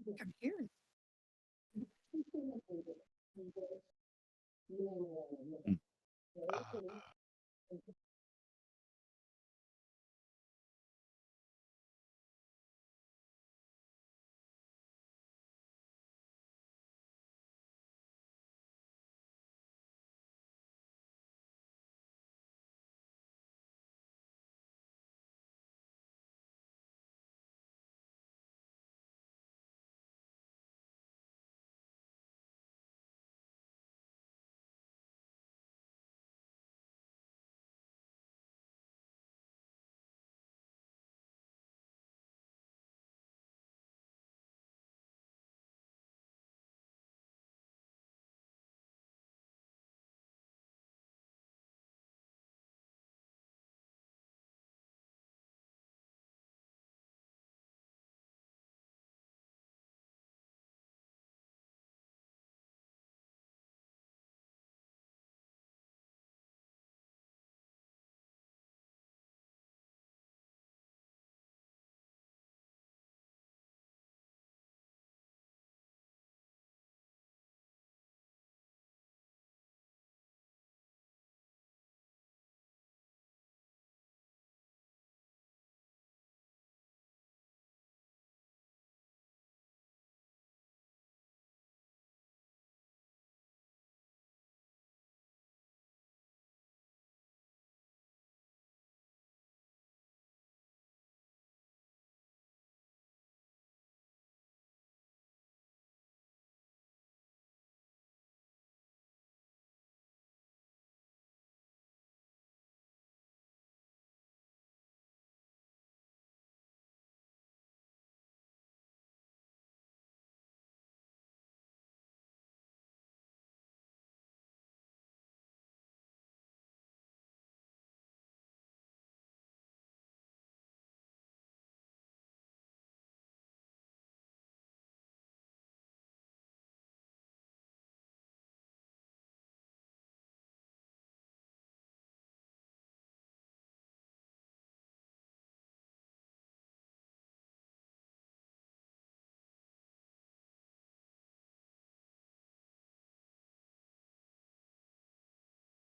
I'm here. Mm.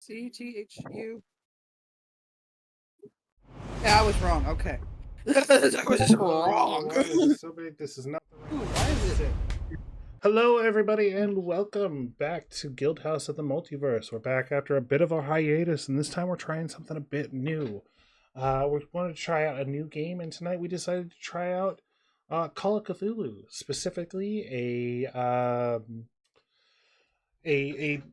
CTHU. Yeah, I was wrong. Okay. I was wrong. Why is this so big? This is not the Ooh, right why is it? Hello, everybody, and welcome back to Guild House of the Multiverse. We're back after a bit of a hiatus, and this time we're trying something a bit new. We wanted to try out a new game, and tonight we decided to try out Call of Cthulhu, specifically a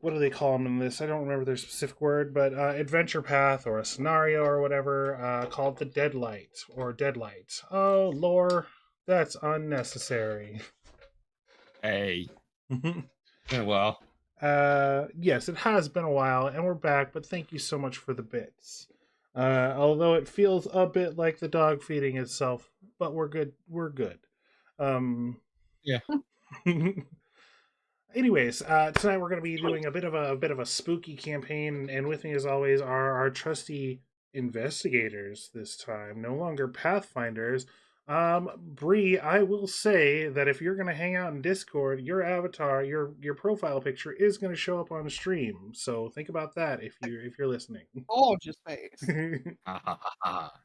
what do they call them in this? I don't remember their specific word, but adventure path or a scenario or whatever called the Deadlight or Deadlight. Oh, lore, that's unnecessary. Hey. Been a while. Yes, it has been a while, and we're back. But thank you so much for the bits. Although it feels a bit like the dog feeding itself, but we're good. We're good. Yeah. Anyways, tonight we're going to be doing a bit of a spooky campaign, and with me, as always, are our trusty investigators. This time, no longer pathfinders. Bree, I will say that if you're going to hang out in Discord, your avatar, your profile picture is going to show up on stream. So think about that if you're listening. Gorgeous face.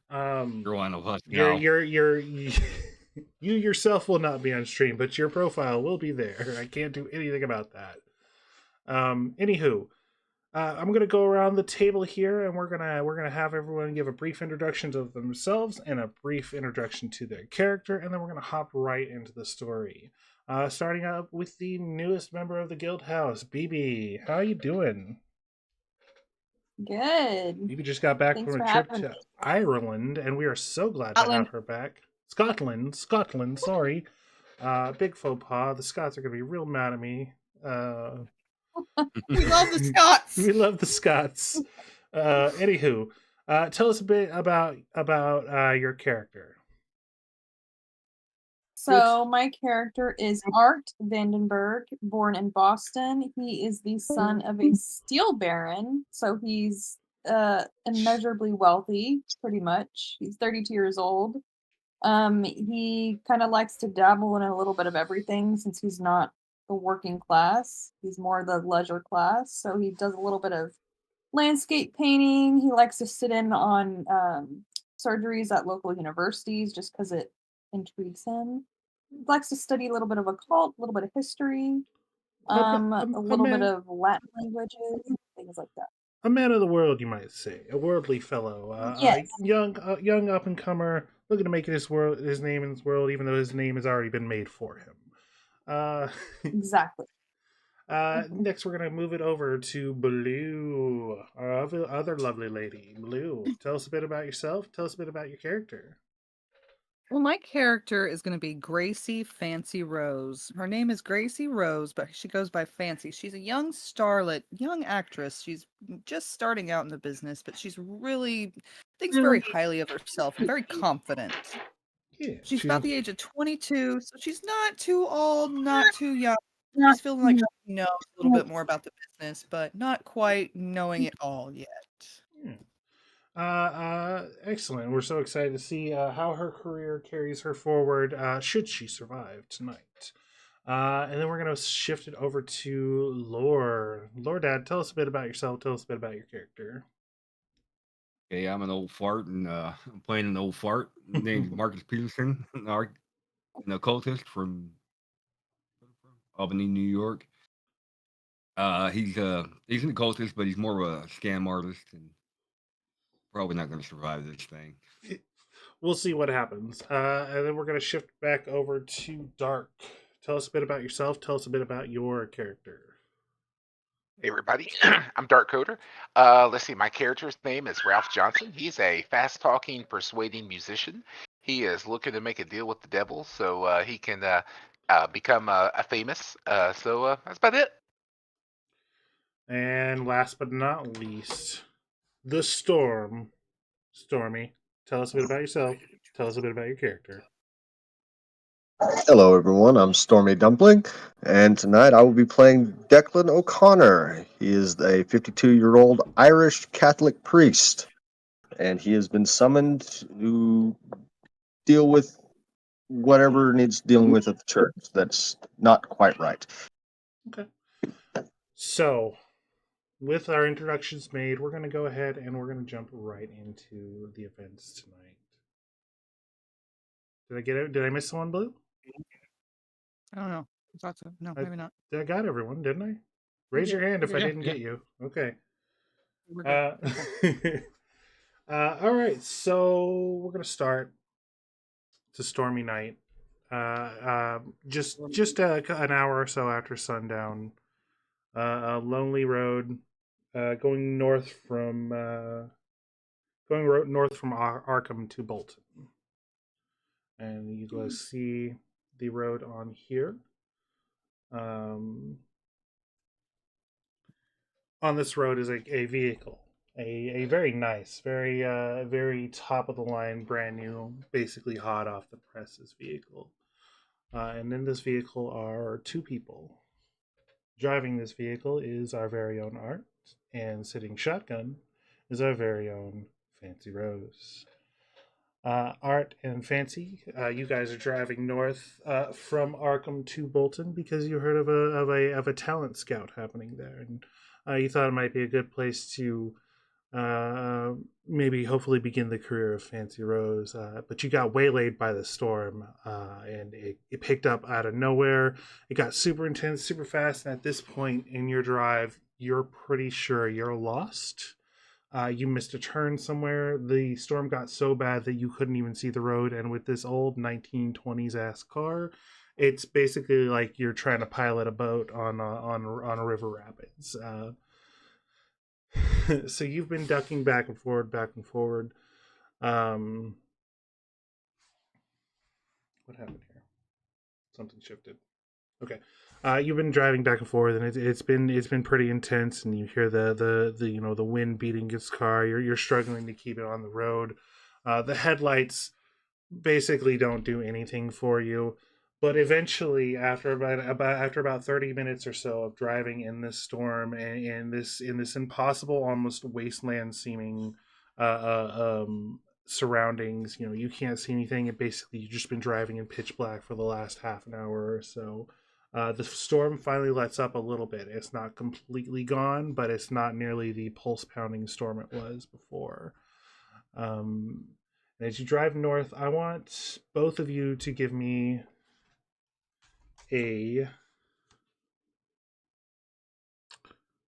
um, You're one of us you're now. you're you yourself will not be on stream, but your profile will be there. I can't do anything about that. Anywho, I'm gonna go around the table here, and we're gonna have everyone give a brief introduction to themselves and a brief introduction to their character, and then we're gonna hop right into the story. Starting up with the newest member of the guild house, BB. How you doing? Good. BB just got back Thanks from a for trip having to me. Ireland, and we are so glad to have her back. Scotland. Sorry, big faux pas. The Scots are gonna be real mad at me. We love the Scots. We love the Scots. Anywho, tell us a bit about your character. So my character is Art Vandenberg, born in Boston. He is the son of a steel baron, so he's immeasurably wealthy, pretty much. He's 32 years old. He kind of likes to dabble in a little bit of everything since he's not the working class. He's more the leisure class. So he does a little bit of landscape painting. He likes to sit in on surgeries at local universities just because it intrigues him. He likes to study a little bit of occult, a little bit of history, a little bit of Latin languages, things like that. A man of the world, you might say, a worldly fellow, Yes. young up and comer, looking to make his name in this world, even though his name has already been made for him. Exactly. Next, we're gonna move it over to Blue, our other lovely lady. Blue, tell us a bit about yourself. Tell us a bit about your character. Well, my character is going to be Gracie Fancy Rose. Her name is Gracie Rose, but she goes by Fancy. She's a young starlet, young actress. She's just starting out in the business, but she's really thinks very highly of herself and very confident. Yeah, She's about the age of 22, so she's not too old, not too young. She's feeling like she knows a little bit more about the business, but not quite knowing it all yet. yeah. Excellent. We're so excited to see how her career carries her forward should she survive tonight. And then we're going to shift it over to Lore. Lore Dad, tell us a bit about yourself. Tell us a bit about your character. Okay, I'm an old fart, and I'm playing an old fart named Marcus Peterson, an occultist from Albany, New York. He's an occultist, but he's more of a scam artist, and probably not going to survive this thing. We'll see what happens. And then we're going to shift back over to Dark. Tell us a bit about yourself. Tell us a bit about your character. Hey everybody, I'm Dark Coder. Let's see, my character's name is Ralph Johnson. He's a fast-talking, persuading musician. He is looking to make a deal with the devil so he can become a famous. So that's about it. And last but not least, the Storm. Stormy, tell us a bit about yourself. Tell us a bit about your character. Hello, everyone. I'm Stormy Dumpling, and tonight I will be playing Declan O'Connor. He is a 52-year-old Irish Catholic priest, and he has been summoned to deal with whatever needs dealing with at the church that's not quite right. Okay. So, with our introductions made, we're going to go ahead and we're going to jump right into the events tonight. Did I get it? Did I miss someone, Blue? I don't know. I thought so. No, maybe not. I got everyone, didn't I? Raise your hand if I didn't get you. Okay. All right, so we're gonna start. It's a stormy night. Just an hour or so after sundown. A lonely road, going north from Arkham to Bolton, and you guys see the road on here. On this road is a vehicle, a very nice, very top of the line, brand new, basically hot off the presses vehicle. And in this vehicle are two people. Driving this vehicle is our very own Art, and sitting shotgun is our very own Fancy Rose. Art and Fancy, you guys are driving north from Arkham to Bolton because you heard of a talent scout happening there, and you thought it might be a good place to maybe hopefully begin the career of Fancy Rose. But you got waylaid by the storm, and it picked up out of nowhere. It got super intense, super fast, and at this point in your drive, you're pretty sure you're lost. You missed a turn somewhere. The storm got so bad that you couldn't even see the road. And with this old 1920s ass car, it's basically like you're trying to pilot a boat on a river rapids. So you've been ducking back and forward, back and forward. What happened here? Something shifted. Okay. You've been driving back and forth, and it's been pretty intense. And you hear the wind beating against the car. You're struggling to keep it on the road. The headlights basically don't do anything for you. But eventually, after about 30 minutes or so of driving in this storm and in this impossible, almost wasteland seeming surroundings. You can't see anything, and basically you've just been driving in pitch black for the last half an hour or so. The storm finally lets up a little bit. It's not completely gone, but it's not nearly the pulse pounding storm it was before. And as you drive north, I want both of you to give me a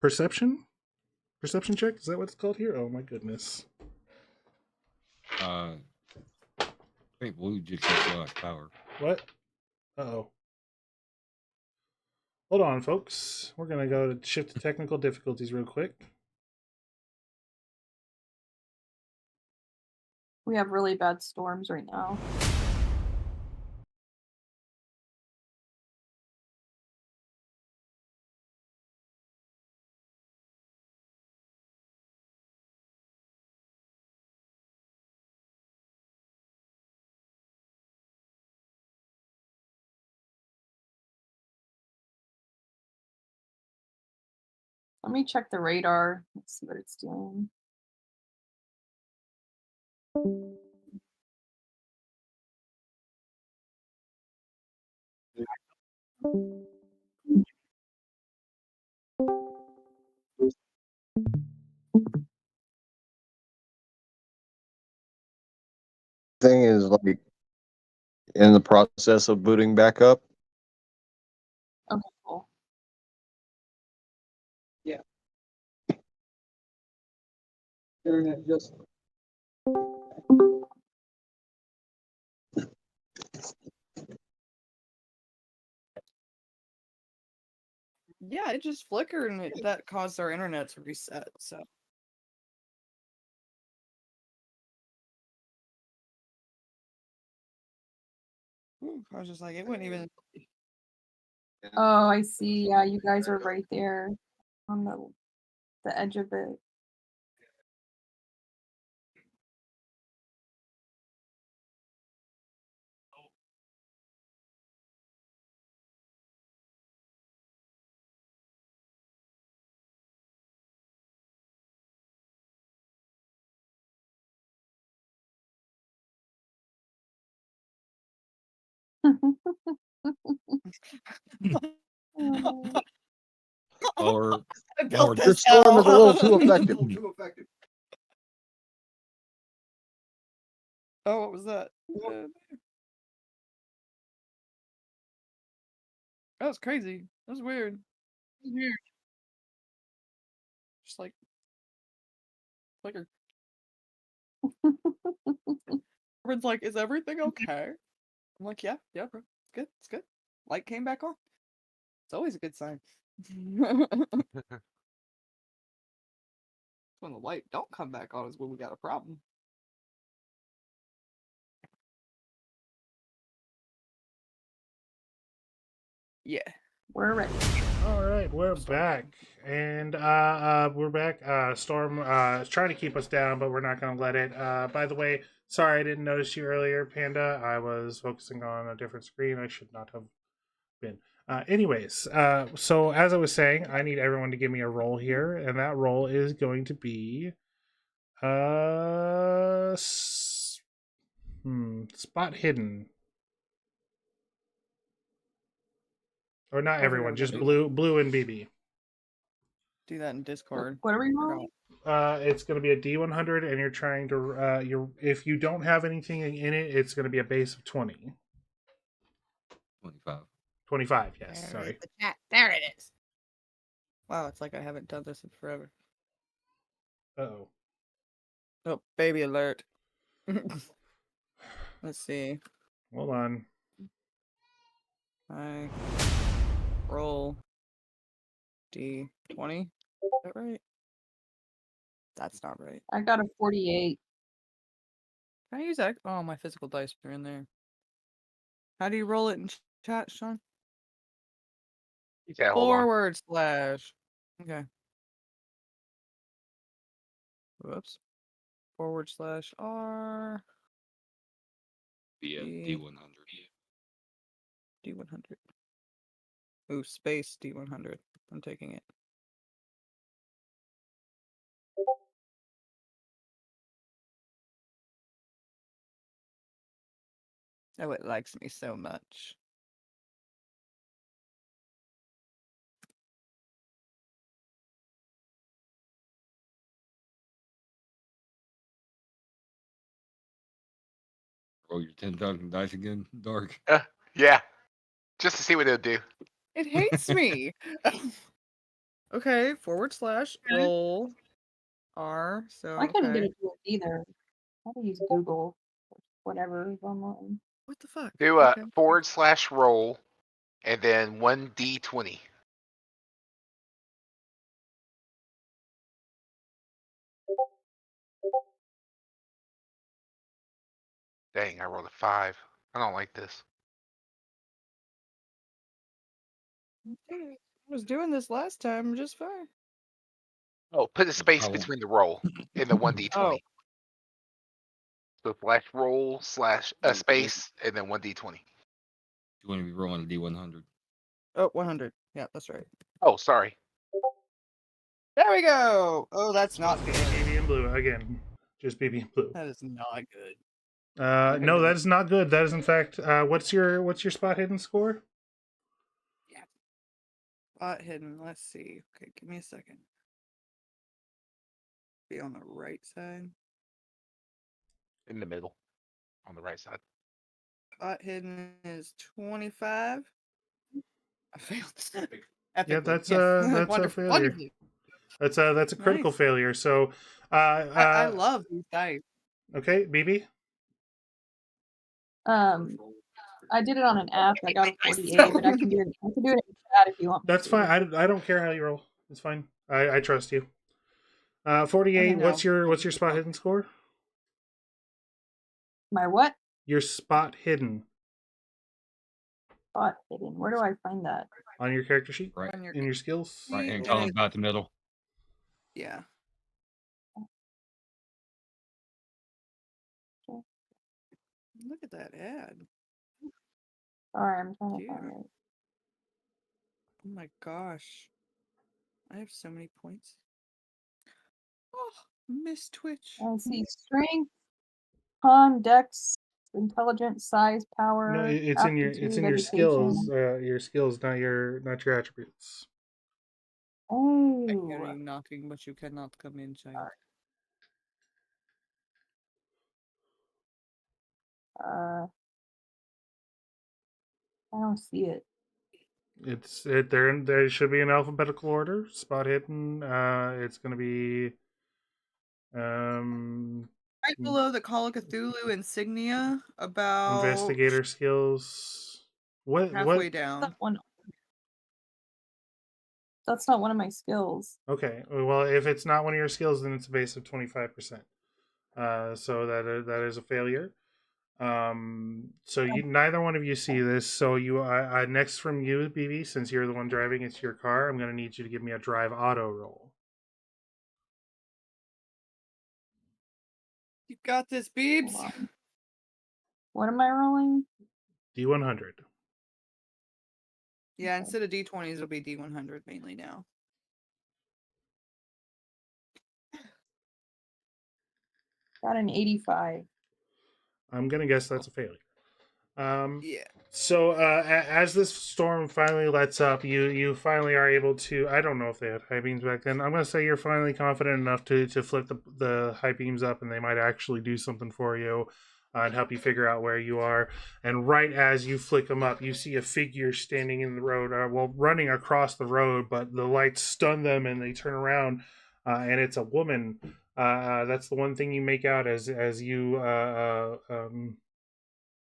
perception check. Is that what it's called here? Oh my goodness. I think blue just lost power. What? Uh-oh. Hold on, folks. We're gonna go to shift to technical difficulties real quick. We have really bad storms right now. Let me check the radar. Let's see what it's doing. Thing is like in the process of booting back up. Okay, cool. Internet just Yeah, it just flickered and that caused our internet to reset. So I was just like, it wouldn't even. Oh, I see. Yeah, you guys are right there on the edge of it. Oh, Or I built This this storm is a little too hell. effective. Oh, what was that? That was crazy. That was weird. Just like flickered. Everyone's like, is everything okay? I'm like, yeah, bro. It's good. It's good. Light came back on. It's always a good sign. When the light don't come back on is when we got a problem. Yeah. we're ready. All right, we're Storm back, came. and we're back. Storm is trying to keep us down, but we're not going to let it. By the way, sorry I didn't notice you earlier, Panda. I was focusing on a different screen. I should not have been. Anyways, so as I was saying, I need everyone to give me a roll here, and that roll is going to be spot hidden. Or not I forgot everyone, we gotta just do that. blue and BB. Do that in Discord. What are we Forgot. rolling? It's going to be a D100, and you're trying to if you don't have anything in it, it's going to be a base of 20. 25. 25, yes. Sorry. The chat. There it is. Wow, it's like I haven't done this in forever. Uh-oh. Oh, baby alert. Let's see. Hold on. I roll D20. Is that right? That's not right. I got a 48. Can I use that? Oh, my physical dice are in there. How do you roll it in chat, Sean? Yeah, hold on. /. Okay. Whoops. /R. Yeah, D- D100. D100. Ooh, space D100. I'm taking it. Oh, it likes me so much. Roll your 10,000 dice again, Dark. Yeah, just to see what it'll do. It hates me. Okay, /roll R. So I couldn't get okay. it to work either. I had to use Google, or whatever is online. What the fuck? Do Okay. /roll and then 1d20. Dang, I rolled a 5. I don't like this. Okay. I was doing this last time just fine. Oh, put a space How long? between the roll and the 1d20. Oh, So /roll / a space and then 1d20. You want to be rolling a D100. oh, 100. Yeah, that's right. Oh, sorry. There we go. Oh, that's not good. BB and blue again. Just BB and blue. That is not good. No, that is not good. That is in fact. What's your spot hidden score? Spot hidden. Let's see. Okay, give me a second. Be on the right side. In the middle. On the right side. Spot hidden is 25. I failed. Yeah, Epically. that's Yes. that's a failure. Wonderfully. That's a critical Nice. failure. So, I love these dice. okay, BB. I did it on an app. I got a 48, but I can do it. I can do it in chat if you want me That's to. fine. I don't care how you roll. It's fine. I trust you. 48. Okay, no. What's your spot hidden score? My what? Your spot hidden Spot hidden. Where do I find that? on your character sheet Right. On your- in your skills. Right hand It column is- about the middle. Yeah. Look at that ad. Sorry, I'm trying to Yeah. find it. Oh my gosh. I have so many points. Oh, Miss Twitch. I see strength, con, dex, intelligence, size, power. No, it's in your aptitude, skills. education. Your skills, not your attributes. I hear Oh, you knocking, but you cannot come in, child. I don't see it. There should be an alphabetical order. Spot hidden. It's gonna be Right below the Call of Cthulhu insignia, about investigator skills. halfway What? down. That one. That's not one of my skills. Okay. Well, if it's not one of your skills, then it's a base of 25%. So that is a failure. So neither one of you see this. So next from you, BB, since you're the one driving, it's your car. I'm gonna need you to give me a drive auto roll. You got this, Beebs. Hold on. What am I rolling? D100. Yeah, Okay. instead of D20s, it'll be D100 mainly now. Got an 85. I'm gonna guess that's a failure. Yeah. So as this storm finally lets up, you finally are able to. I don't know if they had high beams back then. I'm gonna say you're finally confident enough to flip the high beams up, and they might actually do something for you and help you figure out where you are. And right as you flick them up, you see a figure standing in the road, running across the road, but the lights stun them, and they turn around, and it's a woman. That's the one thing you make out as you.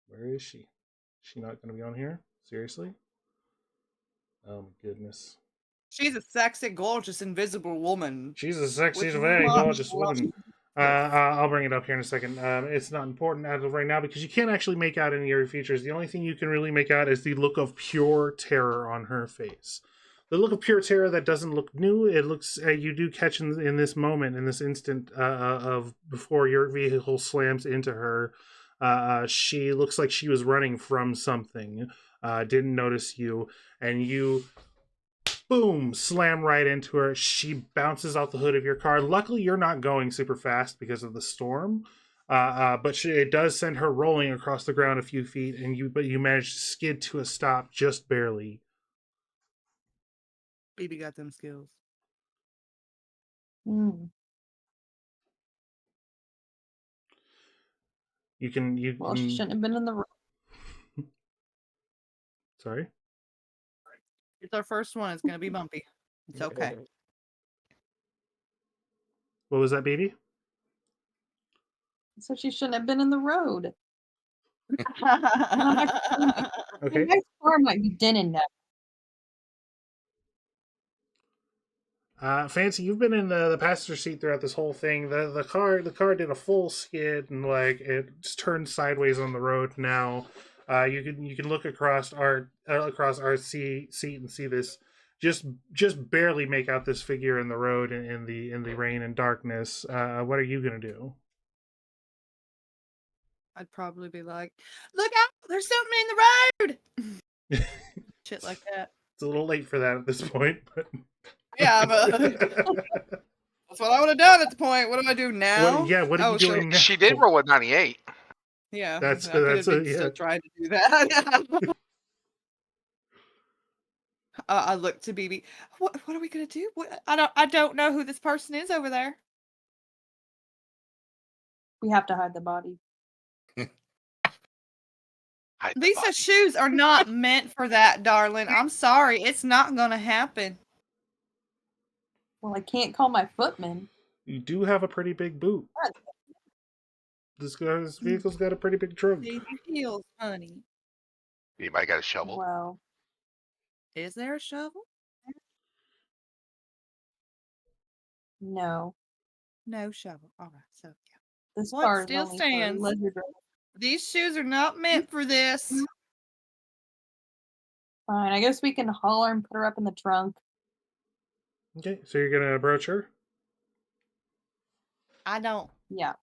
Where is she? Is she not going to be on here? Seriously? Oh my goodness. She's a sexy, gorgeous, invisible woman. She's a sexy, With very lots gorgeous of woman. I'll bring it up here in a second. It's not important as of right now because you can't actually make out any of your features. The only thing you can really make out is the look of pure terror on her face. The look of pure terror that doesn't look new. It looks you do catch in this moment, in this instant of before your vehicle slams into her. She looks like she was running from something. Didn't notice you, and you boom, slam right into her. She bounces off the hood of your car. Luckily, you're not going super fast because of the storm. But it does send her rolling across the ground a few feet, and you manage to skid to a stop just barely. BB got them skills. Hmm. You can Well, she shouldn't have been in the room. Sorry. It's our first one. It's gonna be bumpy. It's okay. What was that, baby? So she shouldn't have been in the road. Okay. My car might be dented now. Fancy, you've been in the passenger seat throughout this whole thing. The car did a full skid and like it just turned sideways on the road now. You can look across our seat and see this just barely make out this figure in the road in the rain and darkness. What are you gonna do? I'd probably be like, "Look out! There's something in the road!" Shit like that. It's a little late for that at this point, but Yeah, but that's what I would have done at the point. What do I do now? what are you shit. doing now? She did roll a 98. Yeah, That's- I could have that's been yeah. still trying to do that. I look to BB. What are we gonna do? I don't know who this person is over there. We have to hide the body. Hide the These body. shoes are not meant for that, darling. I'm sorry. It's not gonna happen. Well, I can't call my footman. You do have a pretty big boot. This vehicle's got a pretty big trunk. Save your heels, honey. Anybody got a shovel? Well, Is there a shovel? no. No shovel. All right. So yeah. This What car is still only stands? for leisure drivers. These shoes are not meant for this. Fine. I guess we can haul her and put her up in the trunk. Okay, so you're gonna approach her. I don't. Yeah.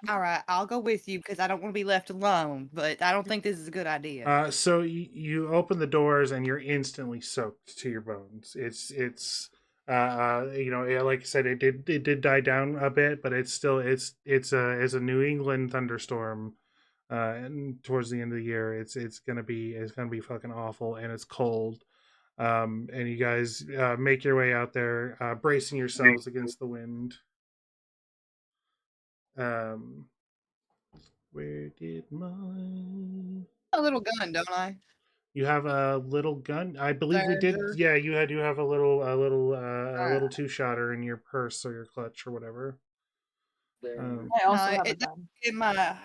All right, I'll go with you because I don't want to be left alone. But I don't think this is a good idea. So you open the doors and you're instantly soaked to your bones. Yeah, like I said, it did die down a bit, but it's still it's a New England thunderstorm. And towards the end of the year, it's gonna be fucking awful, and it's cold. And you guys make your way out there, bracing yourselves against the wind. Where did my A little gun, don't I? You have a little gun. I believe we did. There. Yeah, you have a little Alright. two-shotter in your purse or your clutch or whatever. I also No, have a it- gun. In my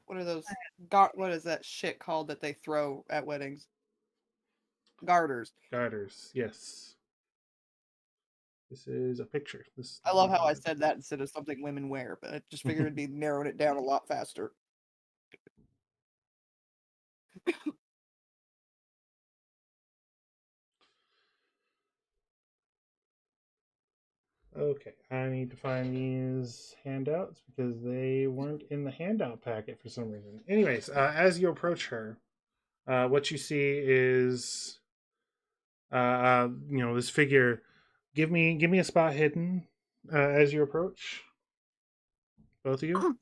what are those? What is that shit called that they throw at weddings? Garters. Garters. Yes. This is a picture. This. I love how I said that instead of something women wear, but I just figured it'd be narrowing it down a lot faster. Okay, I need to find these handouts because they weren't in the handout packet for some reason. Anyways, as you approach her, what you see is, this figure. Give me a spot hidden as you approach. Both of you.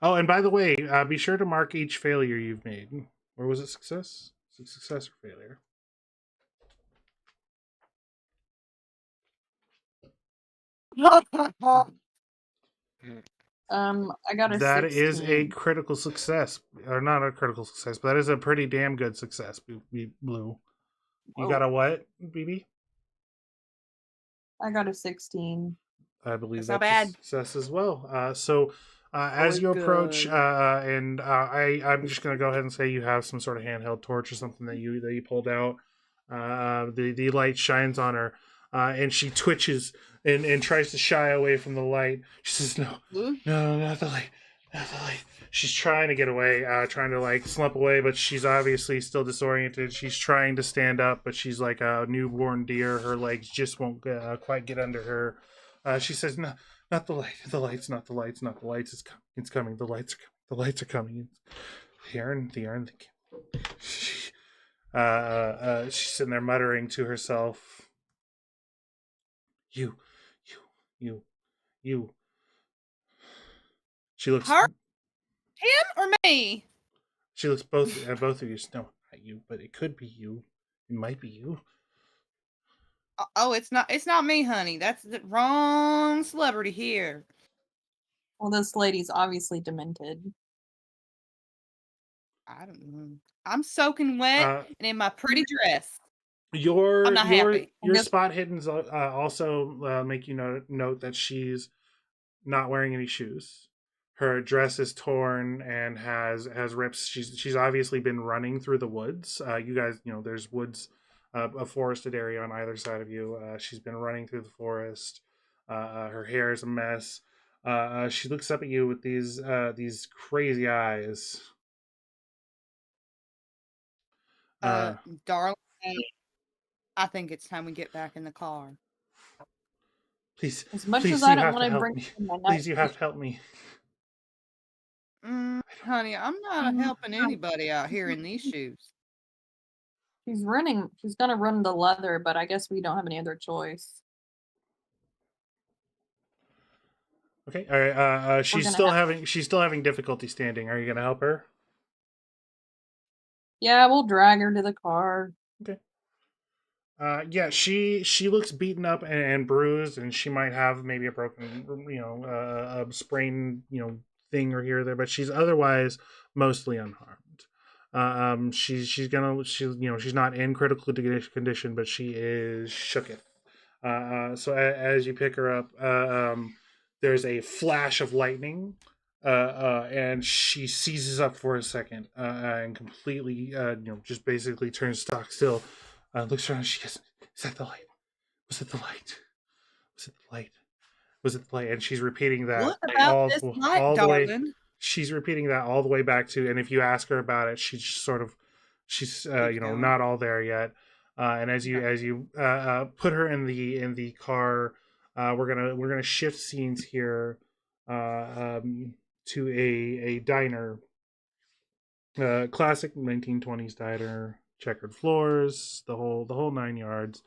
Oh, and by the way, be sure to mark each failure you've made. Or was it success? Is it success or failure? I got a That 16. is a critical success, or not a critical success, but that is a pretty damn good success. Blue. You got a what, BB? I got a 16. I believe That's not that's a bad. success as well. As Always you approach, good. I'm just gonna go ahead and say you have some sort of handheld torch or something that you pulled out. The light shines on her, and she twitches and tries to shy away from the light. She says, "No, Blue? no, not the light, not the light." She's trying to get away, trying to like slump away, but she's obviously still disoriented. She's trying to stand up, but she's like a newborn deer. Her legs just won't quite get under her. She says, "No, not the light. The lights, not the lights, not the lights. It's coming. It's coming. The lights are coming. The lights are coming. The iron, the iron." She's sitting there muttering to herself, "You, you, you, you." She looks. Her? Him or me? She looks both at both of you. No, not you, but it could be you. It might be you. Oh, it's not. It's not me, honey. That's the wrong celebrity here. Well, this lady's obviously demented. I don't know. I'm soaking wet Uh, and in my pretty dress. I'm your not your happy. your guess- spot hiddens also make you note that she's not wearing any shoes. Her dress is torn and has rips. She's obviously been running through the woods. You guys, there's woods, a forested area on either side of you. She's been running through the forest. Her hair is a mess. She looks up at you with these crazy eyes. Darling, I think it's time we get back in the car. Please, As much please, as I you don't have want to to help bring me. in my Please, you night, have to help me. Honey, I'm not helping anybody out here in these shoes. she's running. She's gonna run the leather, but I guess we don't have any other choice. Okay, all right. She's gonna still have- having difficulty standing. Are you gonna help her? Yeah, we'll drag her to the car. Okay. Yeah, she looks beaten up and bruised, and she might have maybe a broken, a sprained, thing or here or there, but she's otherwise mostly unharmed. She's not in critical condition, but she is shooketh. So as you pick her up, there's a flash of lightning, and she seizes up for a second, and completely, just basically turns stock still. Looks around. She goes, "Is that the light? Was it the light? Was it the light? Was it the light?" And she's repeating that What about all this light, all the way. darling? She's repeating that all the way back to. And if you ask her about it, she's just sort of, she's going. not all there yet. And as you put her in the car, we're gonna shift scenes here, to a diner, classic 1920s diner, checkered floors, the whole 9 yards.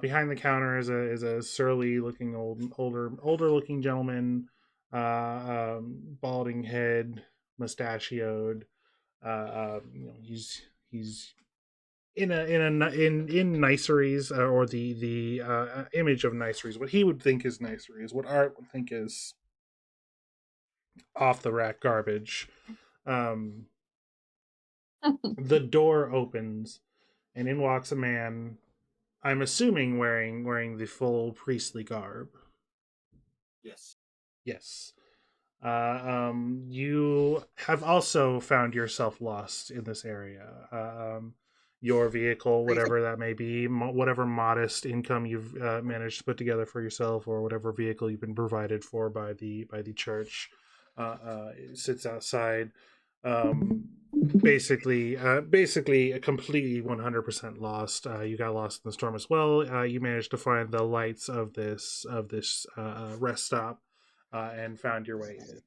Behind the counter is a surly looking older looking gentleman, balding head, mustachioed. He's in niceries, or the image of niceries. What he would think is niceries, what Art would think is off the rack garbage. The door opens, and in walks a man. I'm assuming wearing the full priestly garb. Yes. Yes. You have also found yourself lost in this area. Your vehicle, whatever that may be, whatever modest income you've managed to put together for yourself, or whatever vehicle you've been provided for by the church, sits outside. Basically a completely 100% lost. You got lost in the storm as well. You managed to find the lights of this rest stop, and found your way in.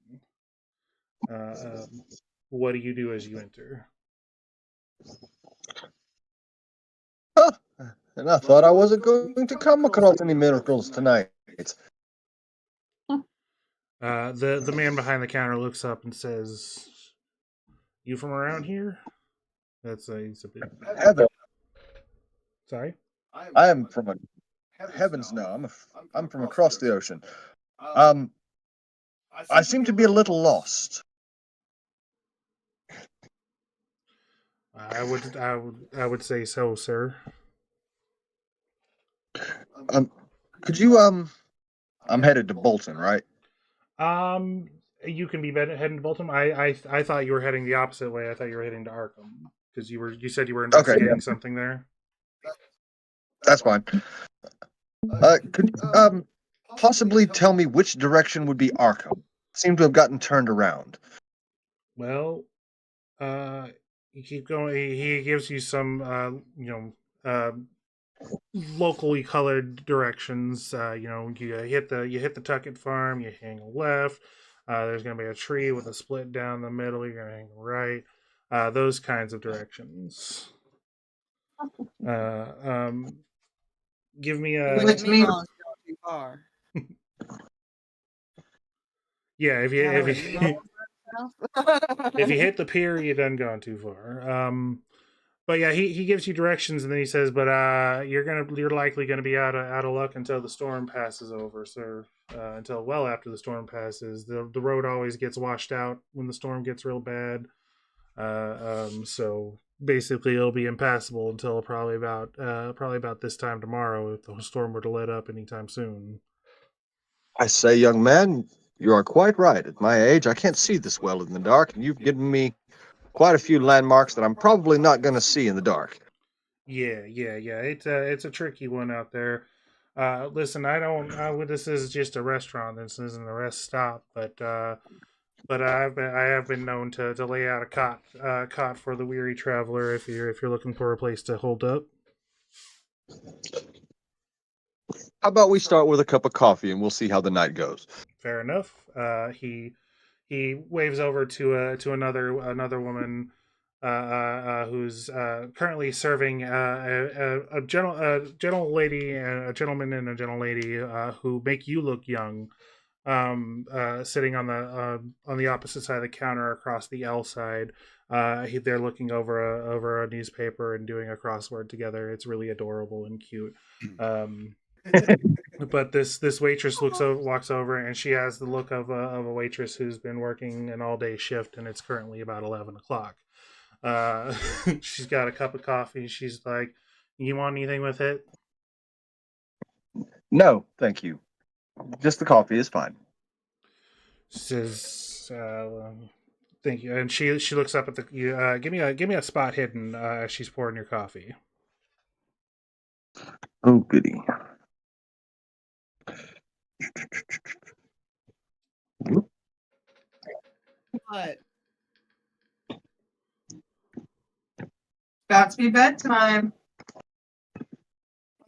What do you do as you enter? Huh. And I thought I wasn't going to come across any miracles tonight. The man behind the counter looks up and says, "You from around here?" He's a bit. Heaven, Sorry. I am from a heavens no. I'm from across the ocean. I seem to be a little lost. I would say so, sir. Could you I'm headed to Bolton, right? You can be heading to Baltimore. I thought you were heading the opposite way. I thought you were heading to Arkham, because you said you were investigating something there. That's fine. Could possibly tell me which direction would be Arkham? Seem to have gotten turned around. Well, you keep going. He gives you some, locally colored directions. You hit the Tuckett farm. You hang left. There's gonna be a tree with a split down the middle. You're gonna hang right. Those kinds of directions. Give me a. Don't get me wrong, you're too far. Yeah, if you Now that if he you knows if you that hit the pier, you done gone too far. But yeah, he gives you directions and then he says, "But you're likely gonna be out of luck until the storm passes over, sir. Until well after the storm passes. The road always gets washed out when the storm gets real bad. So basically, it'll be impassable until probably about this time tomorrow if the storm were to let up anytime soon." I say, young man, you are quite right. At my age, I can't see this well in the dark, and you've given me quite a few landmarks that I'm probably not going to see in the dark. Yeah. It's a tricky one out there. Listen, I don't. This is just a restaurant. This isn't a rest stop. But I have been known to lay out a cot for the weary traveler if you're looking for a place to hold up. How about we start with a cup of coffee and we'll see how the night goes? Fair enough. He waves over to another woman who's currently serving a gentle lady and a gentleman and a gentle lady who make you look young, sitting on the opposite side of the counter across the L side. They're looking over a newspaper and doing a crossword together. It's really adorable and cute. Um, but this waitress walks over and she has the look of a waitress who's been working an all day shift and it's currently about 11 o'clock. Uh, she's got a cup of coffee. She's like, "You want anything with it?" No, thank you. Just the coffee is fine. She says, "Thank you." And she looks up at the give me a spot hidden as she's pouring your coffee. Oh, goody. But About to be bedtime. I'll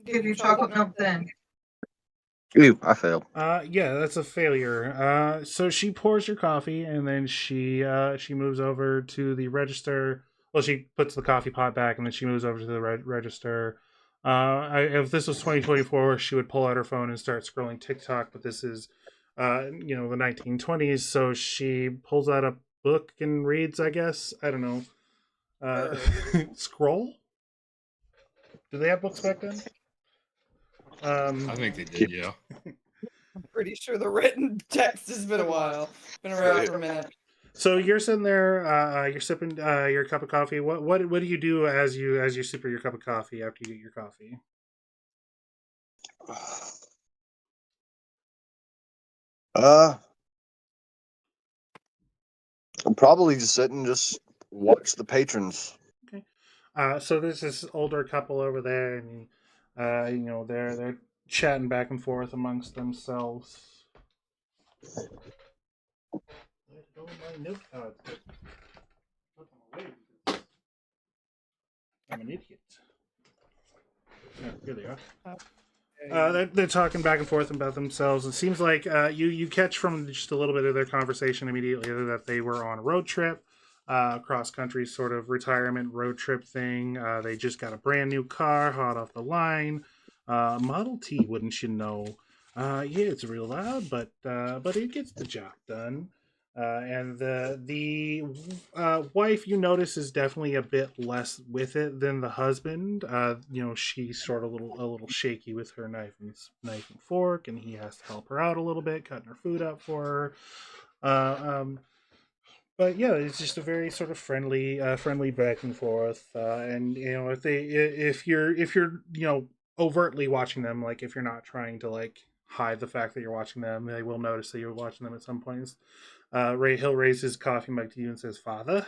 give you chocolate milk then. Ew, I failed. Yeah, that's a failure. So she pours your coffee and then she moves over to the register. Well, she puts the coffee pot back and then she moves over to the register. If this was 2024, she would pull out her phone and start scrolling TikTok, but this is, the 1920s. So she pulls out a book and reads. I guess I don't know. Scroll. Did they have books back then? I think they did, yeah. I'm pretty sure the written text has been a while. Been around for a minute. So you're sitting there, you're sipping your cup of coffee. What do you do as you sip your cup of coffee after you get your coffee? I'm probably just sit and just watch the patrons. Okay. So there's this older couple over there, and they're chatting back and forth amongst themselves. Where'd go my note cards? Put them away because I'm an idiot. Yeah, here they are. They're talking back and forth about themselves. It seems like you catch from just a little bit of their conversation immediately that they were on a road trip, cross country sort of retirement road trip thing. They just got a brand new car, hot off the line, Model T. Wouldn't you know? Yeah, it's real loud, but it gets the job done. And the wife, you notice, is definitely a bit less with it than the husband. She's sort of a little shaky with her knife and fork, and he has to help her out a little bit, cutting her food up for her. But yeah, it's just a very sort of friendly back and forth. And if you're overtly watching them, like if you're not trying to like hide the fact that you're watching them, they will notice that you're watching them at some points. He'll raise his coffee mug to you and says, "Father."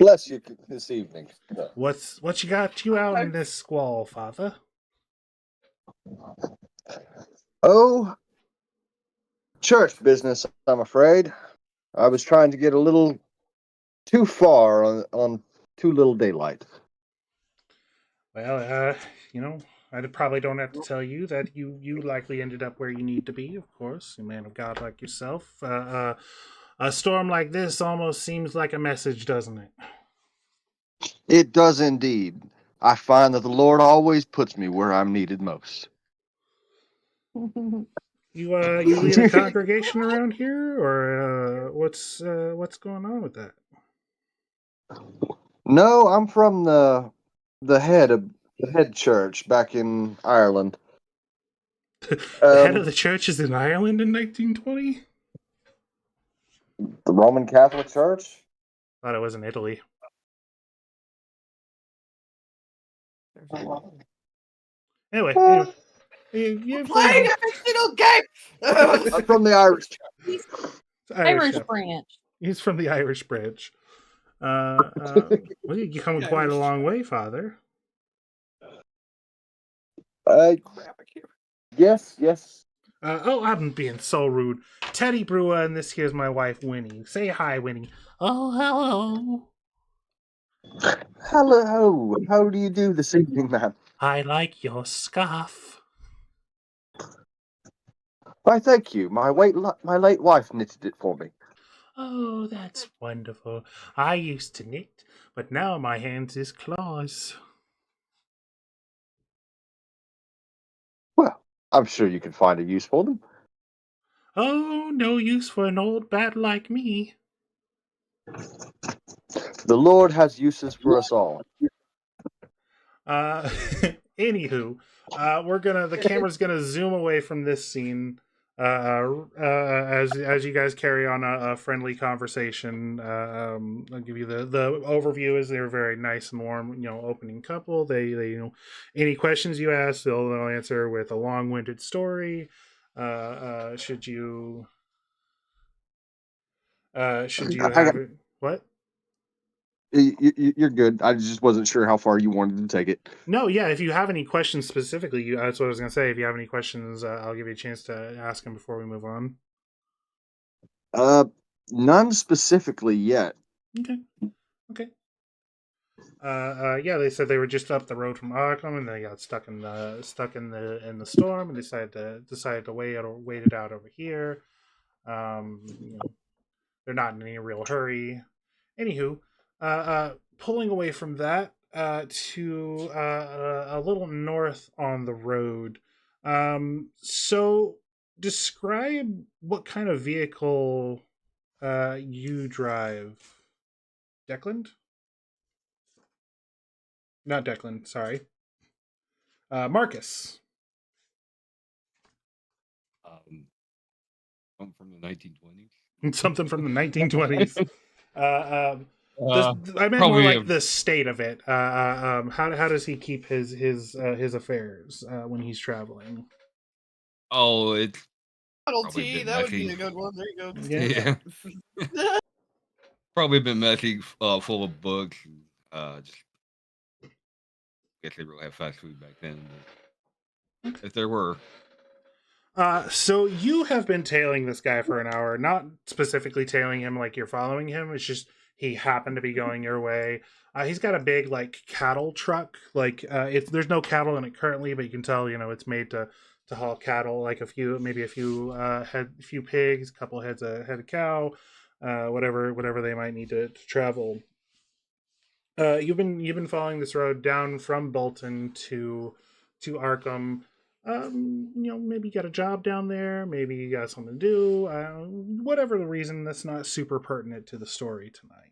Bless you this evening. What you got you out in this squall, Father? Oh, church business, I'm afraid. I was trying to get a little too far on too little daylight. Well, I probably don't have to tell you that you likely ended up where you need to be. Of course, a man of God like yourself. A storm like this almost seems like a message, doesn't it? It does indeed. I find that the Lord always puts me where I'm needed most. You lead a congregation around here, or what's going on with that? No, I'm from the head church back in Ireland. The head of the church is in Ireland in 1920. The Roman Catholic Church. Thought it was in Italy. There's a lot. Anyway, you're Playing a fictional game. I'm from the Irish. Irish Chap. branch. He's from the Irish branch. Well, you come quite a Irish long chap. way, Father. Crap, I can't. Yes. I'm being so rude. Teddy Brewer, and this here's my wife, Winnie. Say hi, Winnie. Oh, hello. Hello. How do you do this evening, ma'am? I like your scarf. Why, thank you. My late wife knitted it for me. Oh, that's wonderful. I used to knit, but now my hands is claws. Well, I'm sure you can find a use for them. Oh, no use for an old bat like me. The Lord has uses for us all. Anywho, the camera's gonna zoom away from this scene as you guys carry on a friendly conversation. I'll give you the overview. Is they're a very nice and warm, opening couple. They any questions you ask, they'll answer with a long-winded story. Should you have it? What? You're good. I just wasn't sure how far you wanted to take it. No, yeah. If you have any questions specifically, that's what I was going to say. If you have any questions, I'll give you a chance to ask them before we move on. None specifically yet. Okay. Yeah, they said they were just up the road from Arkham, and they got stuck in the storm, and decided to wait it out over here. They're not in any real hurry. Anywho, pulling away from that to a little north on the road. So describe what kind of vehicle you drive. Declan? Not Declan, sorry. Marcus. I'm from the 1920s. Something from the 1920s. I meant more Probably like the state of it. How does he keep his affairs when he's traveling? Oh, it's Model probably T, been that would be messy. a good one. There you go. Just Yeah. Yeah. Probably been messy, full of bugs. Just guess they really have fast food back then. But if there were, So you have been tailing this guy for an hour, not specifically tailing him like you're following him. It's just he happened to be going your way. He's got a big like cattle truck. Like there's no cattle in it currently, but you can tell it's made to haul cattle, like maybe a few pigs, a couple head of cow, whatever they might need to travel. You've been following this road down from Bolton to Arkham. Maybe you got a job down there. Maybe you got something to do. Whatever the reason, that's not super pertinent to the story tonight.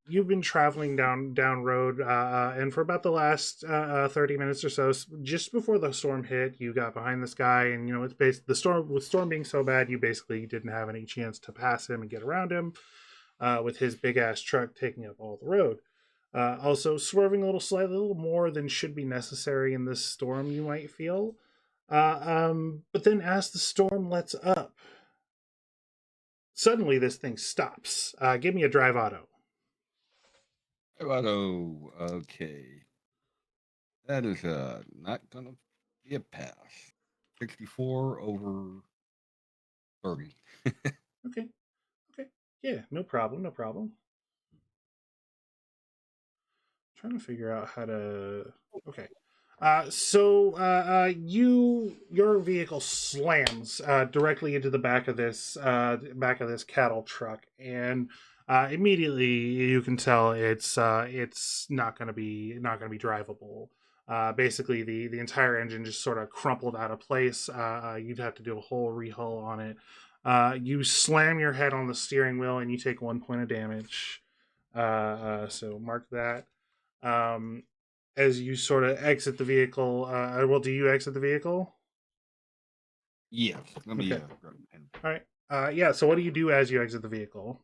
You've been traveling down road, and for about the last 30 minutes or so, just before the storm hit, you got behind this guy, and it's based the storm being so bad, you basically didn't have any chance to pass him and get around him. With his big ass truck taking up all the road. Also, swerving slightly, a little more than should be necessary in this storm, you might feel. But then, as the storm lets up, suddenly this thing stops. Give me a drive auto. auto. Okay, that is not gonna be a pass. 64 over 30. Okay. Yeah, no problem. Trying to figure out how to. Okay. Your vehicle slams directly into the back of this cattle truck, and immediately you can tell it's not going to be drivable. Basically, the entire engine just sort of crumpled out of place. You'd have to do a whole rehull on it. You slam your head on the steering wheel and you take 1 point of damage. So mark that. As you sort of exit the vehicle, well, do you exit the vehicle? Yes. Let me Okay. grab a pen. All right. Yeah. So what do you do as you exit the vehicle?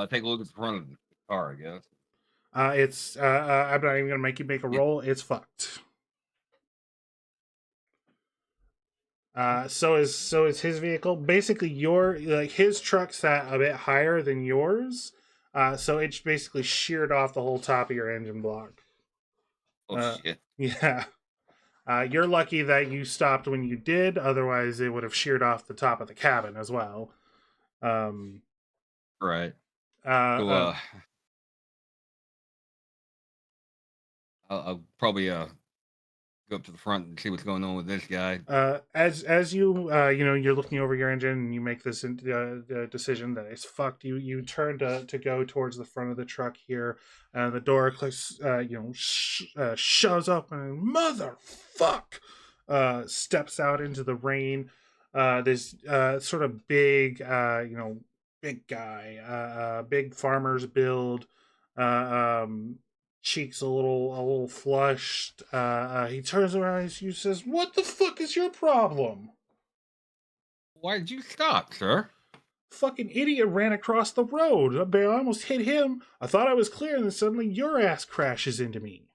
Take a look at the front of the car, I guess. It's I'm not even gonna make you make a Yeah. roll. It's fucked. So is his vehicle. Basically, his truck sat a bit higher than yours. So it's basically sheared off the whole top of your engine block. Oh shit. Yeah. You're lucky that you stopped when you did. Otherwise, it would have sheared off the top of the cabin as well. Right. Uh, So uh, I'll probably go up to the front and see what's going on with this guy. as you you're looking over your engine and you make this decision that it's fucked. You turn to go towards the front of the truck here, and the door clicks. Shoves up and motherfuck steps out into the rain. This sort of big big guy, big farmer's build. Uh, um, Cheeks a little flushed. He turns around and he says, "What the fuck is your problem?" Why did you stop, sir? Fucking idiot ran across the road. I almost hit him. I thought I was clear, and then suddenly your ass crashes into me.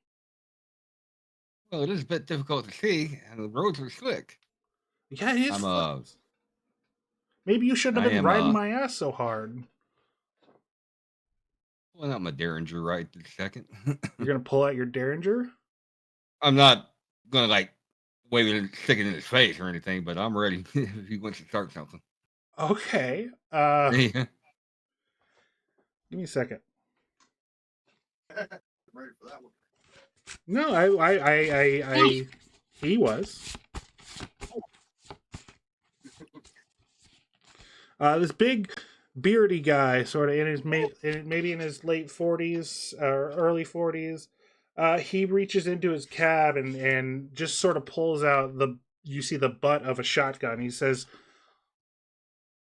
Well, it is a bit difficult to see, and the roads are slick. Yeah, it is I'm fucked. Maybe you shouldn't I have been am riding my ass so hard. pulling out my Derringer right this second. You're gonna pull out your Derringer? I'm not gonna like wave it and stick it in his face or anything, but I'm ready if he wants to start something. Okay. Yeah. Give me a second. Ready for that one. No, he was. This big beardy guy, sort of in his maybe in his late 40s or early 40s. He reaches into his cab and just sort of pulls out you see the butt of a shotgun. He says,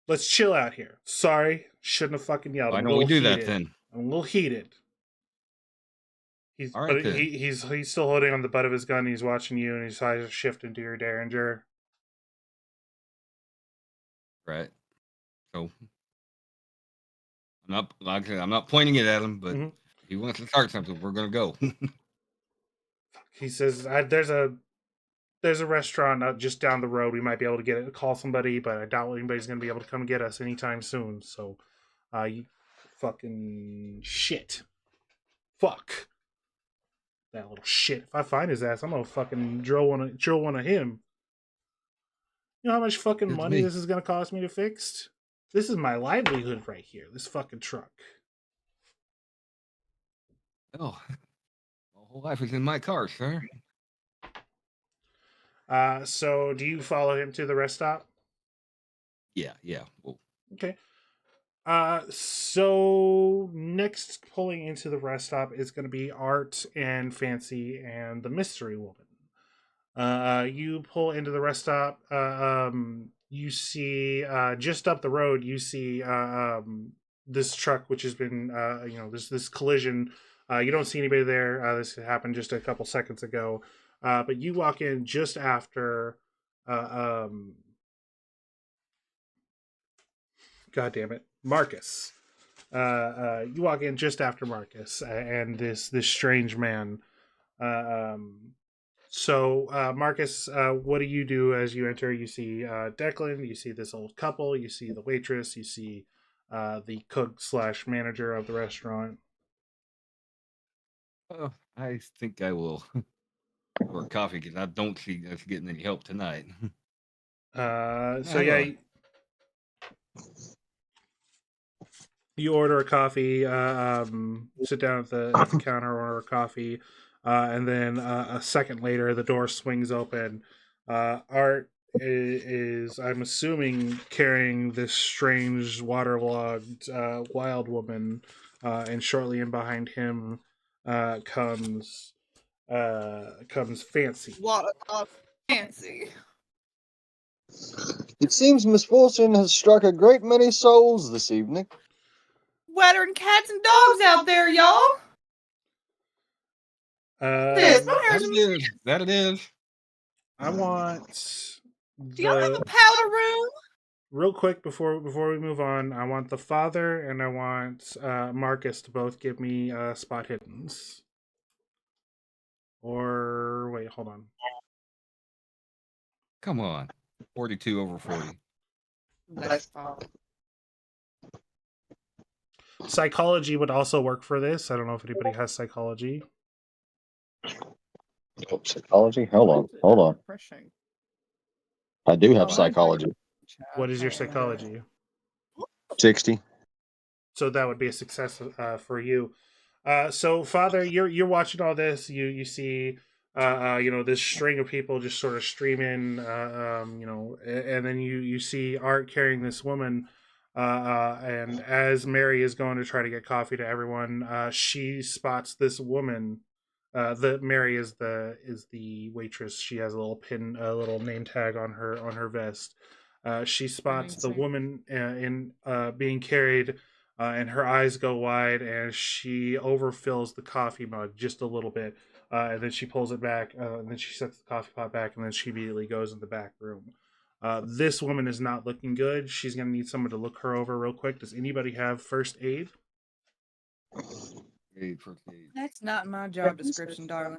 "Let's chill out here. Sorry, shouldn't have fucking yelled. Why I'm a don't we little do that heated. then? I'm a little heated." All right, But then. he's still holding on the butt of his gun. He's watching you, and his eyes shift into your Derringer. Right. So I'm not like I said, I'm not pointing it at him, but Mhm. if he wants to start something, we're gonna go. He says, "There's a restaurant just down the road. We might be able to call somebody, but I doubt anybody's going to be able to come get us anytime soon. So, you fucking shit. Fuck that little shit. If I find his ass, I'm gonna fucking drill one of him. You know how much fucking Good to money me. this is going to cost me to fix? This is my livelihood right here. This fucking truck." Oh, my whole life is in my car, sir. So do you follow him to the rest stop? Yeah. Well, Okay. So next pulling into the rest stop is going to be Art and Fancy and the Mystery Woman. You pull into the rest stop. You see just up the road. You see this truck, which has been this collision. You don't see anybody there. This happened just a couple seconds ago. But you walk in just after. God damn it, Marcus. You walk in just after Marcus and this strange man. Marcus, what do you do as you enter? You see Declan, you see this old couple, you see the waitress, you see the cook slash manager of the restaurant. I think I will order coffee because I don't see us getting any help tonight. So yeah, you order a coffee, sit down at the counter, order a coffee, and then a second later, the door swings open. Art is, I'm assuming, carrying this strange waterlogged wild woman and shortly in behind him comes Fancy. What a fancy. It seems misfortune has struck a great many souls this evening. Wetter than cats and dogs out there, y'all. This, my hair's That a it is. That it is. I want Do y'all have the a powder room? real quick before we move on. I want the father and I want Marcus to both give me spot hiddens. Or wait, hold on. Come on. 42 over 40. Nice father. Psychology would also work for this. I don't know if anybody has psychology. Oh, psychology? Hold on. Refreshing. I do have Oh, psychology. What is your psychology? 60. So that would be a success for you. So father, you're watching all this. You see, this string of people just sort of stream in, and then you see Art carrying this woman. And as Mary is going to try to get coffee to everyone, she spots this woman. The Mary is the waitress. She has a little name tag on her vest. She spots the woman being carried, and her eyes go wide, and she overfills the coffee mug just a little bit, and then she pulls it back, and then she sets the coffee pot back, and then she immediately goes in the back room. This woman is not looking good. She's going to need someone to look her over real quick. Does anybody have first aid? First aid. That's not my job description, darling.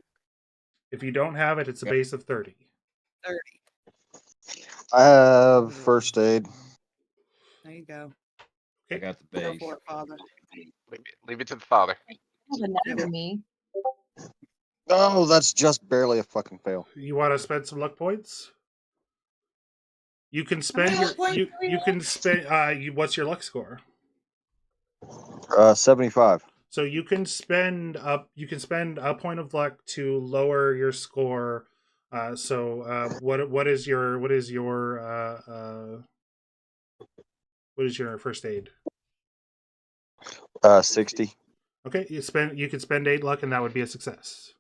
If you don't have it, it's a base of 30. 30. I have first aid. There you go. I got the Go base. for it, father. Leave it to the father. Anatomy. Oh, that's just barely a fucking fail. You want to spend some luck points? You can spend many your luck points you can spend what's your luck score? 75. So you can spend a point of luck to lower your score. What is your first aid? 60. Okay, you can spend 8 luck and that would be a success.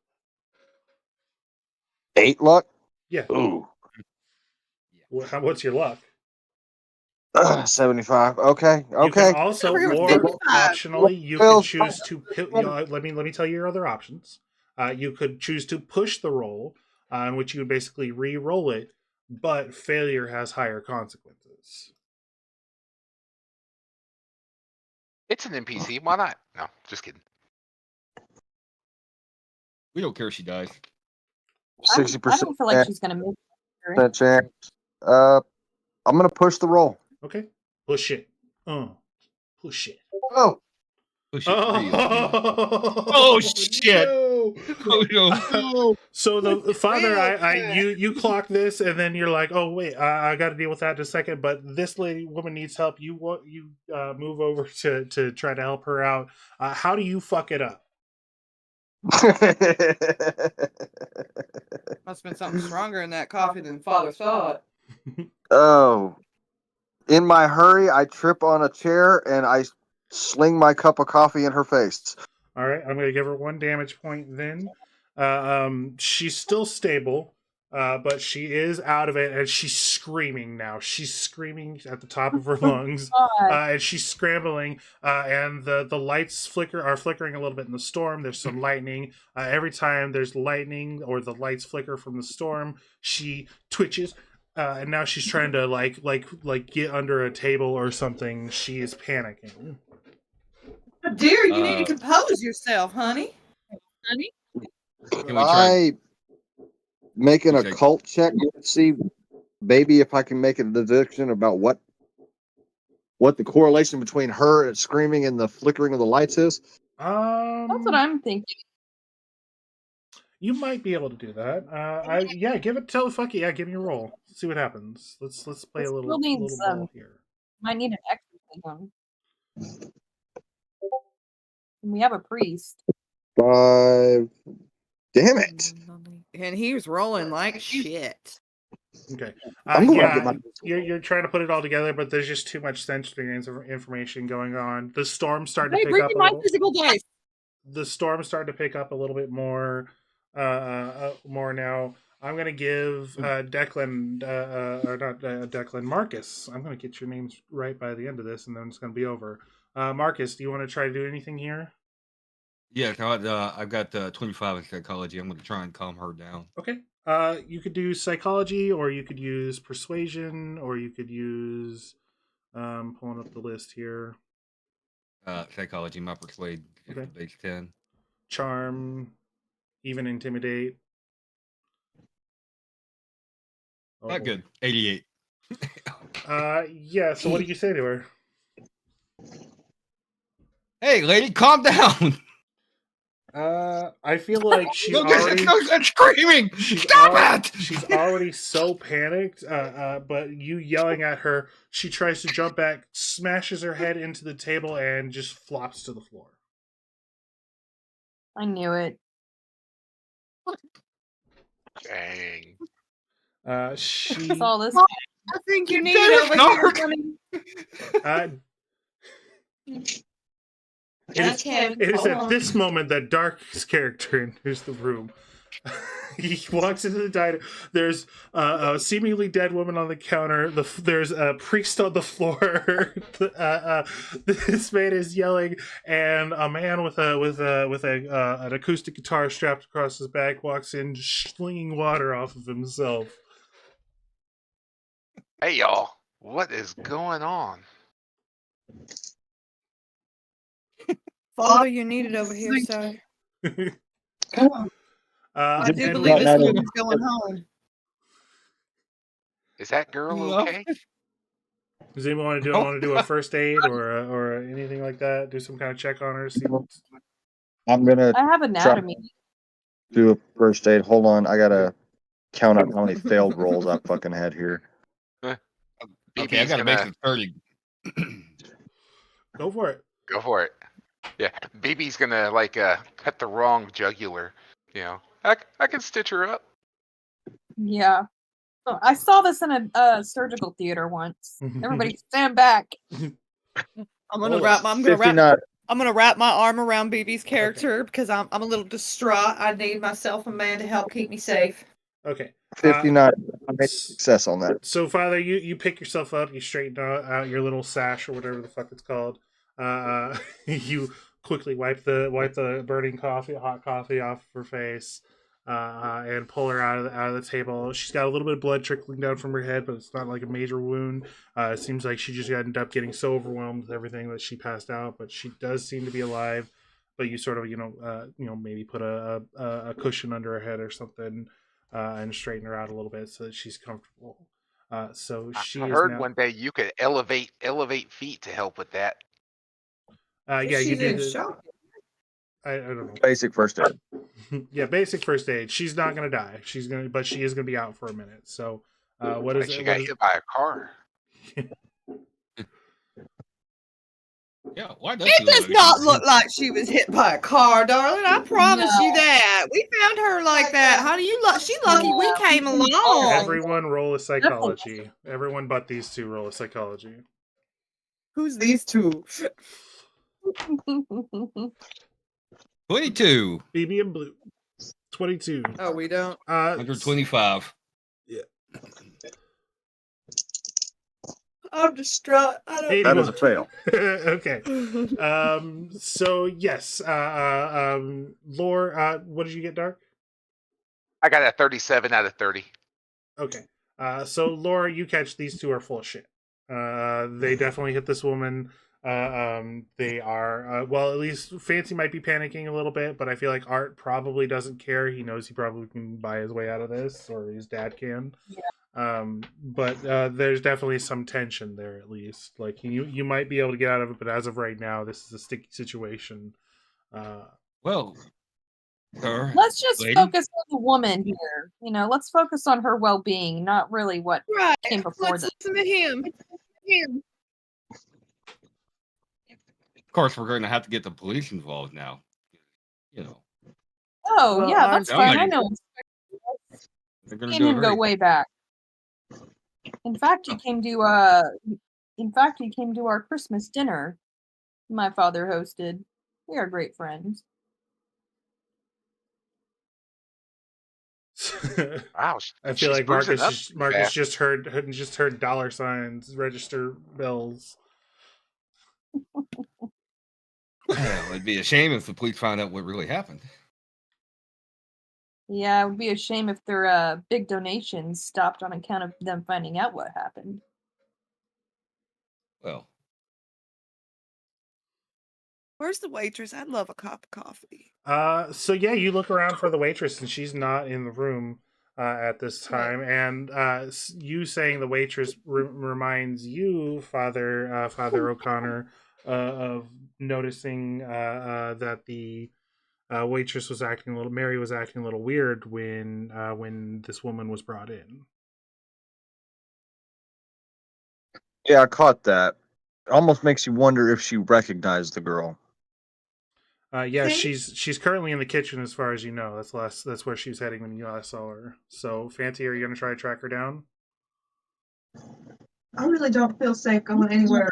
8 luck? Yeah. Ooh. What's your luck? 75. Okay. You can Okay. also, Over here with or 55. optionally, you can choose to. Let me tell you your other options. You could choose to push the roll, in which you would basically re-roll it, but failure has higher consequences. It's an NPC. Why not? No, just kidding. We don't care if she dies. 60% I don't feel like she's gonna make it. chance. I'm gonna push the roll. Okay, push it. Push it. Oh, Push it real good. Oh shit. No. Oh, no. So the father, real you clock this, and then you're like, oh wait, I got to deal with that in a second. But this woman needs help. You move over to try to help her out. How do you fuck it up? Must have been something stronger in that coffee than father thought. Oh. In my hurry, I trip on a chair and I sling my cup of coffee in her face. All right, I'm going to give her 1 damage point then. She's still stable, but she is out of it, and she's screaming now. She's screaming at the top of her lungs, and she's scrambling. And the lights are flickering a little bit in the storm. There's some lightning. Every time there's lightning or the lights flicker from the storm, she twitches. And now she's trying to like get under a table or something. She is panicking. Dear, you need to compose yourself, honey. Honey? Can I make an occult check to see, maybe if I can make a deduction about what the correlation between her screaming and the flickering of the lights is? That's what I'm thinking. You might be able to do that. Give it yeah, give me a roll. See what happens. Let's play This a girl little needs, ball here. Might need an exorcism. And we have a priest. 5. Damn it! And he was rolling like shit. Okay. I'm going to get Yeah, my. you're trying to put it all together, but there's just too much sensory information going on. The storm's starting to Hey, pick bring up me a my little. physical dice. The storm's starting to pick up a little bit more now. I'm gonna give Declan, or not Declan, Marcus. I'm gonna get your names right by the end of this, and then it's gonna be over. Marcus, do you want to try to do anything here? Yeah, I've got 25 in psychology. I'm going to try and calm her down. Okay. You could do psychology, or you could use persuasion, or you could use pulling up the list here. Psychology, my persuade is Okay. the base 10. Charm, even intimidate. Oh, Not boy. good. 88. Yeah. So what do you say to her? Hey, lady, calm down. I feel like she's No already good screaming. Stop it. she's already so panicked. But you yelling at her, she tries to jump back, smashes her head into the table, and just flops to the floor. I knew it. Dang. She That's all this. I think you need it over here, honey. uh, Okay, it is hold at on. this moment that Dark's character enters the room. He walks into the diner. There's a seemingly dead woman on the counter. There's a priest on the floor. This man is yelling, and a man with an acoustic guitar strapped across his back walks in, slinging water off of himself. Hey, y'all. What is going on? Father, you need it over here, sir. I do And believe this Not woman's going home. Is that girl No. okay? does anyone want to do a first aid or anything like that? Do some kind of check on her. See what's... I'm gonna I have try anatomy. to do a first aid. Hold on, I gotta count up how many failed rolls I've fucking had here. Okay, I BB's got to make gonna it 30. Go for it. go for it. Yeah, BB's gonna cut the wrong jugular. You know, I can stitch her up. Yeah. Oh, I saw this in a surgical theater once. Everybody stand back. I'm gonna Roll wrap. it. I'm gonna wrap. 59. I'm gonna wrap my arm around BB's character because I'm a little distraught. I need myself a man to help keep me safe. Okay. 59. I made a success on that. So, Father, you pick yourself up, you straighten out your little sash or whatever the fuck it's called. You quickly wipe the burning hot coffee off of her face, and pull her out of the table. She's got a little bit of blood trickling down from her head, but it's not like a major wound. It seems like she just ended up getting so overwhelmed with everything that she passed out. But she does seem to be alive. But you sort of maybe put a cushion under her head or something. And straighten her out a little bit so that she's comfortable. So she I is heard now. one day you could elevate feet to help with that. Yeah, you She's do in the. shock. I don't know. Basic first aid. Yeah, basic first aid. She's not gonna die. But she is gonna be out for a minute. So, what is Like she it? got hit by a car. Yeah, why does It does not look like she was hit by a car, darling. I promise you No. that. We found her like that. Honey, she lucky we came along. Everyone roll a psychology. Everyone but these two roll a psychology. Who's these two? 22. BB and Blue. 22. Oh, we don't. 125. I'm distraught. I don't. 81. That is a fail. Okay. So yes. Lore. What did you get, Dark? I got a 37 out of 30. Okay. So Laura, you catch these two are full of shit. They definitely hit this woman. They are well, at least Fancy might be panicking a little bit, but I feel like Art probably doesn't care. He knows he probably can buy his way out of this, or his dad can. Yeah. But there's definitely some tension there, at least. Like you might be able to get out of it, but as of right now, this is a sticky situation. Well, sir, Let's just lady? focus on the woman here. Let's focus on her well-being, not really what Right. came before Let's this. listen to him. Of course, we're going to have to get the police involved now. You know, Oh, Well, yeah, that's Sound fine. I like- know. they're going Me to and do it him go very way back. In fact, he came to our Christmas dinner. My father hosted. We are great friends. Wow, I feel she's like bruising up too Marcus fast. just heard dollar signs, register bills. Well, it'd be a shame if the police found out what really happened. Yeah, it would be a shame if their big donations stopped on account of them finding out what happened. Well, Where's the waitress? I'd love a cup of coffee. So yeah, you look around for the waitress, and she's not in the room at this time. And you saying the waitress reminds you, Father O'Connor, of noticing that the waitress was acting a little. Mary was acting a little weird when this woman was brought in. Yeah, I caught that. It almost makes you wonder if she recognized the girl. Yeah, Okay. she's currently in the kitchen, as far as you know. That's where she was heading when you last saw her. So, Fancy, are you gonna try to track her down? I really don't feel safe going anywhere.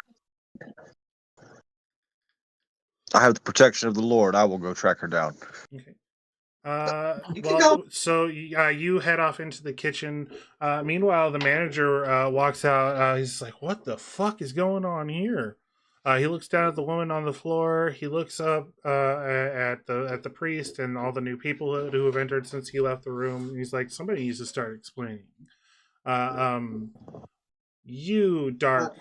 I have the protection of the Lord. I will go track her down. Okay. You can go. So you head off into the kitchen. Meanwhile, the manager walks out. He's like, "What the fuck is going on here?" He looks down at the woman on the floor. He looks up at the priest and all the new people who have entered since he left the room. He's like, "Somebody needs to start explaining." Uh, um, you, Dark.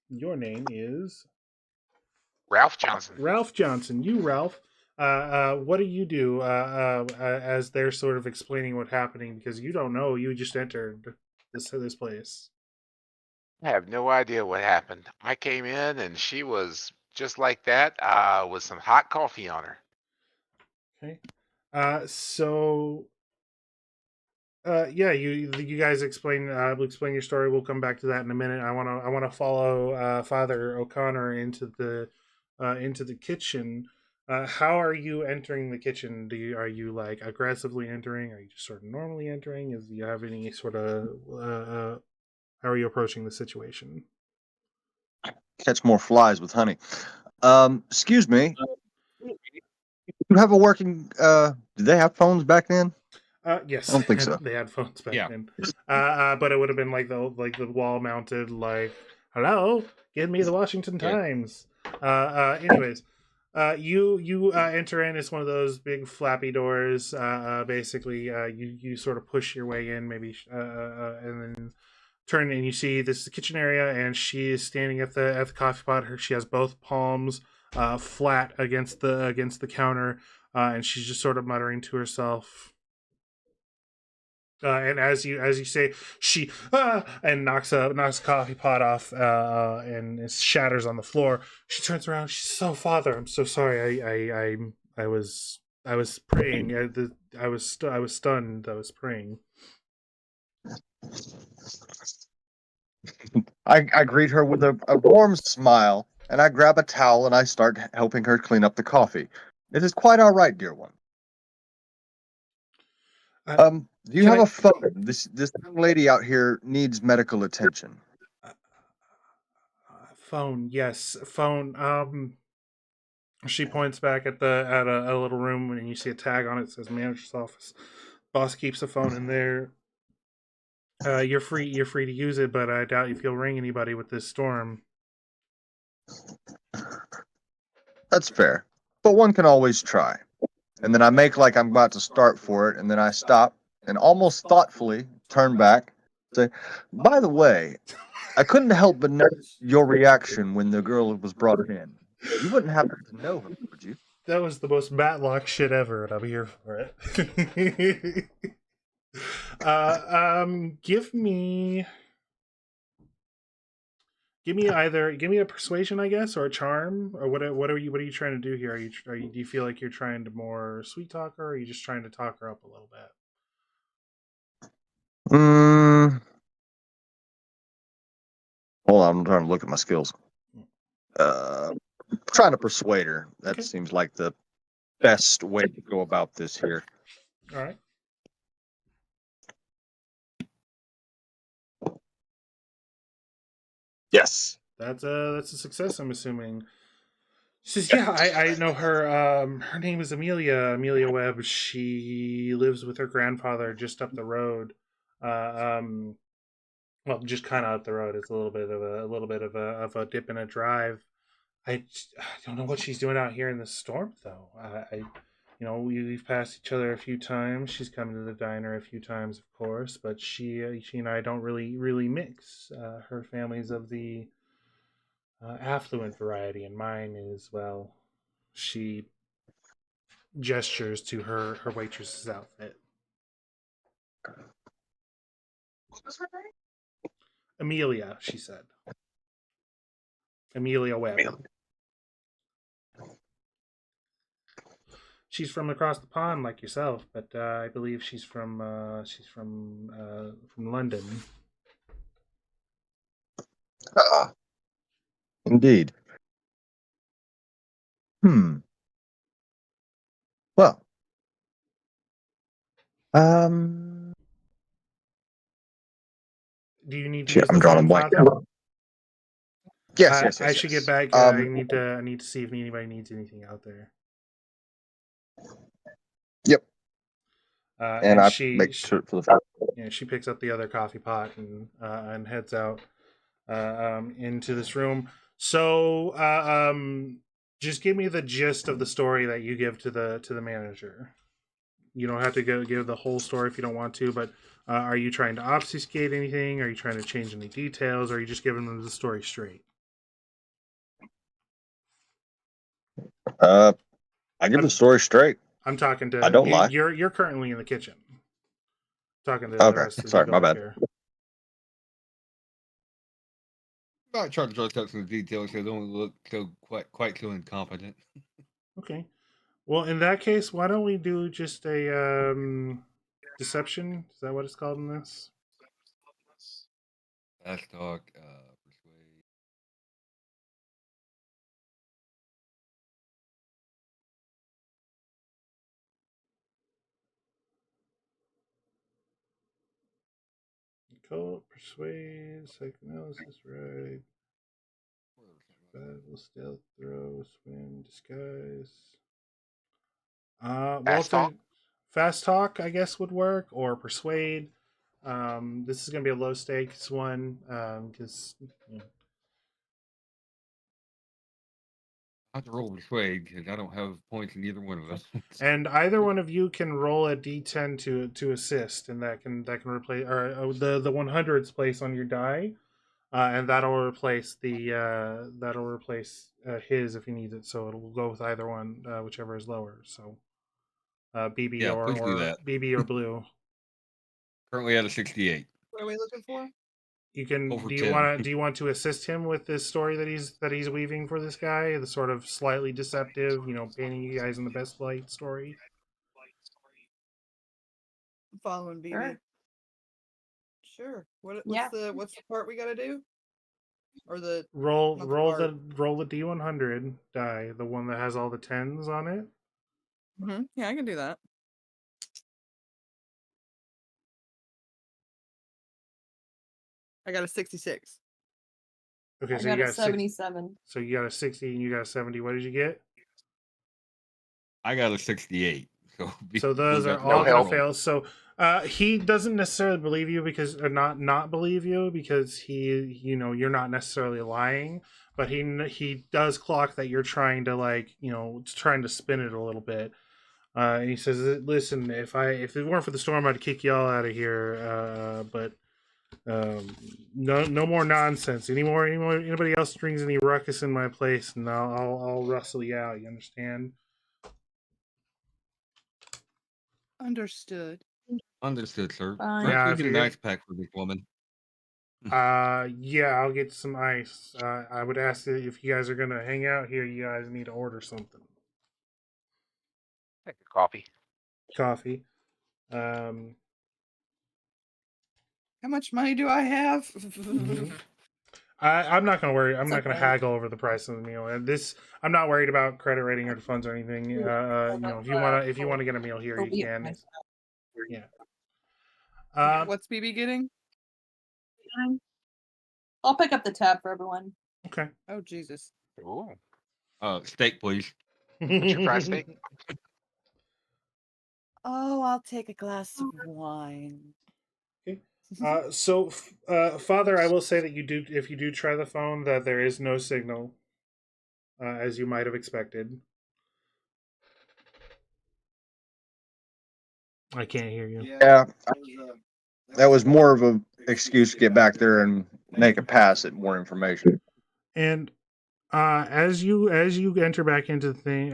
Your name is Ralph Johnson. Ralph Johnson. You, Ralph. What do you do as they're sort of explaining what's happening, because you don't know, you just entered this place. I have no idea what happened. I came in and she was just like that, with some hot coffee on her. Okay. So yeah, you guys explain explain your story. We'll come back to that in a minute. I want to follow Father O'Connor into the kitchen. How are you entering the kitchen? Are you like aggressively entering? Are you just sort of normally entering? Do you have any sort of how are you approaching the situation? Catch more flies with honey. Excuse me. You have a working? Did they have phones back then? Yes, I don't think so. they had phones back Yeah. then. But it would have been like the wall mounted, like, "Hello, give me the Washington Yeah. Times." Anyways, you enter in. It's one of those big flappy doors. Basically, you sort of push your way in, maybe, and then turn, and you see this is the kitchen area, and she is standing at the coffee pot. She has both palms flat against the counter, and she's just sort of muttering to herself. And as you say, she and knocks a coffee pot off, and it shatters on the floor. She turns around. She's, "So, Father, I'm so sorry. I was praying. I was stunned. I was praying." I greet her with a warm smile, and I grab a towel and I start helping her clean up the coffee. It is quite all right, dear one. Do you Can have I a phone? This young lady out here needs medical attention. phone? Yes, phone. She points back at a little room, and you see a tag on it that says manager's office. Boss keeps a phone in there. You're free to use it, but I doubt if you'll ring anybody with this storm. That's fair, but one can always try. And then I make like I'm about to start for it, and then I stop and almost thoughtfully turn back, say, "By the way, I couldn't help but notice your reaction when the girl was brought in. You wouldn't happen to know her, would you?" That was the most Matlock shit ever, and I'm here for it. Give me a persuasion, I guess, or a charm, or what are you trying to do here? Do you feel like you're trying to more sweet talk her, or are you just trying to talk her up a little bit? Mm, hold on, I'm trying to look at my skills. Uh, Trying to persuade her. That Okay, seems like the best way to go about this here. all right. Yes. That's a success, I'm assuming. She says, "Yeah, I know her. Her name is Amelia Webb. She lives with her grandfather just up the road. Uh, um, well, just kind of up the road. It's a little bit of a dip and a drive. I don't know what she's doing out here in the storm, though. We've passed each other a few times. She's come to the diner a few times, of course, but she and I don't really mix. Her family's of the affluent variety, and mine is, well, she gestures to her waitress's outfit. What was her name? Amelia, she said. Amelia Webb. Amelia. She's from across the pond, like yourself, but I believe she's from London. Ah, indeed. Well, um, Do you need to shit, use the I'm drawing a phone, blank Father? now. Yes. I should get Yes. back. I need to see if anybody needs anything out there. Yep. And And I she make sure for the. she picks up the other coffee pot and heads out into this room. So just give me the gist of the story that you give to the manager. You don't have to give the whole story if you don't want to, but are you trying to obfuscate anything? Are you trying to change any details? Or are you just giving them the story straight? I give the I'm story straight. I'm talking I to don't you. lie. You're currently in the kitchen. Talking to the Okay. rest of the Sorry, people my up bad. here. I try to dress up some details so they don't look so quite so incompetent. Okay. Well, in that case, why don't we do just a deception? Is that what it's called in this? Fast talk, persuade. Cult, persuade, psychoanalysis, right? Battle, stealth, throw, swim, disguise. Well, Fast talk. fast talk, I guess, would work, or persuade. This is going to be a low stakes one because I have to roll persuade because I don't have points in either one of us. and either one of you can roll a d10 to assist, and that can replace or the 100's place on your die, and that'll replace his if he needs it. So it'll go with either one, whichever is lower. So BB Yeah, please do that. BB or blue. Currently at a 68. What are we looking for? You can. Over Do you 10. want to assist him with this story that he's weaving for this guy? The sort of slightly deceptive, painting you guys in the best light story. I'm following BB. Sure. Sure. Yeah. What's the part we gotta do? Or the Roll not roll part. the D100 die, the one that has all the tens on it. Yeah, I can do that. I got a 66. Okay, I so got you a got 77. So you got a 60 and you got a 70. What did you get? I got a 68. So So those are got the all No gonna help. fail. So he doesn't necessarily believe you because or not believe you because you're not necessarily lying, but he does clock that you're trying to trying to spin it a little bit. And he says, "Listen, if it weren't for the storm, I'd kick y'all out of here. But no more nonsense. Anybody else brings any ruckus in my place, and I'll rustle you out. You understand?" Understood. Understood, sir. Fine. Perhaps Yeah, we if get an you're ice pack for this woman. yeah, I'll get some ice. I would ask that if you guys are gonna hang out here, you guys need to order something. Take a coffee. Coffee. Um, How much money do I have? I'm not gonna worry. I'm It's not gonna okay. haggle over the price of the meal. And this, I'm not worried about credit rating or funds or anything. If you wanna get a meal here, you can. Yeah. What's BB getting? I'll pick up the tab for everyone. Okay. Oh Jesus. Ooh. Steak, please. What's your price steak? Oh, I'll take a glass of wine. Okay. So, Father, I will say that you do, if you do try the phone, that there is no signal, as you might have expected. I can't hear you. Yeah, that was more of an excuse to get back there and make a pass at more information. And as you enter back into the thing,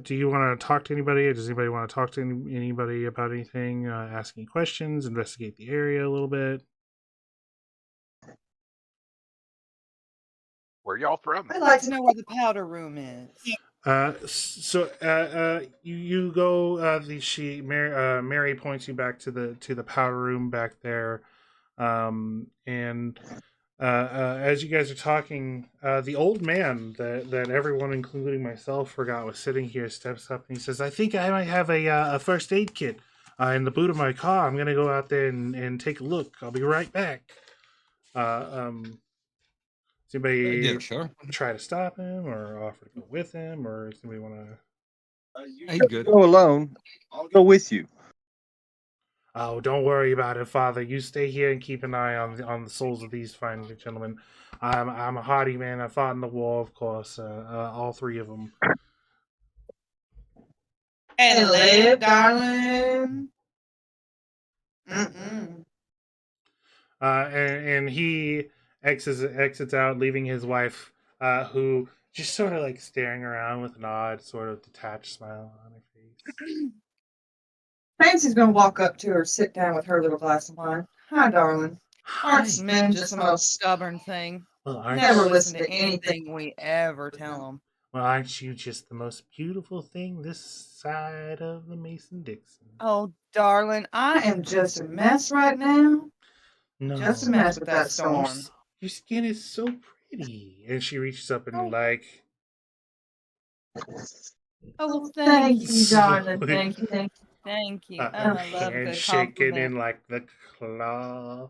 do you want to talk to anybody? Or does anybody want to talk to anybody about anything? Ask any questions, investigate the area a little bit. Where y'all from? I'd like to know where the powder room is. You go. Mary points you back to the powder room back there, and as you guys are talking, the old man that everyone, including myself, forgot was sitting here steps up and he says, "I think I might have a first aid kit in the boot of my car. I'm gonna go out there and take a look. I'll be right back." Does anybody Yes, sir. try to stop him or offer to go with him, or does anybody want to? He's good. Go alone. I'll go with you. Oh, don't worry about it, Father. You stay here and keep an eye on the souls of these fine gentlemen. I'm a hardy man. I fought in the war, of course. All three of them. And live, darling. Mm-mm. And he exits out, leaving his wife, who just sort of like staring around with an odd, sort of detached smile on her face. Fancy's gonna walk up to her, sit down with her little glass of wine. Hi, darling. Aren't Hi. men just The the most most stubborn thing. Well, aren't Never you, listen to anything we ever tell them. well, aren't you just the most beautiful thing this side of the Mason Dixon? Oh, darling, I am just a mess right now? No, Just a mess with that storm. Your skin is so pretty. And she reaches up and Oh. like, Oh, well, Thank thank you, you. darling. Thank you, thank you. Thank you. her I love a hand good shaking in compliment. like the claw.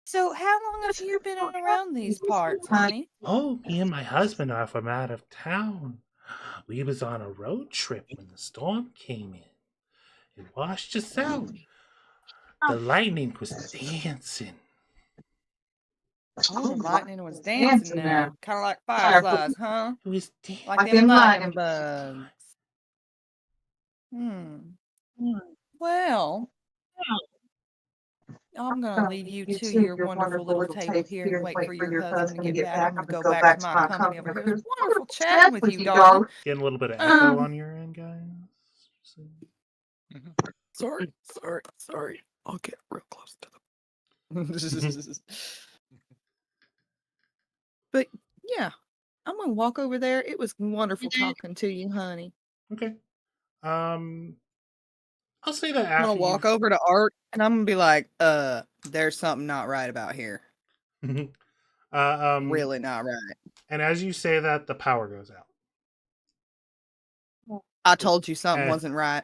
So, how long have you been around these parts, honey? Oh, me and my husband are from out of town. We was on a road trip when the storm came in. It washed us out. The lightning was dancing. Oh, the lightning was dancing now. Kind of like fireflies, huh? It was dancing. Like them lightning bugs. Hmm. Well, I'm going to leave you to your wonderful little table here and wait for your husband to get back. I'm going to go back to my company over here. It was wonderful chatting with you, darling. Getting a little bit of echo on your end, guys. Sorry. I'll get real close to them. But yeah, I'm going to walk over there. It was wonderful talking to you, honey. Okay. I'll say that I'm after going to walk over to Art and I'm going to be like, there's something not right about here. Really not right. And as you say that, the power goes out. I told you something And- wasn't right.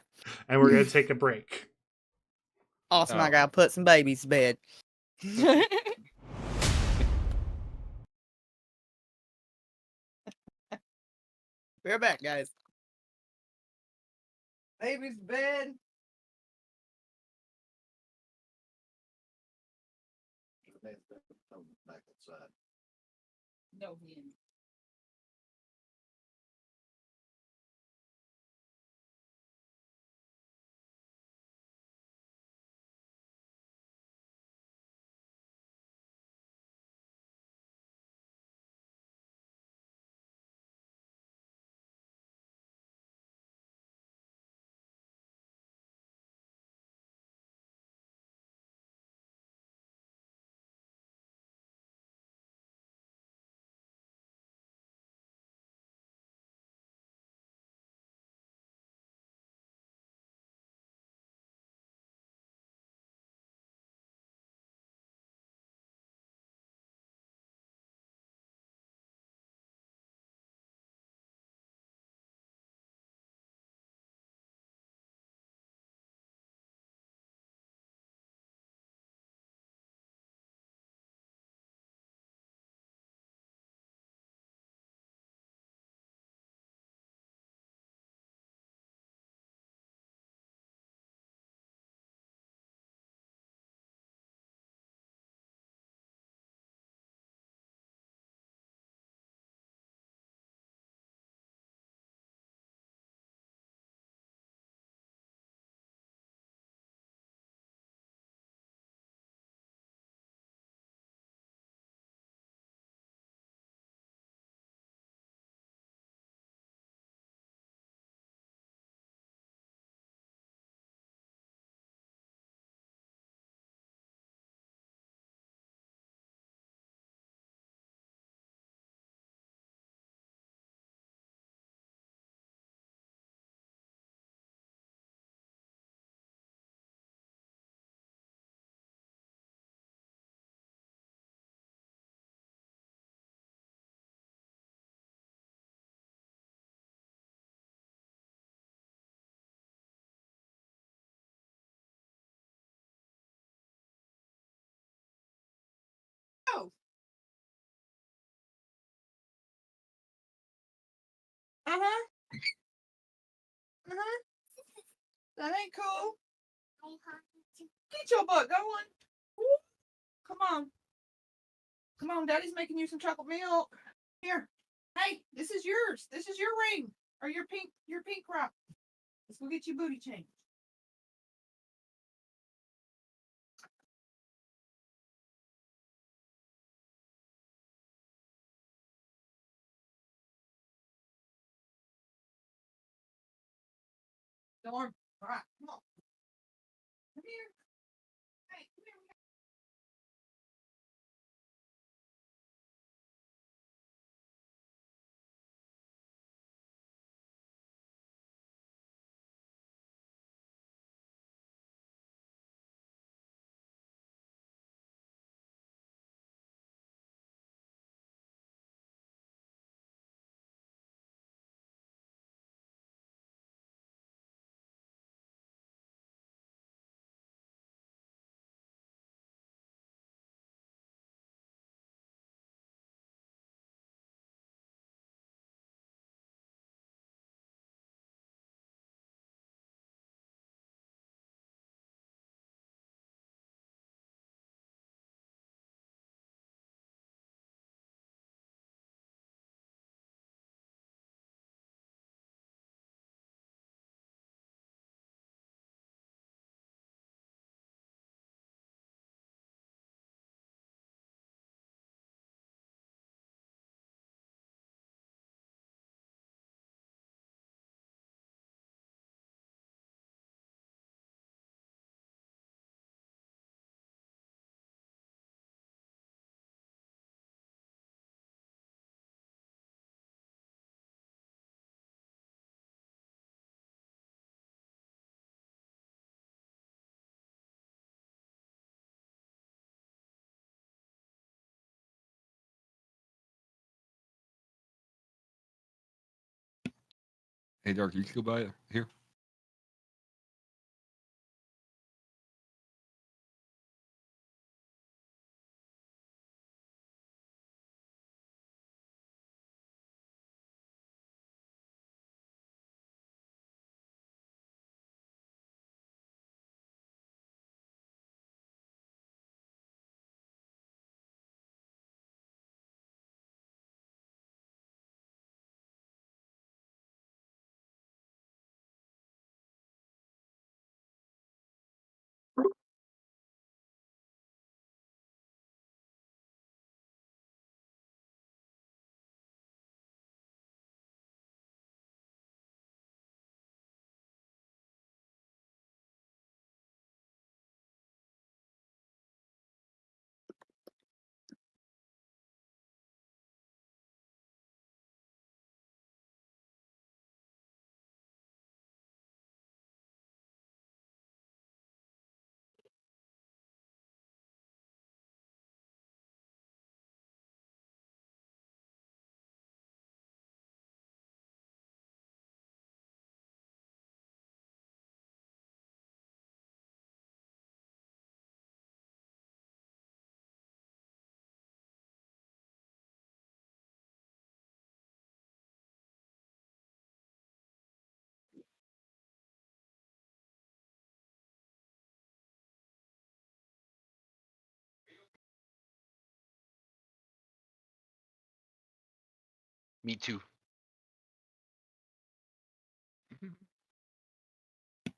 And we're gonna take a break. Awesome, I Oh. gotta put some babies to bed. Be right back, guys. Baby's to bed. No, he ain't. Uh-huh. Uh-huh. That ain't cool. Get your butt going. Woo. Come on. Come on, Daddy's making you some chocolate milk. Here. Hey, this is yours. This is your ring. Or your pink rock. Let's go get you booty changed. Storm. All right, come on. Come here. Hey, come here. Hey, Dark, you still by here? Me too.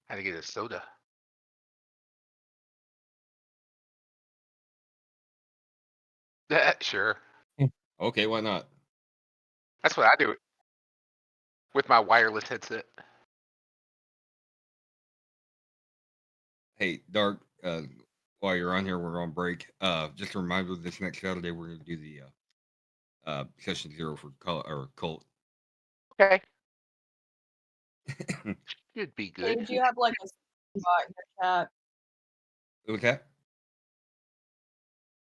Had to get a soda. Sure. Okay, why not? That's what I do with my wireless headset. Hey, Dark, while you're on here, we're on break. Just a reminder, this next Saturday we're going to do the session 0 for cult. Okay. Should be good. Sage, you have like a spam bot in your chat. What's that?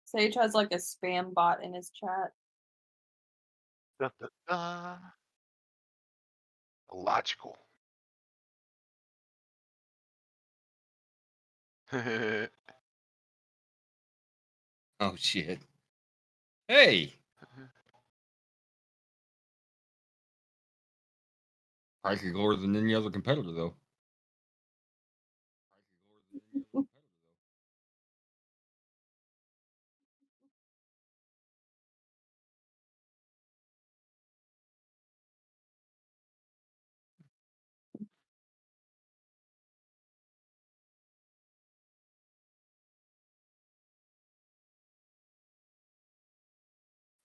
Sage has like a spam bot in his chat. Dun, dun, dun. Logical. Oh shit! Hey, Price is lower than any other competitor, though.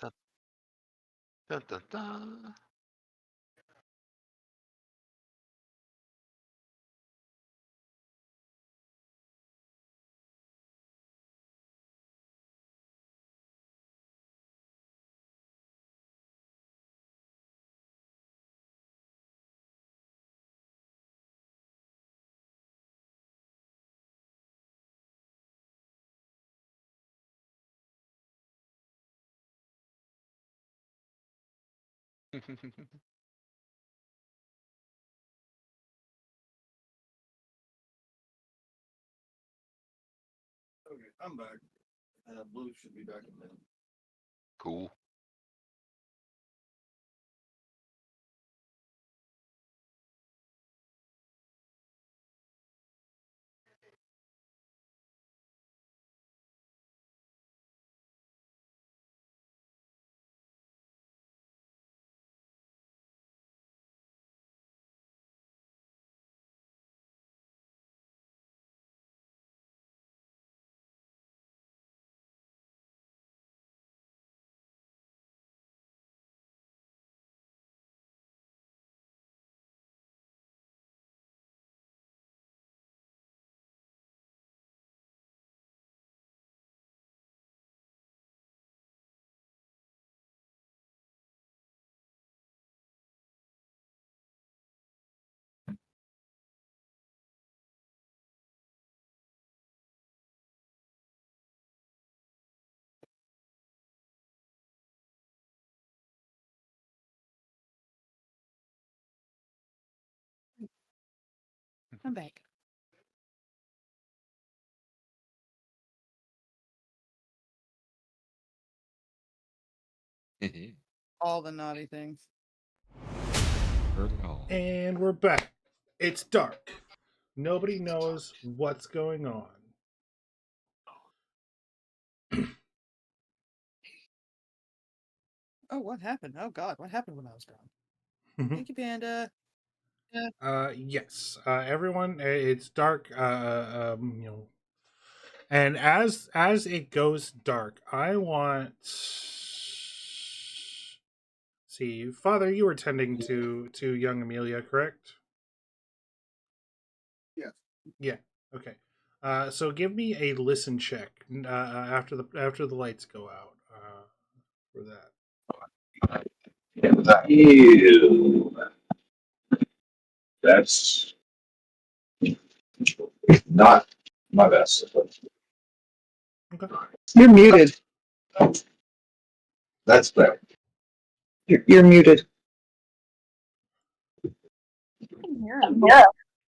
Dun, dun, dun, dun. Okay, I'm back. Blue should be back in a minute. Cool. I'm back. All the naughty things. Heard it all. And we're back. It's dark. Nobody knows what's going on. Oh, what happened? Oh God, what happened when I was gone? Thank you, Panda. Yes. Everyone, it's dark. And as it goes dark, I want. See, Father, you were tending to young Amelia, correct? Yes. Yeah. Okay. So give me a listen check after the lights go out for that. Ew. That's not my best. Okay. You're muted. That's better. You're muted. I can hear him.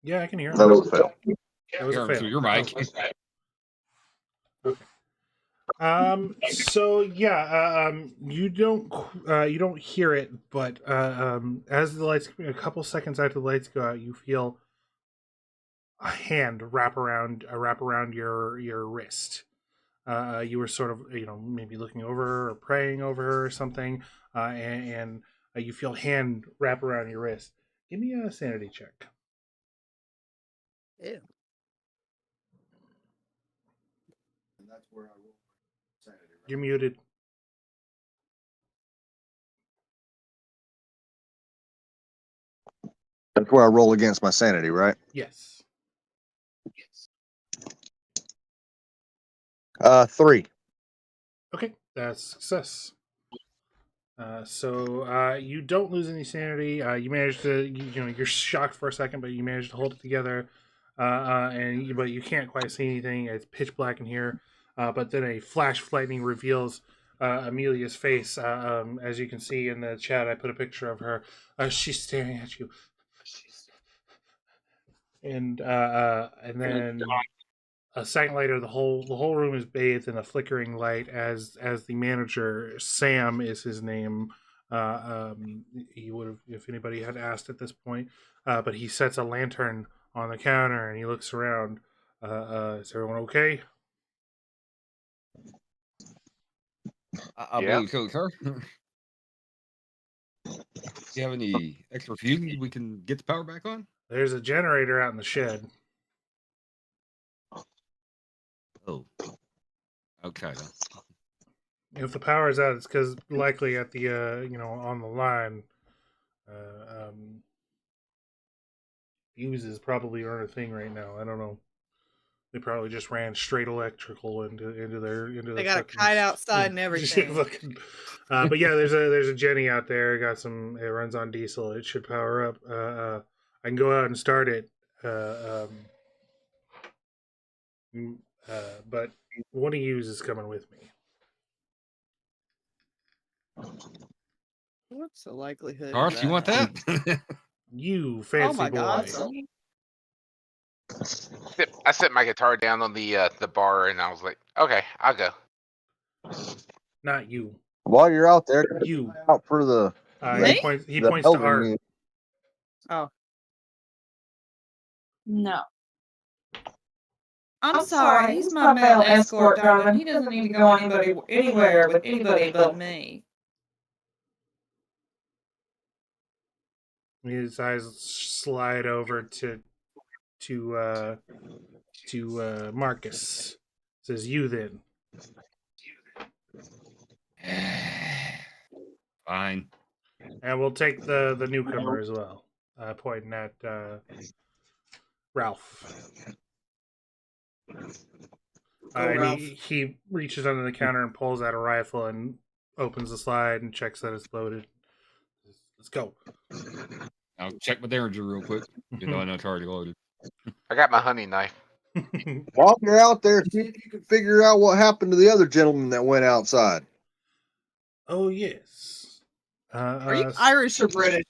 Yeah, I can hear him. That was a fail. That was a Hear him fail. through your mic. Okay. So yeah, you don't hear it, but as the lights, a couple seconds after the lights go out, you feel a hand wrap around your wrist. You were sort of, maybe looking over her or praying over her or something, and you feel hand wrap around your wrist. Give me a sanity check. Ew. And that's where I roll sanity. Right? You're muted. That's where I roll against my sanity, right? Yes. 3. Okay, that's success. So you don't lose any sanity. You manage to, you're shocked for a second, but you manage to hold it together. But you can't quite see anything. It's pitch black in here. But then a flash of lightning reveals Amelia's face. As you can see in the chat, I put a picture of her. She's staring at you, and then a second later, the whole room is bathed in a flickering light as the manager, Sam is his name, He would have, if anybody had asked at this point. But he sets a lantern on the counter and he looks around. Is everyone okay? I Yeah. believe so, sir. You have any extra fuses we can get the power back on? There's a generator out in the shed. Oh, okay. Then. If the power's out, it's because likely at the on the line, fuses probably aren't a thing right now. I don't know. They probably just ran straight electrical into They the got a fucking kite outside and everything. but yeah, there's a Jenny out there. Got some. It runs on diesel. It should power up. I can go out and start it. But one of yous is coming with me. What's the likelihood of Horace, that you want happening? that? You Oh fancy my boy. God! So I set my guitar down on the bar, and I was like, okay, I'll go. Not you. While you're out there, You. out for the Me? He the points to elder Art. music. Oh, No. I'm sorry. He's my male escort, darling. He doesn't need to go anywhere with anybody but me. His eyes slide over to Marcus. Says you then. Fine. And we'll take the newcomer as well. Pointing at Ralph. And Ralph. he reaches under the counter and pulls out a rifle and opens the slide and checks that it's loaded. Let's go. I'll check my Derringer real quick. You know, I know it's already loaded. I got my hunting knife. While you're out there, see if you can figure out what happened to the other gentleman that went outside. Oh yes. Are you Irish or British?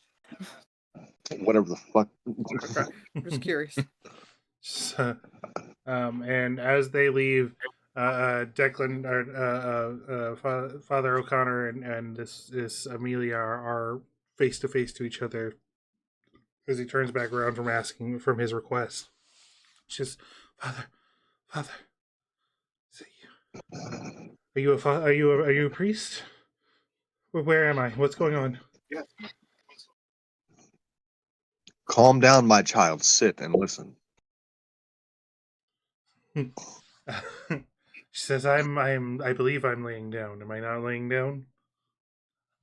Whatever the fuck. Okay, just curious. So, and as they leave, Declan, Father O'Connor, and this Amelia are face to face to each other as he turns back around from his request. She says, Father, are you are you a priest? Where am I? What's going on? Calm down, my child. Sit and listen. She says, I believe I'm laying down. Am I not laying down?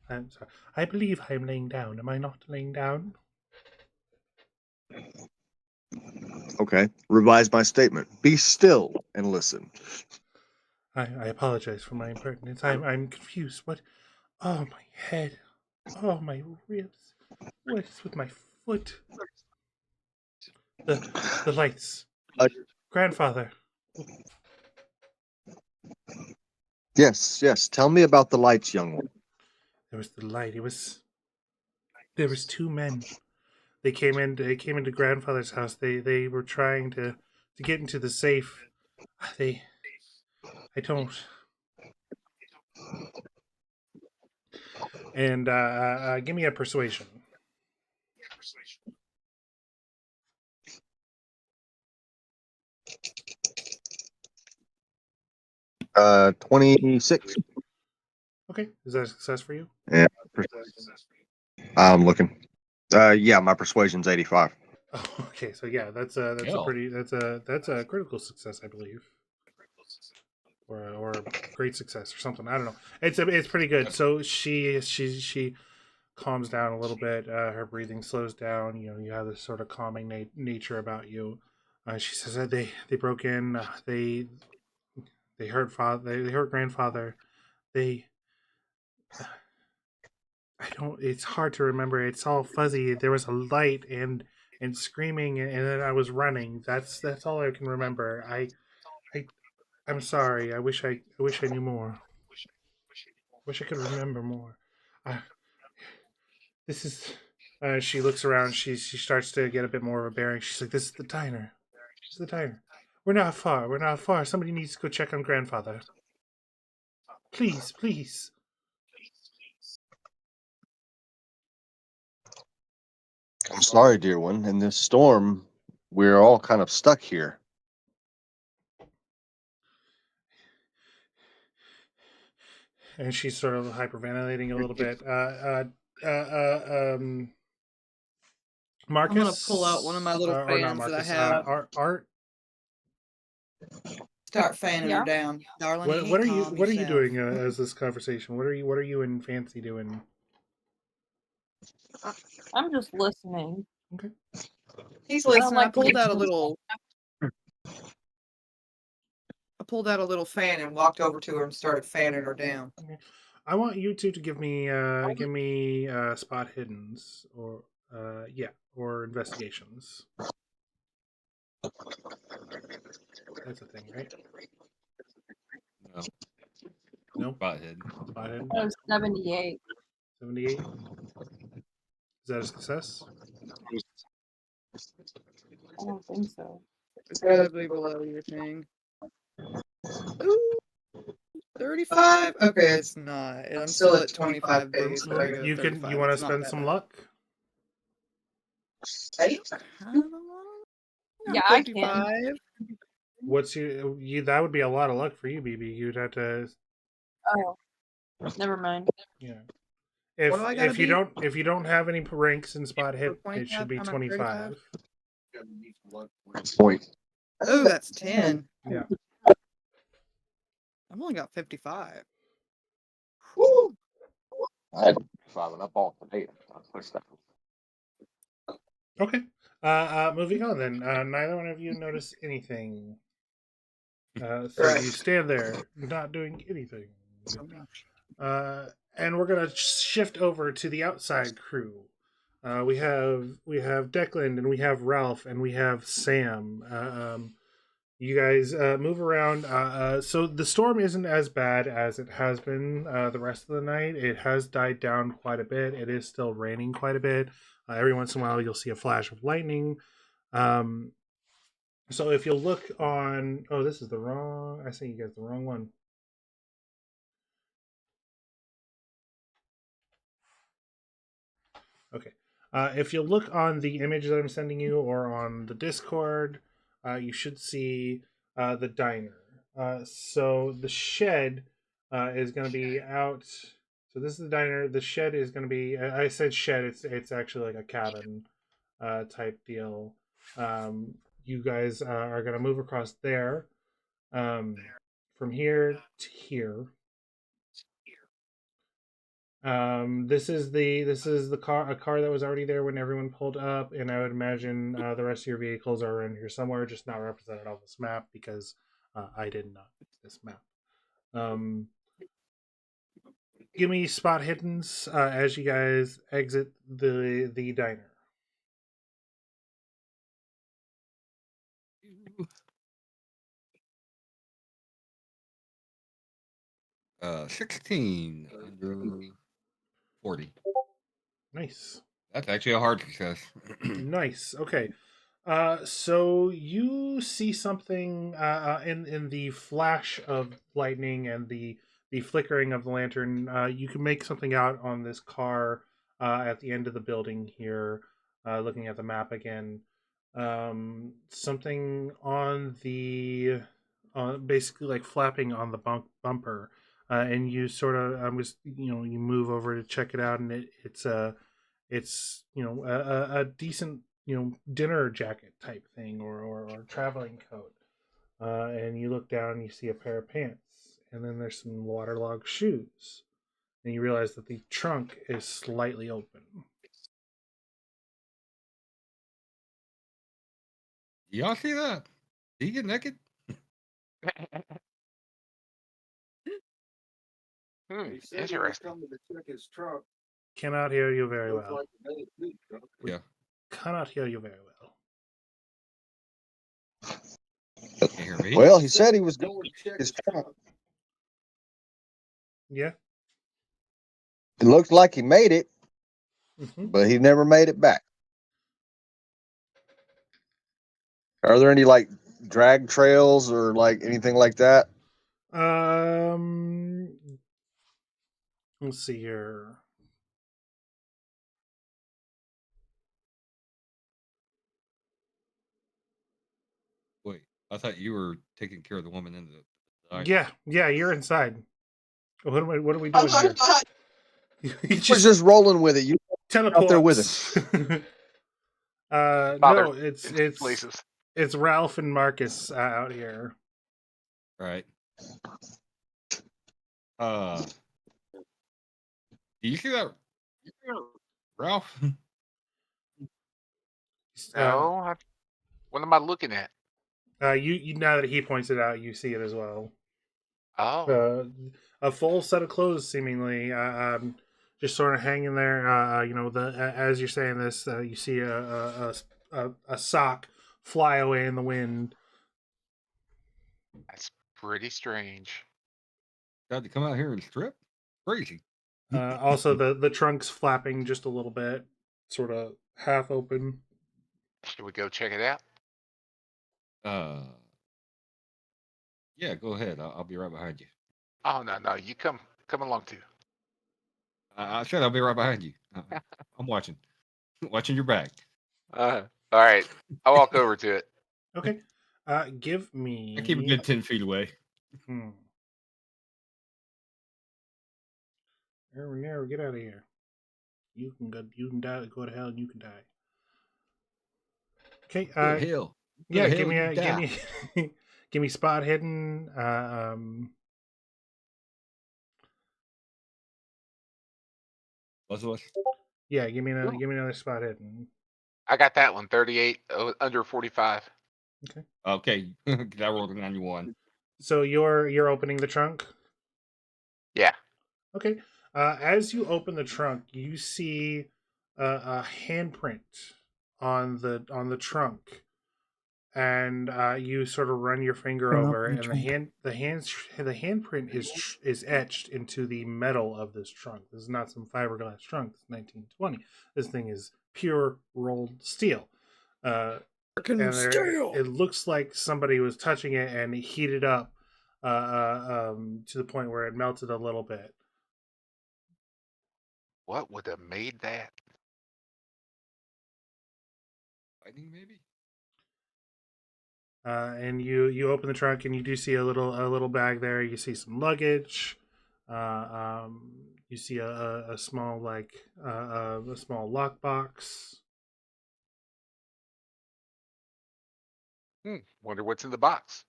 I'm sorry. I believe I'm laying down. Am I not laying down? Okay. Revise my statement. Be still and listen. I apologize for my impertinence. I'm confused. What? Oh, my head. Oh, my ribs. What is with my foot? The lights. Grandfather. Yes. Tell me about the lights, young one. There was the light. There was two men. They came into grandfather's house. They were trying to get into the safe. I don't. And give me a persuasion. 26. Okay, is that a success for you? Yeah. I'm looking. Yeah, my persuasion's 85. Oh, okay, so yeah, that's a critical success, I believe, or a great success or something. I don't know. It's pretty good. So she calms down a little bit. Her breathing slows down. You have this sort of calming nature about you. She says that they broke in. They hurt father. They hurt grandfather. They. I don't. It's hard to remember. It's all fuzzy. There was a light and screaming, and then I was running. That's all I can remember. I'm sorry. I wish I knew more. Wish I could remember more. This is. She looks around. She starts to get a bit more of a bearing. She's like, "This is the diner. This is the diner. We're not far. We're not far. Somebody needs to go check on grandfather. Please." I'm sorry, dear one. In this storm, we're all kind of stuck here. And she's sort of hyperventilating a little bit. Marcus, I'm gonna pull out one of my little or not fans that I Marcus. have. Art. Start fanning her Yeah. down, darling. You What need are to you calm What are you yourself. doing as this conversation? What are you and Fancy doing? I'm just listening. Okay. He's I don't listening. I like pulled out a taking- little. I pulled out a little fan and walked over to her and started fanning her down. I want you two to give me spot hiddens or or investigations. That's a thing, right? No. No. Spot hidden. Spot hidden. I was 78. 78. Is that a success? I don't think so. It's gotta be below your thing. Ooh, 35. Okay, it's not. I'm still at 25 base, but I go You 35. You want to It's not spend that some bad. luck? I don't know. Yeah, I can. 55. What's you? That would be a lot of luck for you, BB. You'd have to, Oh, never mind. yeah. What do I gotta be? If you don't have any ranks in spot hit, it 25? should be I'm at 25. 35. Point. Oh, that's 10. Yeah. I've only got 55. I had 5 and up all today. Okay. Moving on then. Neither one of you notice anything. So Right. you stand there, not doing anything. And we're gonna shift over to the outside crew. We have Declan and we have Ralph and we have Sam. You guys move around. So the storm isn't as bad as it has been the rest of the night. It has died down quite a bit. It is still raining quite a bit. Every once in a while, you'll see a flash of lightning. So if you'll look on, oh, this is the wrong. I sent you guys the wrong one. Okay. If you look on the image that I'm sending you or on the Discord, you should see the diner. So the shed is going to be out. So this is the diner. The shed is going to be. I said shed. It's actually like a cabin type deal. You guys are going to move across there. From here to here. This is the car, a car that was already there when everyone pulled up, and I would imagine the rest of your vehicles are in here somewhere, just not represented on this map because I did not make this map. Give me spot hiddens as you guys exit the diner. 16 under 40. Nice. That's actually a hard success. Nice. Okay. So you see something in the flash of lightning and the flickering of the lantern. You can make something out on this car at the end of the building here. Looking at the map again, something on the basically like flapping on the bumper, and you sort of you move over to check it out, and it's a decent dinner jacket type thing or traveling coat, and you look down and you see a pair of pants, and then there's some waterlogged shoes, and you realize that the trunk is slightly open. Y'all see that? Did he get naked? Interesting. Cannot hear you very well. Yeah. Cannot hear you very well. Can't hear me. Well, he said he was going to check his trunk. Yeah. It looks like he made it, Mm-hmm. but he never made it back. Are there any like drag trails or like anything like that? Let's see here. I thought you were taking care of the woman in the Yeah, you're inside. What are we doing here? You We're just just rolling with it. You out there with teleports. us. Father No, it's in it's places. it's Ralph and Marcus out here. Right. Do you see that, Ralph? No, what am I looking at? You now that he points it out, you see it as well. Oh, A full set of clothes, seemingly, just sort of hanging there. As you're saying this, you see a sock fly away in the wind. that's pretty strange. Got to come out here and strip? Crazy. Also, the trunk's flapping just a little bit, sort of half open. Should we go check it out? Yeah, go ahead. I'll be right behind you. Oh no, you come along too. I said I'll be right behind you. I'm watching. Watching your back. All right, I'll walk over to it. Okay, give me. I keep a good 10 feet away. Never get out of here. You can go. You can die. Go to hell, and you can die. Okay. Go to hell. Go Yeah. to Give hell, me you a. Give die. me. Give me spot hidden. Both of us. Yeah. Give me another spot hidden. I got that one. 38 under 45. Okay. I rolled a 91. So you're opening the trunk. Yeah. Okay. As you open the trunk, you see a handprint on the trunk, and you sort of run your finger over, and the handprint is etched into the metal of this trunk. This is not some fiberglass trunk. This is 1920. This thing is pure rolled steel. And it looks like somebody was touching it and heated up to the point where it melted a little bit. What would have made that? Lightning, maybe? And you open the trunk and you do see a little bag there. You see some luggage. You see a small a small lockbox. Wonder what's in the box.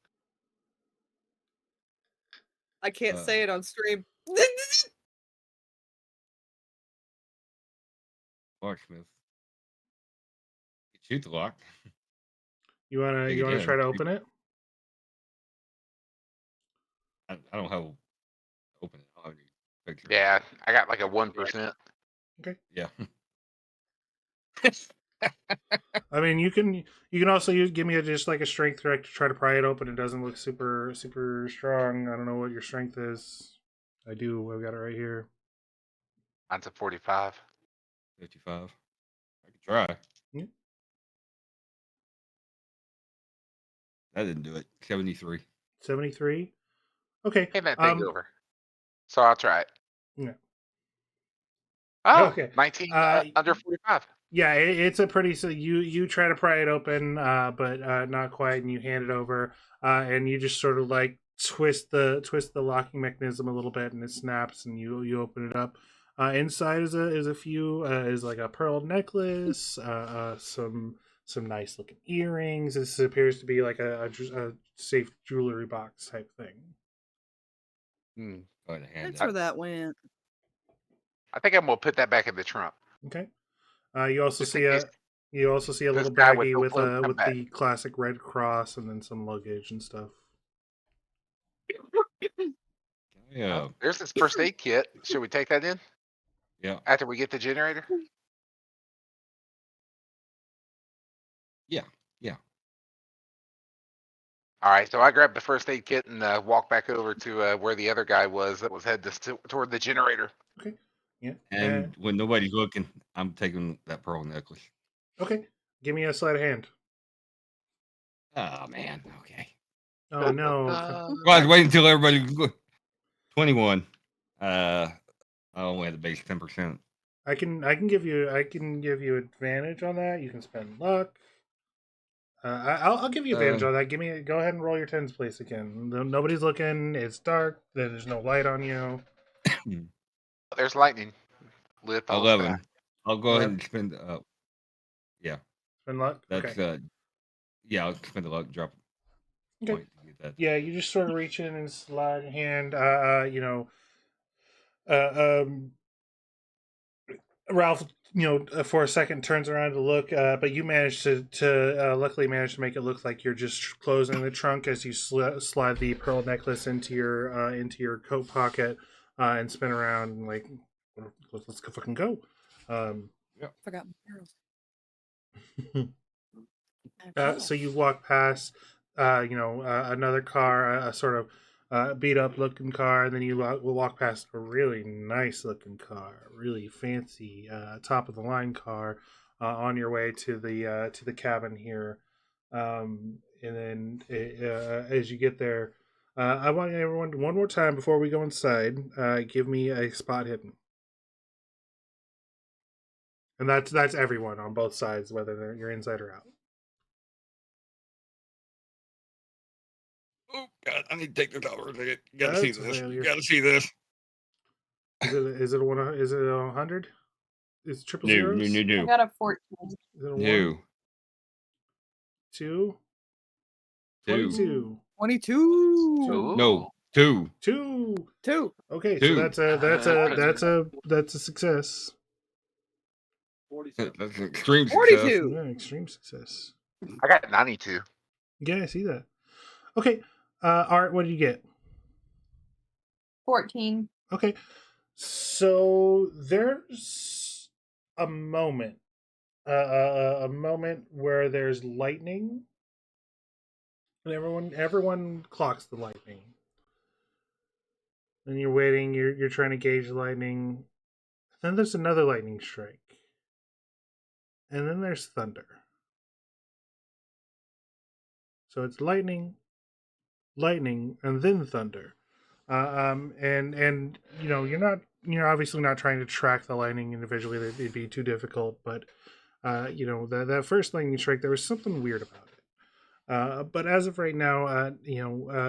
I can't say it on stream. Locksmith. Shoot the lock. You wanna Dig it in. try to open it? I don't have open it. I don't have any pictures. Yeah, I got like a 1%. Okay. Yeah. I mean, you can also give me just like a strength check to try to pry it open. It doesn't look super strong. I don't know what your strength is. I do. I've got it right here. Mine's a 45. 55. I can try. Yeah. That didn't do it. 73. 73. Okay. Hand that thing over. So I'll try it. Yeah. Oh, Okay. 19 under 45. Yeah, it's a pretty. So you try to pry it open, but not quite, and you hand it over, and you just sort of like twist the locking mechanism a little bit, and it snaps, and you open it up. Inside is a few is like a pearl necklace, some nice looking earrings. This appears to be like a safe jewelry box type thing. Go ahead and hand That's that. where that went. I think I'm gonna put that back in the trunk. Okay. You also Just see in a case little guy with baggie no with clothes come with back. the classic Red Cross, and then some luggage and stuff. Yeah. Oh, there's this first aid kit. Should we take that in Yeah. after we get the generator? Yeah. Yeah. All right, so I grabbed the first aid kit and walked back over to where the other guy was that was headed toward the generator. Okay. Yeah. And when nobody's looking, I'm taking that pearl necklace. Okay. Give me a sleight of hand. Oh man. Okay. Oh no. Well, I was waiting until everybody. 21. I only had the base 10%. I can give you advantage on that. You can spend luck. I'll give you advantage on that. Go ahead and roll your tens place again. Nobody's looking. It's dark. There's no light on you. There's lightning lit the whole sky. 11. I'll go ahead 11. and spend. Yeah, Spend luck. that's Okay. yeah. I'll spend the luck drop Okay. point to get that. Yeah, you just sort of reach in and slide your hand. Ralph, for a second turns around to look, but you manage to luckily manage to make it look like you're just closing the trunk as you slide the pearl necklace into your coat pocket and spin around and like, let's go fucking go. Forgot my pearls. So you walk past, another car, a sort of beat up looking car, and then you will walk past a really nice looking car, really fancy, top of the line car, on your way to the cabin here. And then as you get there, I want everyone one more time before we go inside. Give me a spot hidden, and that's everyone on both sides, whether you're inside or out. Oh God, I need to take this out for a second. You gotta see That's a this. failure. You gotta see this. Is it a 100? Is it triple No, zeros? no, no, I no. got a 14. Is it a No. 1? 2? Two. 22. 22. Ooh. No. 2. 2. 2. Okay, so Two. that's a success. That's an extreme success. 42. Yeah, extreme success. I got 92. Yeah, I see that. Okay, Art, what did you get? 14. Okay, so there's a moment, a moment where there's lightning, and everyone clocks the lightning. And you're waiting. You're trying to gauge the lightning. Then there's another lightning strike, and then there's thunder. So it's lightning, and then thunder. And you're obviously not trying to track the lightning individually. It'd be too difficult. But that first lightning strike, there was something weird about it. But as of right now,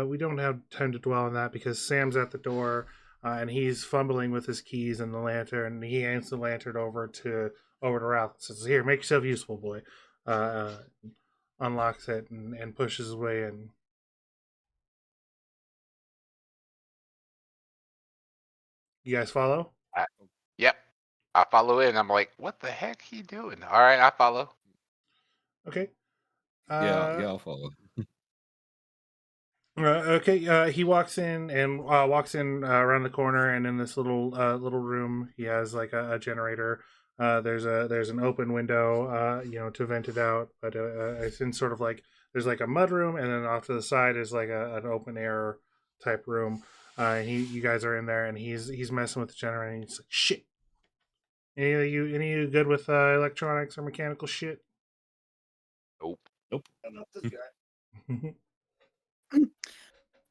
we don't have time to dwell on that because Sam's at the door and he's fumbling with his keys and the lantern. And he hands the lantern over to Ralph and says, "Here, make yourself useful, boy." Unlocks it and pushes his way in. You guys follow? Yep. I follow in. I'm like, what the heck he doing? All right, I follow. Okay. Yeah, I'll follow. Okay. He walks in around the corner, and in this little room, he has like a generator. There's an open window, to vent it out, but it's in sort of like there's like a mud room, and then off to the side is like an open air type room. You guys are in there, and he's messing with the generator. And he's like, "Shit! Any of you good with electronics or mechanical shit?" Nope. Nope. Not this guy.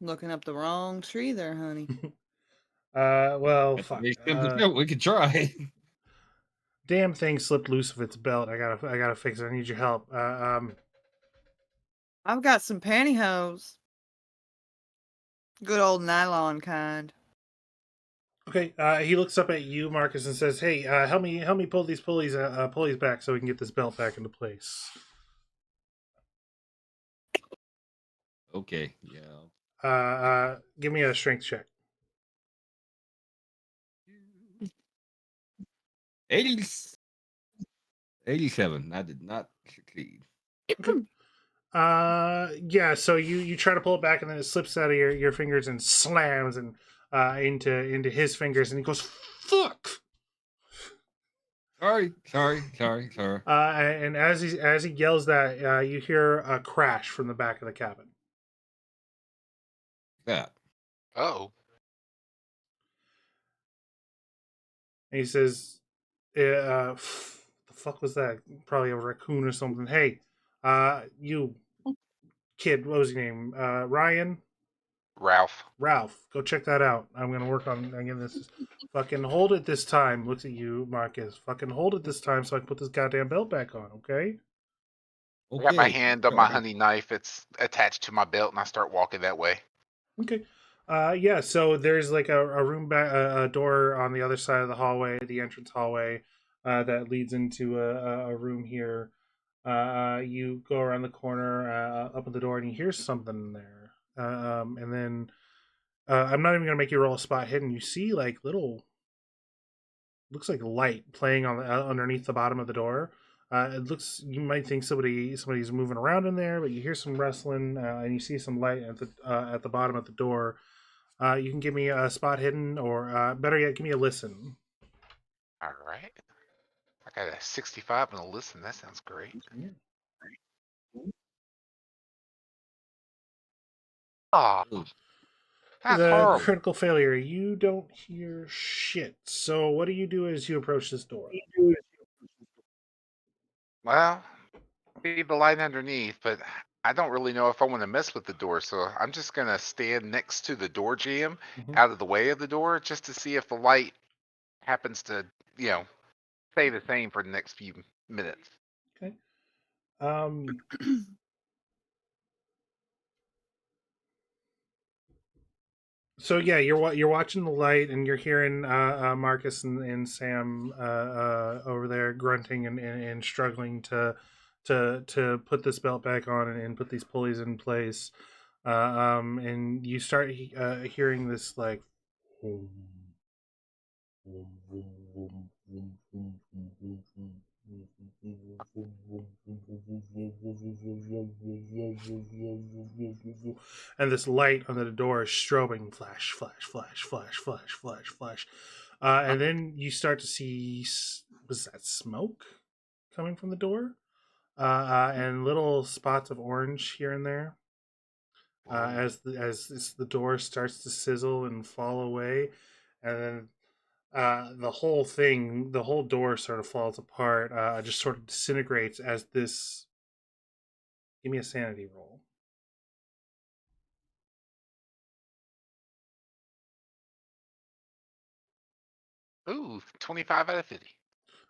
Looking up the wrong tree there, honey. Well, That's fuck. very simple. Yeah, we could try. Damn thing slipped loose of its belt. I gotta fix it. I need your help. I've got some pantyhose. Good old nylon kind. Okay. He looks up at you, Marcus, and says, "Hey, help me pull these pulleys back so we can get this belt back into place." Okay, yeah. Give me a strength check. 87. I did not succeed. Yeah. So you try to pull it back, and then it slips out of your fingers and slams and into his fingers, and he goes, "Fuck!" Sorry. And as he yells that, you hear a crash from the back of the cabin. That. Oh. And he says, the fuck was that? Probably a raccoon or something. Hey, you kid, what was your name? Ryan? Ralph. Ralph, go check that out. I'm gonna work on getting this. Fucking hold it this time. Looks at you, Marcus. Fucking hold it this time so I can put this goddamn belt back on, okay? I got my Okay. hand on my hunting knife. It's attached to my belt, and I start walking that way. Okay. Yeah, so there's like a room back, a door on the other side of the hallway, the entrance hallway, that leads into a room here. You go around the corner, up at the door, and you hear something there. And then I'm not even gonna make you roll a spot hidden. You see like little, looks like light playing on the, underneath the bottom of the door. It looks, you might think somebody's moving around in there, but you hear some rustling, and you see some light at the bottom of the door. You can give me a spot hidden, or better yet, give me a listen. All right. I got a 65 and a listen. That sounds great. Oh, Ooh. that's The horrible. critical failure. You don't hear shit. So what do you do as you approach this door? Well, see the light underneath, but I don't really know if I want to mess with the door, so I'm just gonna stand next to the door jamb, Mhm. out of the way of the door, just to see if the light happens to, you know, stay the same for the next few minutes. Okay. Um. So yeah, you're watching the light, and you're hearing Marcus and Sam over there grunting and struggling to put this belt back on and put these pulleys in place. And you start hearing this like, and this light on the door is strobing, flash, flash, flash, flash, flash, flash, flash. And then you start to see, was that smoke coming from the door? And little spots of orange here and there. As the door starts to sizzle and fall away, and then the whole thing, the whole door sort of falls apart, just sort of disintegrates as this. Give me a sanity roll. Ooh, 25 out of 50.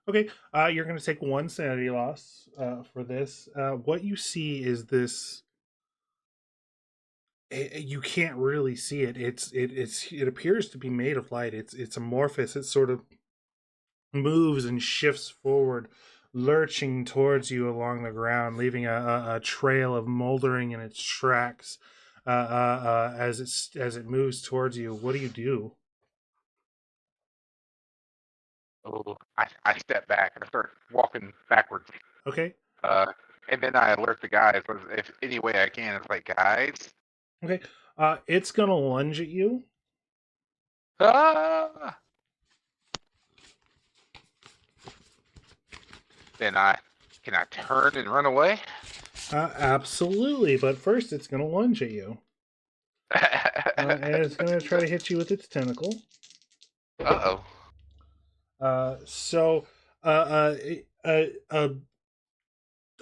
Okay, you're going to take one sanity loss for this. What you see is this. You can't really see it. It appears to be made of light. It's amorphous. It sort of moves and shifts forward, lurching towards you along the ground, leaving a trail of moldering in its tracks as it moves towards you. What do you do? Oh, I step back and I start walking backwards. Okay, Uh, and then I alert the guys if any way I can. It's like, guys, okay. It's gonna lunge at you. ah! Then can I turn and run away? Absolutely, but first it's gonna lunge at you, and it's gonna try to hit you with its tentacle. Uh-oh. So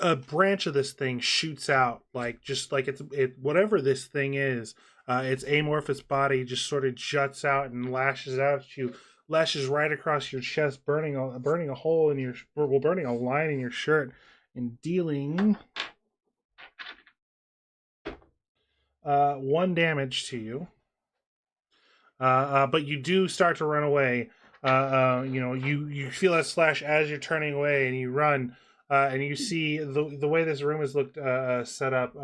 a branch of this thing shoots out, like just like it whatever this thing is. Its amorphous body just sort of juts out and lashes out at you, lashes right across your chest, burning a hole in your, well, burning a line in your shirt, and dealing 1 damage to you. But you do start to run away. You feel that slash as you're turning away, and you run. And you see the way this room is looked set up.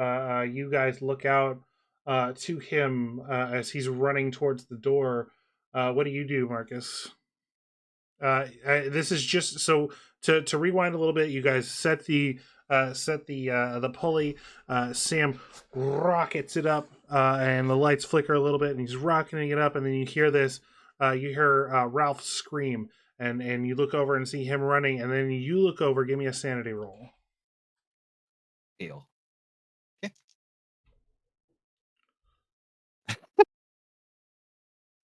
You guys look out to him as he's running towards the door. What do you do, Marcus? This is just so to rewind a little bit. You guys set the pulley. Sam rockets it up, and the lights flicker a little bit, and he's rocketing it up, and then you hear this. You hear Ralph scream, and you look over and see him running, and then you look over. Give me a sanity roll. Deal. Okay.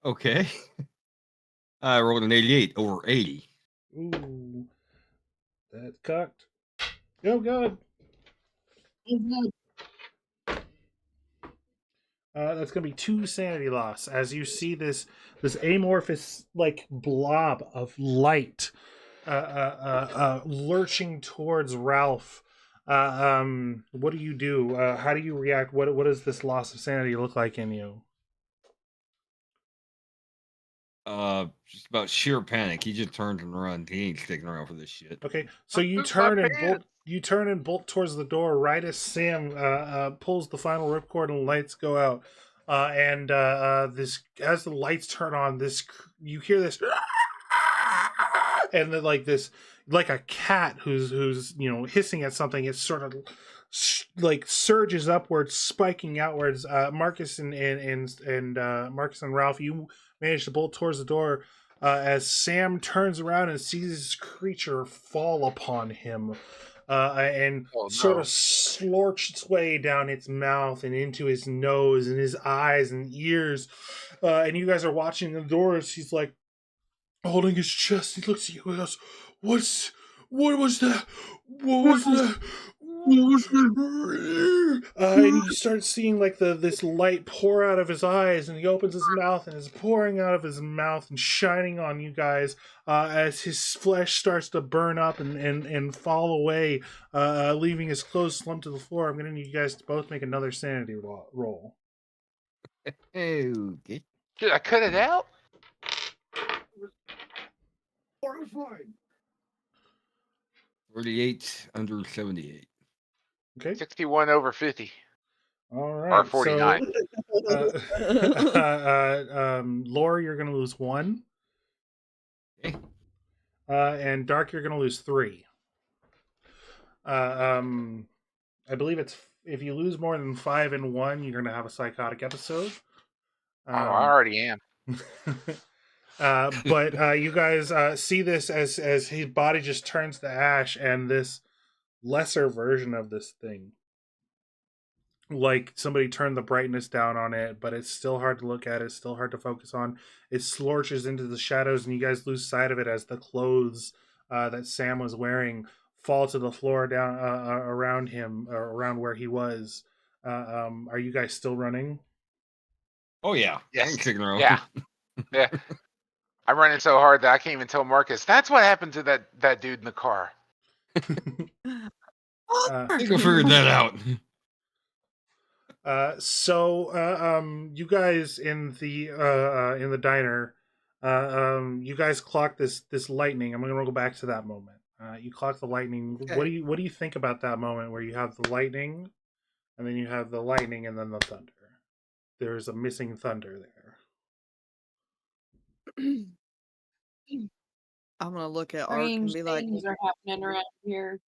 Okay. I rolled an 88 over 80. Ooh, that's cocked. Oh God. That's gonna be 2 sanity loss as you see this amorphous like blob of light lurching towards Ralph, What do you do? How do you react? What does this loss of sanity look like in you? Just about sheer panic. He just turns and runs. He ain't sticking around for this shit. Okay, so you Poop my turn and bolt. pants. You turn and bolt towards the door right as Sam pulls the final ripcord and the lights go out. And this, as the lights turn on, you hear this, and then like this, like a cat who's hissing at something. It sort of like surges upwards, spiking outwards. Marcus and Marcus and Ralph, you manage to bolt towards the door. As Sam turns around and sees this creature fall upon him, and Oh sort no. of slurch its way down its mouth and into his nose and his eyes and ears. And you guys are watching the doors. He's like holding his chest. He looks at you and goes, What was that? What was that? And you start seeing like this light pour out of his eyes, and he opens his mouth, and it's pouring out of his mouth and shining on you guys as his flesh starts to burn up and fall away, leaving his clothes slumped to the floor. I'm going to need you guys to both make another sanity roll. Okay. Should I cut it out? 38 under 78. Okay. 61 over 50. All Or right. 49. So, Laura, you're going to lose 1. Okay. And Dark, you're going to lose 3. I believe it's if you lose more than 5 in 1, you're going to have a psychotic episode. I already am. But you guys see this as his body just turns to ash, and this lesser version of this thing, like somebody turned the brightness down on it, but it's still hard to look at. It's still hard to focus on. It slorches into the shadows, and you guys lose sight of it as the clothes that Sam was wearing fall to the floor down around him, or around where he was. Are you guys still running? Oh yeah. I Yes. ain't sticking around. Yeah. Yeah. I'm running so hard that I can't even tell Marcus. That's what happened to that dude in the car. I think I figured that out. You guys in the diner, you guys clock this lightning. I'm gonna go back to that moment. You clock the lightning. Okay. What do you think about that moment where you have the lightning, and then you have the lightning, and then the thunder? There's a missing thunder there. I'm gonna look at Ark and Strange be like, things are happening around here.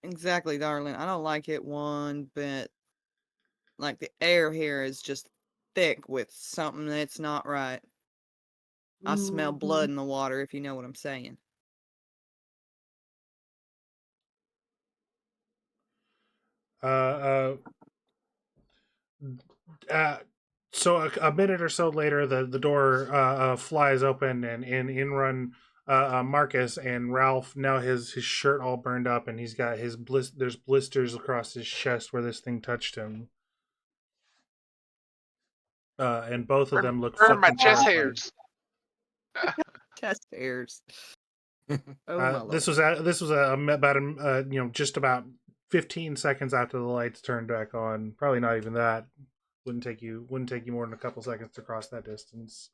exactly, darling. I don't like it one bit. Like the air here is just thick with something that's not right. I smell Mhm. blood in the water, if you know what I'm saying. So a minute or so later, the door flies open, and in run Marcus, and Ralph. Now his shirt all burned up, and he's got there's blisters across his chest where this thing touched him. And both of them look Burn my fucking chest terrified. hairs. Chest hairs. Oh my lord. This was about just about 15 seconds after the lights turned back on. Probably not even that. Wouldn't take you more than a couple seconds to cross that distance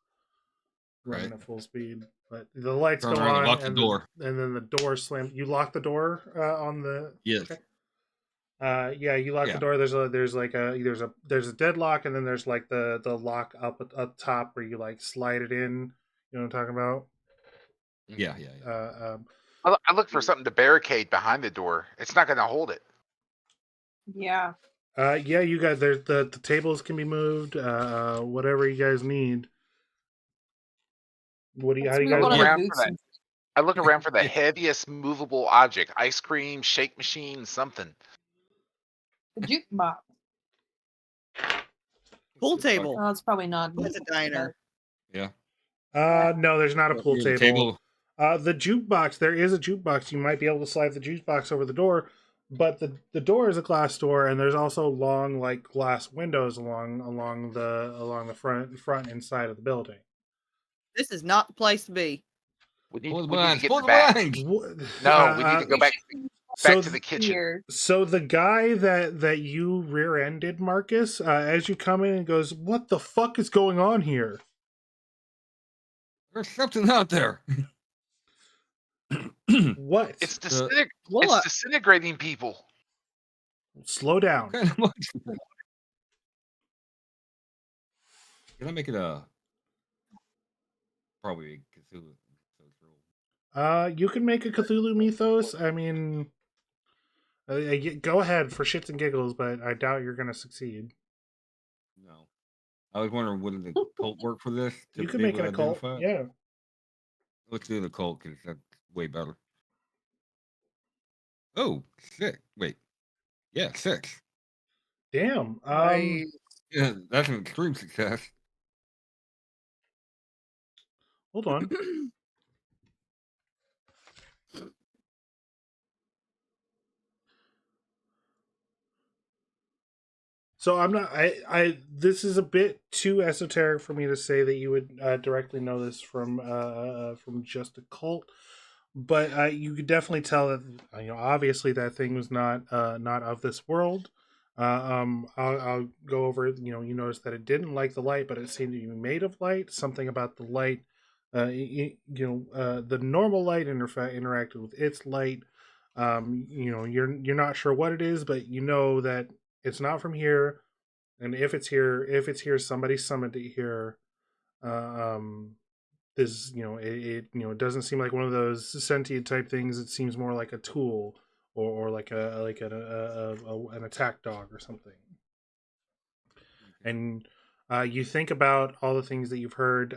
running Right. at full speed. But the lights Turn go around and on, lock the door. and then the door slams. You lock the door on the. Yes. Okay. Yeah, you lock Yeah. the door. There's a deadlock, and then there's like the lock up top where you like slide it in. You know what I'm talking about? Yeah. I look for something to barricade behind the door. It's not going to hold it. Yeah. Yeah, you guys. There's the tables can be moved. Whatever you guys need. How do you Let's guys move one of want? the Around for boots. that. I look around for the heaviest movable object: ice cream, shake machine, something. The jukebox. Pool table. Oh, it's probably not. That's a diner. Yeah. No, there's not a pool Here's a table. The jukebox. There is a jukebox. You might be able to slide the jukebox over the door, but the door is a glass door, and there's also long like glass windows along the front and side of the building. This is not the place to be. We need Pull to the blinds. get Pull in the the back. blinds. No, we need to go back. So to the kitchen. Weird. So the guy that you rear-ended, Marcus, as you come in and goes, "What the fuck is going on here?" There's something out there. What? It's What? disintegrating people. Slow down. Kind of much. Can I make it a probably Cthulhu? You can make a Cthulhu mythos. I mean, go ahead for shits and giggles, but I doubt you're gonna succeed. No. I was wondering, would the cult work for this to You can be make able it to a cult. identify it? Yeah. Let's do the cult because that's way better. Oh, 6. Wait. Yeah, 6. Damn. Nice. Yeah, that's an extreme success. Hold on. So I'm not. This is a bit too esoteric for me to say that you would directly know this from just a cult, but you could definitely tell that obviously that thing was not of this world. I'll go over it. You notice that it didn't like the light, but it seemed to be made of light. Something about the light, the normal light interacted with its light. You're not sure what it is, but you know that it's not from here, and if it's here, somebody summoned it here. Uh, um, this it doesn't seem like one of those sentient type things. It seems more like a tool or like an attack dog or something. And you think about all the things that you've heard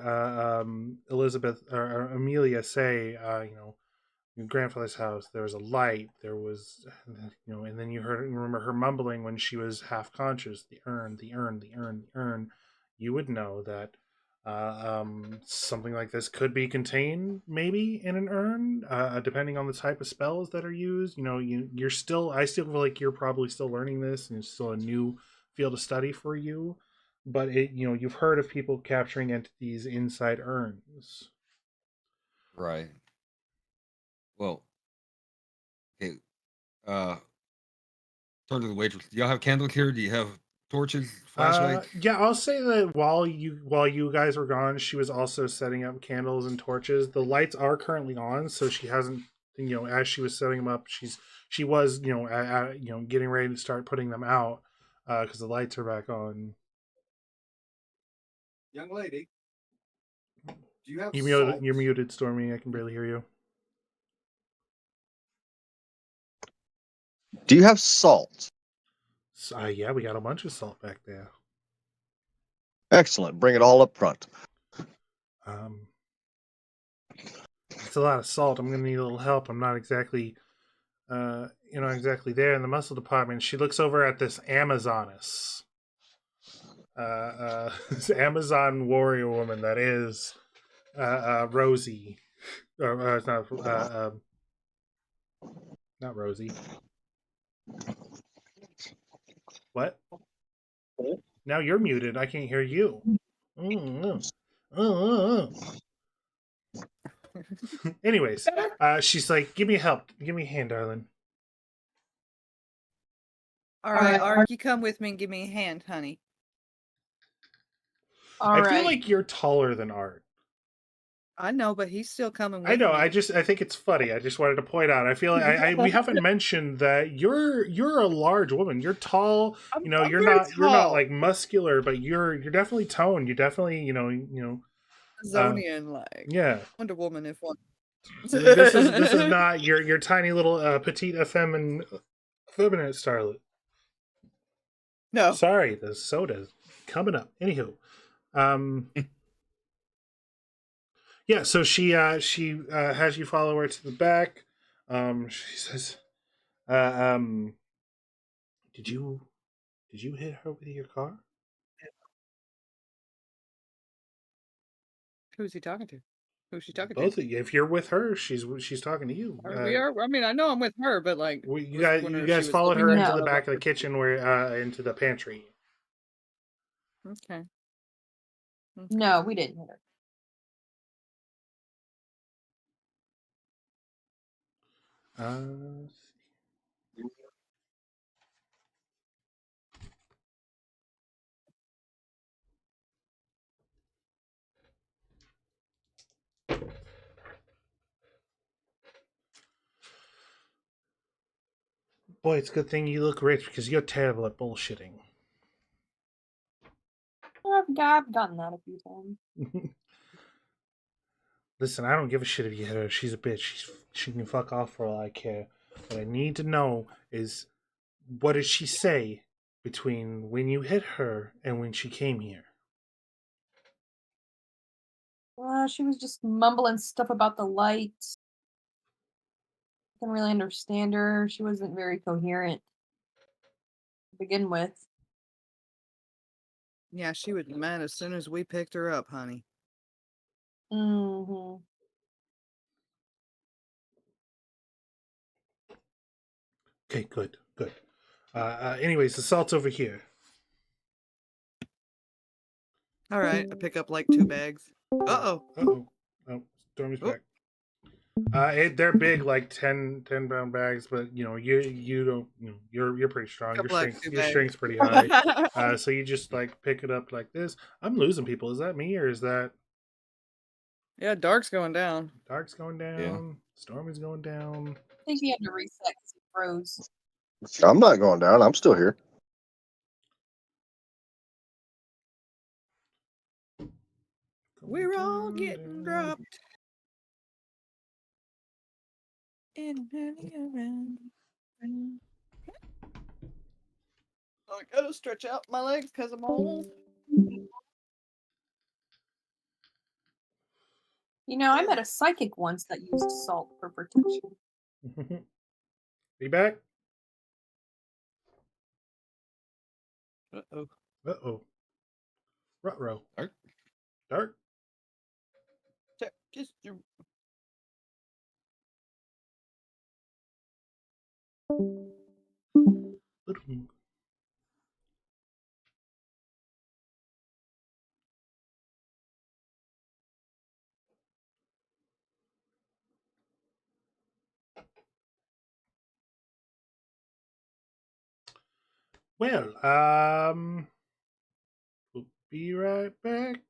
Elizabeth or Amelia say. Your grandfather's house, there was a light, there was and then you remember her mumbling when she was half conscious, the urn, the urn, the urn, the urn. You would know that something like this could be contained maybe in an urn, depending on the type of spells that are used. You're still, I still feel like you're probably still learning this and it's still a new field of study for you, but you've heard of people capturing entities inside urns. Right. Well, okay. Uh, turn to the waitress. Do y'all have candles here? Do you have torches, flashlights? Yeah, I'll say that while you guys were gone, she was also setting up candles and torches. The lights are currently on, so she hasn't. As she was setting them up, she was getting ready to start putting them out because the lights are back on. Young lady, do you have You're muted, Stormy. I can barely hear you. Do you have salt? So, yeah, we got a bunch of salt back there. Excellent. Bring it all up front. It's a lot of salt. I'm gonna need a little help. I'm not exactly exactly there in the muscle department. She looks over at this Amazoness, this Amazon warrior woman that is Rosie. It's not Rosie. What? Now you're muted. I can't hear you. Anyways, she's like, "Give me a help. Give me a hand, darling." All right, Ark, you come with me and give me a hand, honey. All I feel right. like you're taller than Art. I know, but he's still coming with I know. me. I think it's funny. I just wanted to point out. I feel like we haven't mentioned that you're a large woman. You're tall. I'm You're very not tall. like muscular, but you're definitely toned. You definitely Zonian, like yeah. Wonder Woman, if one. This is not your tiny little petite effeminate starlet. No. Sorry, the soda's coming up. Anywho, yeah. So she has you follow her to the back. She says, did you hit her with your car?" Who's he talking to? Who's she talking Both to? of you. If you're with her, she's talking to you. We are. I mean, I know I'm with her, but like, You was guys wondering if she was followed looking her at into No. the one back of the us. kitchen, where into the pantry. Okay. No, we didn't hit her. Boy, it's a good thing you look rich because you're terrible at bullshitting. I've gotten that a few times. Listen, I don't give a shit if you hit her. She's a bitch. She can fuck off for all I care. What I need to know is, what did she say between when you hit her and when she came here? She was just mumbling stuff about the light. Couldn't really understand her. She wasn't very coherent to begin with. Yeah, she would be mad as soon as we picked her up, honey. Mm-hmm. Okay, good, good. Anyways, the salt's over here. All right, I pick up like 2 bags. Uh-oh. Uh-oh. Oh, Stormy's Oh. back. They're big, like 10-pound bags, but you don't, you're pretty strong. Pick up like 2 Your bags. strength's pretty high. So you just like pick it up like this. I'm losing people. Is that me or is that Yeah, Dark's going down. Dark's going down? Yeah. Stormy's going down. I think he had to reset because he froze. I'm not going down. I'm still here. We're all Going getting down. dropped. In around. I gotta stretch out my legs because I'm old. You know, I met a psychic once that used salt for protection. Be back. Uh-oh. Uh-oh. Ruh-roh. Dark. Dark. Just your... Well, we'll be right back.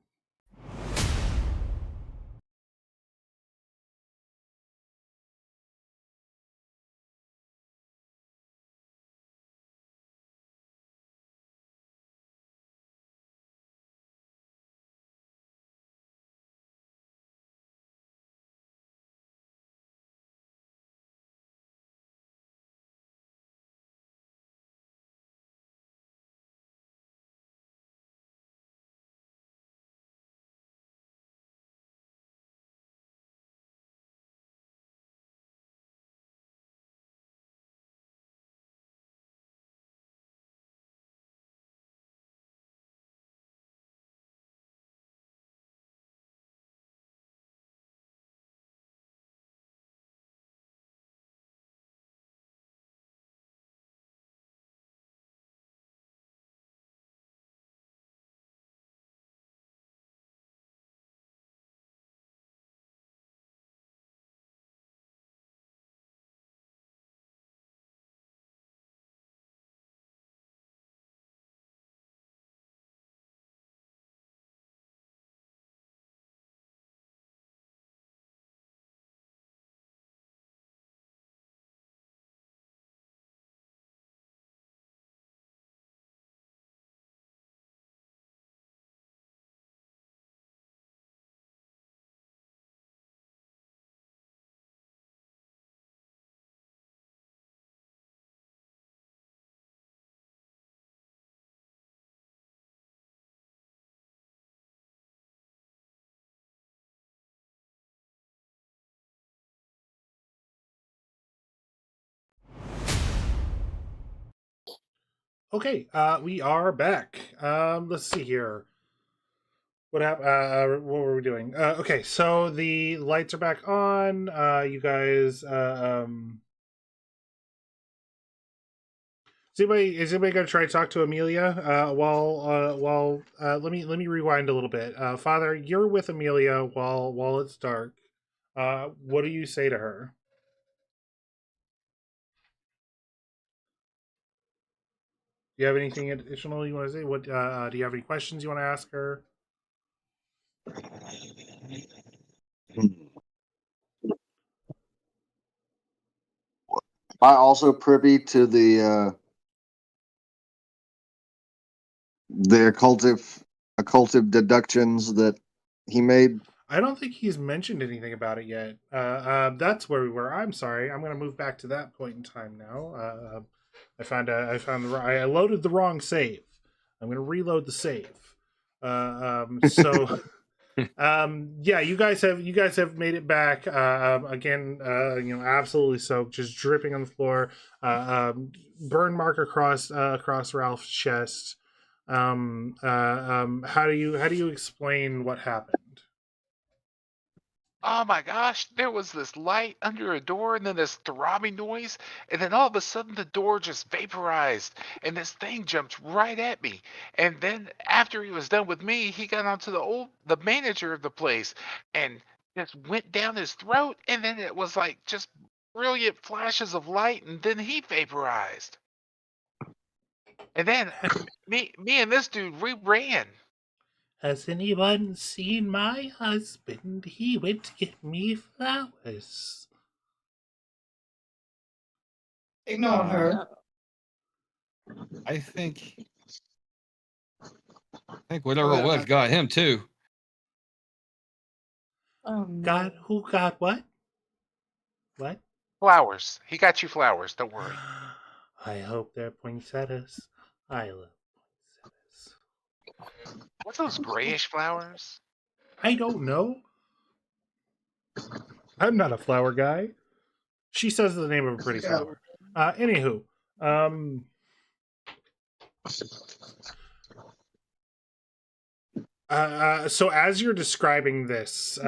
Okay, we are back. Let's see here. What happened? What were we doing? Okay, so the lights are back on. You guys. Is anybody gonna try to talk to Amelia? Let me rewind a little bit. Father, you're with Amelia while it's dark. What do you say to her? Do you have anything additional you want to say? What do you have any questions you want to ask her? I also privy to the occultive deductions that he made. I don't think he's mentioned anything about it yet. That's where we were. I'm sorry. I'm going to move back to that point in time now. I loaded the wrong save. I'm going to reload the save. So yeah, you guys have made it back again. Absolutely soaked, just dripping on the floor. Burn mark across Ralph's chest. How do you explain what happened? Oh my gosh, there was this light under a door and then this throbbing noise, and then all of a sudden the door just vaporized and this thing jumped right at me. And then after he was done with me, he got onto the manager of the place and just went down his throat, and then it was like just brilliant flashes of light, and then he vaporized. And then me and this dude, we ran. Has anyone seen my husband? He went to get me flowers. Ignore her. No. I think whatever it was got him too. Oh no. God, who got what? What? Flowers. He got you flowers, don't worry. I hope they're poinsettias. I love poinsettias. What's those grayish flowers? I don't know. I'm not a flower guy. She says the name of a pretty flower. Anywho, so as you're describing this,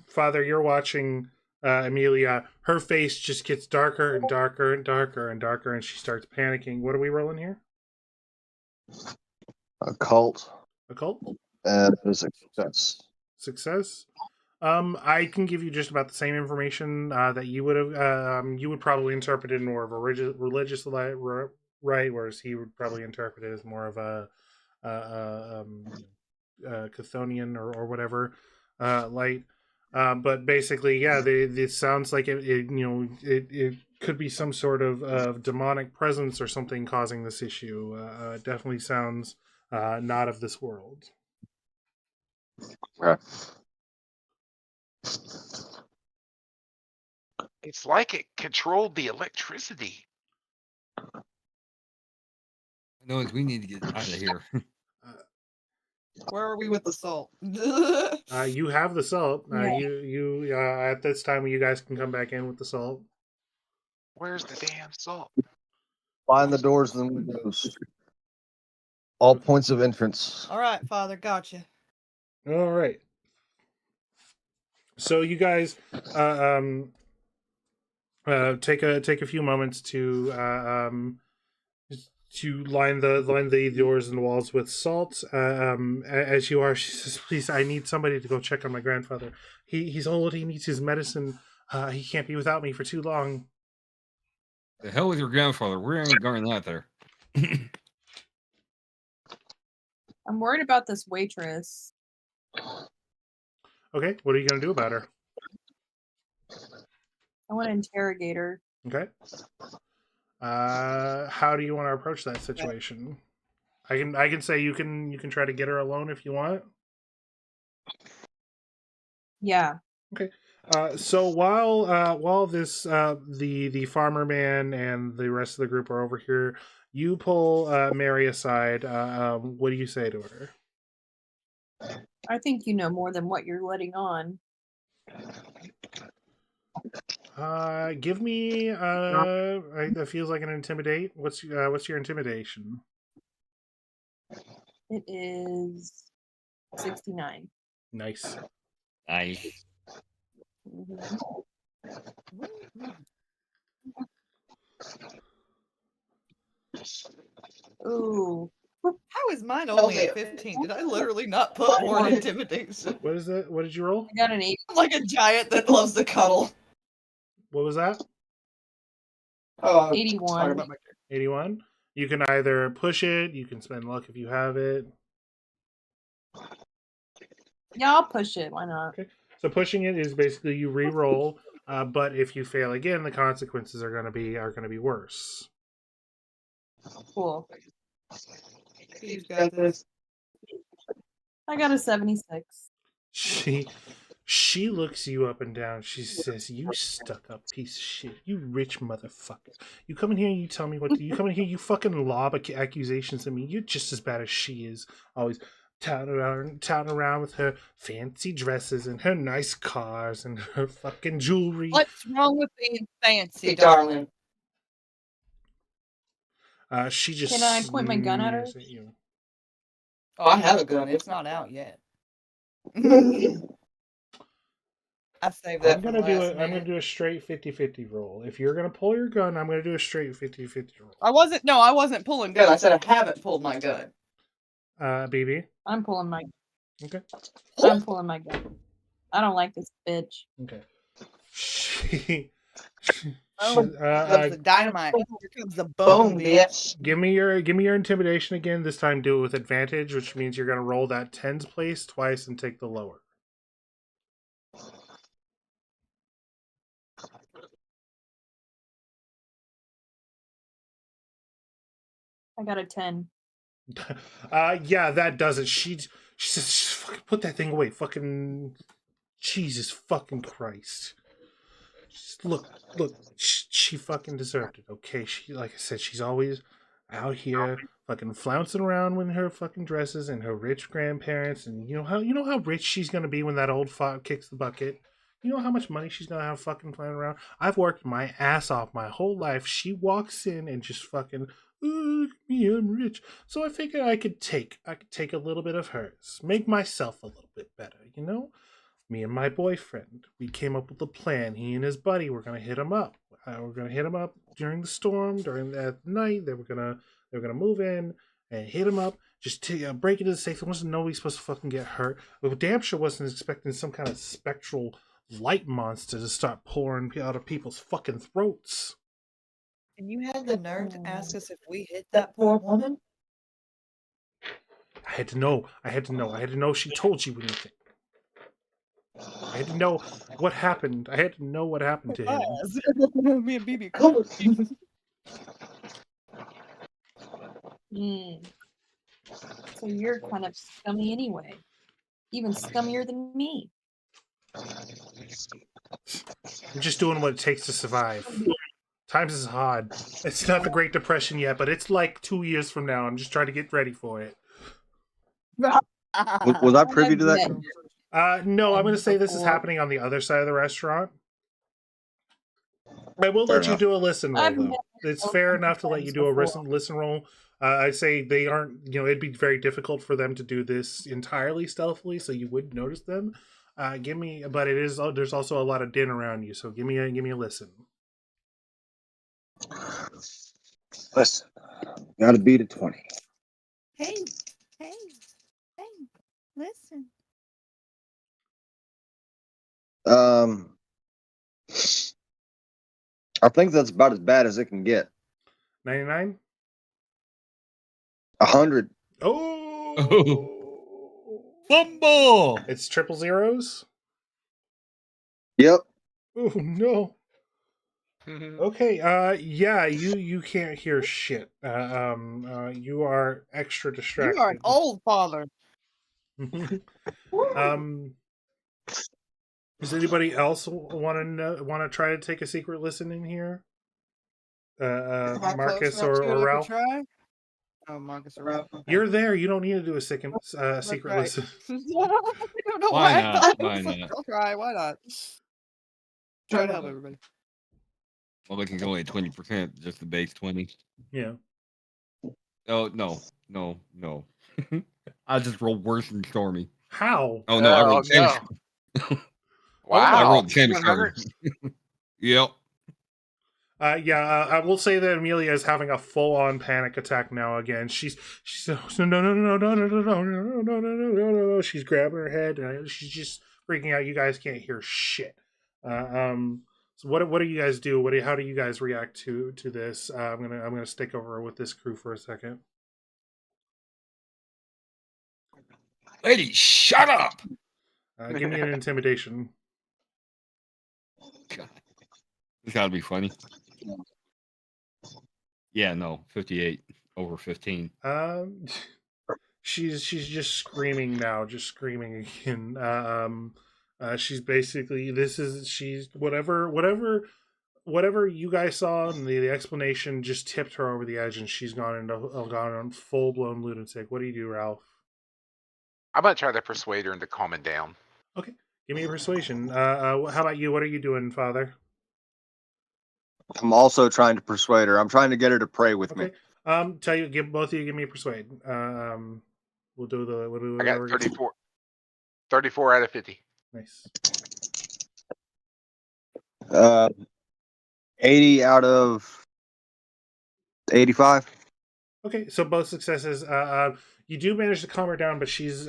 Father, you're watching Amelia. Her face just gets darker and darker and darker and darker, and she starts panicking. What are we rolling here? Occult. Occult? And a success. Success. I can give you just about the same information that you would have. You would probably interpret it more of a religious right, whereas he would probably interpret it as more of a Chthonian or whatever light. But basically, yeah, this sounds like it could be some sort of demonic presence or something causing this issue. It definitely sounds not of this world. Right. It's like it controlled the electricity. No, we need to get out of here. Where are we with the salt? You have the salt. Yeah. You at this time you guys can come back in with the salt. Where's the damn salt? Find the doors and windows. All points of entrance. All right, Father, gotcha. All right. So you guys take a few moments to line the doors and walls with salt. As you are, she says, "Please, I need somebody to go check on my grandfather. He's old. He needs his medicine. He can't be without me for too long." The hell with your grandfather. We ain't going out there. I'm worried about this waitress. Okay, what are you gonna do about her? I want to interrogate her. Okay. How do you want to approach that situation? I can say you can try to get her alone if you want. Yeah. Okay. So while this the farmer man and the rest of the group are over here, you pull Mary aside. What do you say to her? I think you know more than what you're letting on. Give me that feels like an intimidate. What's your intimidation? It is 69. Nice. Nice. Mhm. Ooh. How is mine only at 15? Did I literally not put more intimidation? What is that? What did you roll? I got an 8. I'm like a giant that loves to cuddle. What was that? Oh, 81. 81. You can either push it. You can spend luck if you have it. Yeah, I'll push it. Why not? Okay. So pushing it is basically you re-roll. But if you fail again, the consequences are going to be worse. Cool. He's got this. I got a 76. She looks you up and down. She says, "You stuck up piece of shit. You rich motherfucker. You come in here and you tell me what you come in here. You fucking lob accusations at me. You're just as bad as she is. Always touting around with her fancy dresses and her nice cars and her fucking jewelry." What's wrong with being fancy, darling? She just Can I point my gun at her? sneers you. Oh, I have a gun. It's not out yet. I saved that I'm for gonna the do last it. I'm gonna minute. do a straight 50-50 roll. If you're gonna pull your gun, I'm gonna do a straight 50-50 roll. I wasn't pulling gun. I said I haven't pulled my gun. BB. I'm pulling my Okay. I'm pulling my gun. I don't like this bitch. Okay. She. Oh, comes the dynamite. Here comes the boom, bitch. Give me your intimidation again. This time do it with advantage, which means you're gonna roll that tens place twice and take the lower. I got a 10. Yeah, that does it. She says, "Fucking put that thing away." Fucking Jesus fucking Christ. Just look, she fucking deserved it. Okay, she, like I said, she's always out here fucking flouncing around with her fucking dresses and her rich grandparents, and you know how rich she's gonna be when that old fuck kicks the bucket. You know how much money she's gonna have fucking flying around. I've worked my ass off my whole life. She walks in and just fucking, "Oh, look at me, I'm rich." So I figured I could take a little bit of hers, make myself a little bit better. Me and my boyfriend, we came up with a plan. He and his buddy were gonna hit him up. We're gonna hit him up during the storm, during that night. They were gonna move in and hit him up. Just to break into the safe. There wasn't nobody supposed to fucking get hurt. But damn sure wasn't expecting some kind of spectral light monster to start pouring out of people's fucking throats. And you had the nerve to ask us if we hit that poor woman? I had to know. I had to know she told you anything. I had to know what happened. I had to know what happened to him. Me and BB covered you. So you're kind of scummy anyway. Even scummier than me. I'm just doing what it takes to survive. Times is hard. It's not the Great Depression yet, but it's like 2 years from now. I'm just trying to get ready for it. Was I privy to that? No, I'm going to say this is happening on the other side of the restaurant. I will Fair let you enough. do a listen roll, I've though. never It's fair enough to let you do a before. listen roll. I say they aren't, it'd be very difficult for them to do this entirely stealthily, so you would notice them. But it is. There's also a lot of din around you, so give me a listen. Listen, gotta beat a 20. Hey, listen. I think that's about as bad as it can get. 99. 100. Oh, Fumble! it's triple zeros. Yep. Oh no. Okay. Yeah. You can't hear shit. You are extra You distracted. are an old father. Does anybody else want to try to take a secret listen in here? Am I Marcus close enough to it or I could Ralph? try? Oh, Marcus or Ralph. Okay. You're there. You don't need to do a secret That's secret right. listen. I don't know Why why I not? thought Why I was like, not? I'll try. Why not? Try to help everybody. Well, it can go at 20%, just the base 20. Yeah. Oh, no. I just rolled worse than Stormy. How? Oh, no, I Oh rolled 10. no! I Wow, rolled 10 Stormy. 100s. Yep. I will say that Amelia is having a full-on panic attack now again. She's no. She's grabbing her head and she's just freaking out. You guys can't hear shit. So what do you guys do? How do you guys react to this? I'm gonna stick over with this crew for a second. Lady, shut up! Give me an intimidation. God. This gotta be funny. Yeah, no, 58 over 15. She's just screaming now, just screaming again. She's basically she's whatever you guys saw and the explanation just tipped her over the edge, and she's gone on full blown lunatic. What do you do, Ralph? I'm gonna try to persuade her into calming down. Okay, give me a persuasion. How about you? What are you doing, Father? I'm also trying to persuade her. I'm trying to get her to pray with me. Okay. Give both of you give me a persuade. We'll do I got whatever. 34. 34 out of 50. Nice. 80 out of 85. Okay, so both successes. You do manage to calm her down, but she's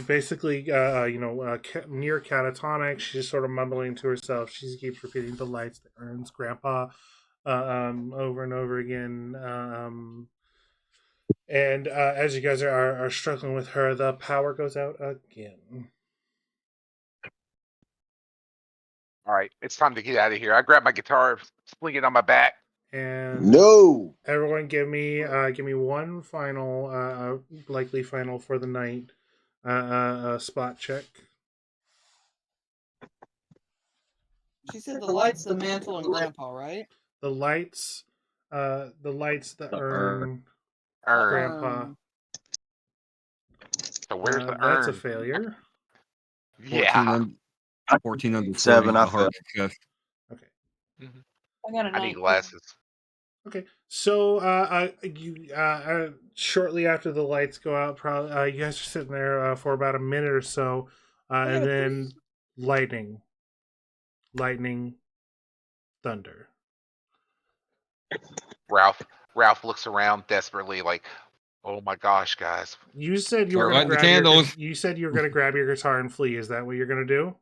basically near catatonic. She's just sort of mumbling to herself. She keeps repeating the lights, the urns, Grandpa, over and over again. And as you guys are struggling with her, the power goes out again. All right, it's time to get out of here. I grab my guitar, sling it on my back. And No. everyone, give me one final, likely final for the night, spot check. She said the lights, the mantle, and Grandpa, right? The lights, the urn, Urn. Grandpa. So where's the That's a urn? failure. 14 Yeah. under 14 under 40. 7, I A hard failed. success. Okay. I got a I need 19. glasses. Okay. So, you shortly after the lights go out, probably you guys are sitting there for about a minute or so, and then lightning, thunder. Ralph looks around desperately, like, "Oh my gosh, guys!" You said you were Start going to lighting the grab your candles. you said you were going to grab your guitar and flee. Is that what you're going to do?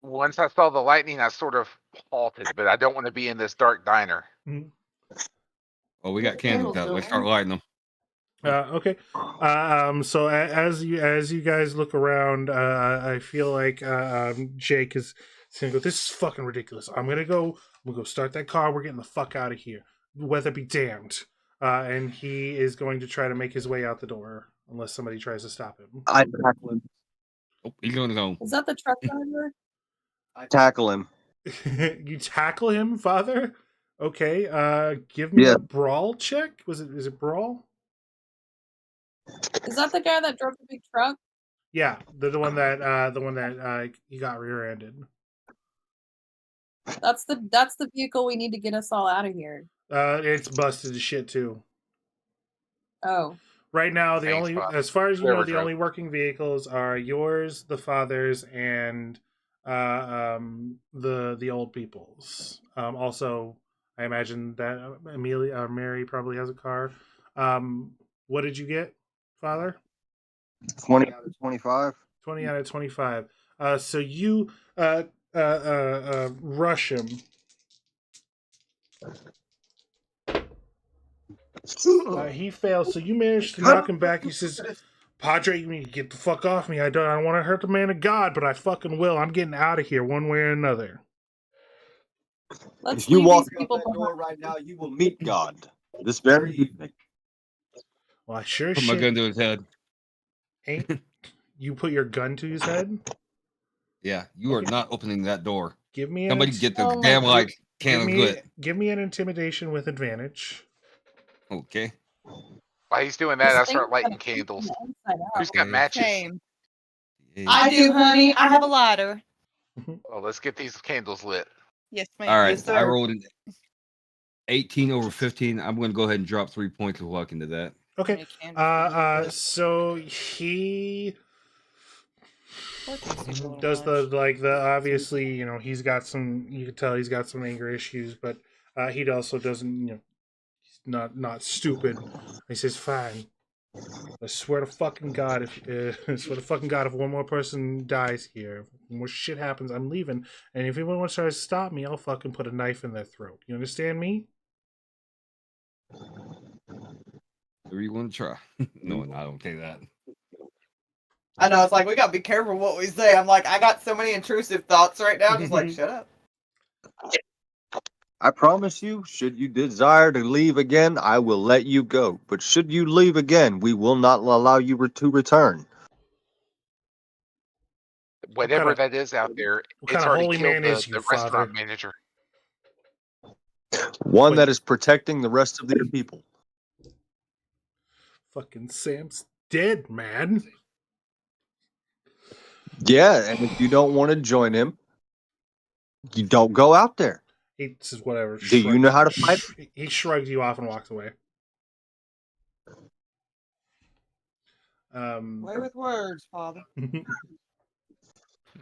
Once I saw the lightning, I sort of halted, but I don't want to be in this dark diner. Mm-hmm. Oh, we got candles out. Let's start lighting them. Okay. So as you guys look around, I feel like Jake is going to go. This is fucking ridiculous. I'm gonna go start that car. We're getting the fuck out of here. Weather be damned. And he is going to try to make his way out the door unless somebody tries to stop him. I tackle him. Oh, he's on his own. Is that the truck driver? I tackle him. You tackle him, Father. Okay. Give me a brawl check. Is it brawl? Is that the guy that drove the big truck? Yeah, the one that he got rear-ended. That's the vehicle we need to get us all out of here. It's busted to shit too. Oh. Right now, Thanks, as far as you Whoever know, the drove. only working vehicles are yours, the father's, and the old people's. Also, I imagine that Mary probably has a car. What did you get, Father? 20 out of 25. 20 out of 25. So you rush him. He fails, so you manage to knock him back. He says, "Padre, you need to get the fuck off me. I don't want to hurt the man of God, but I fucking will. I'm getting out of here one way or another." Let's If you leave walk these out people that behind. door right now, you will meet God this very evening. Well, I sure Put my shit gun to his head. ain't. You put your gun to his head? Yeah, you are not opening that door. Give me Somebody get the Oh my damn God. lights. Candles lit. give me an intimidation with advantage. Okay. While he's doing that, This I thing start is lighting gonna keep candles. me inside out. Who's got Okay. matches? Same. Hey. I do, honey. I have a lighter. Well, let's get these candles lit. Yes, ma'am. All right. Yes, I sir. rolled an 18 over 15. I'm going to go ahead and drop 3 points of luck into that. Okay. Many candles do you put? So he Fourteen seems a little does much. the obviously, he's got some, you can tell he's got some anger issues, but he also doesn't, he's not stupid. He says, "Fine. I swear to fucking God, if one more person dies here, if more shit happens, I'm leaving. And if anyone wants to try to stop me, I'll fucking put a knife in their throat. You understand me?" Who you want to try? No, I don't take that. I know, it's like, we gotta be careful what we say. I'm like, I got so many intrusive thoughts right now, just like, shut up. I promise you, should you desire to leave again, I will let you go. But should you leave again, we will not allow you to return. Whatever that is out there, what it's kind of already holy killed man is you, the Father? restaurant manager. One Wait. that is protecting the rest of the people. Fucking Sam's dead, man. Yeah, and if you don't want to join him, you don't go out there. He says whatever. Do you know how to fight? He shrugs you off and walks away. Play with words, Father.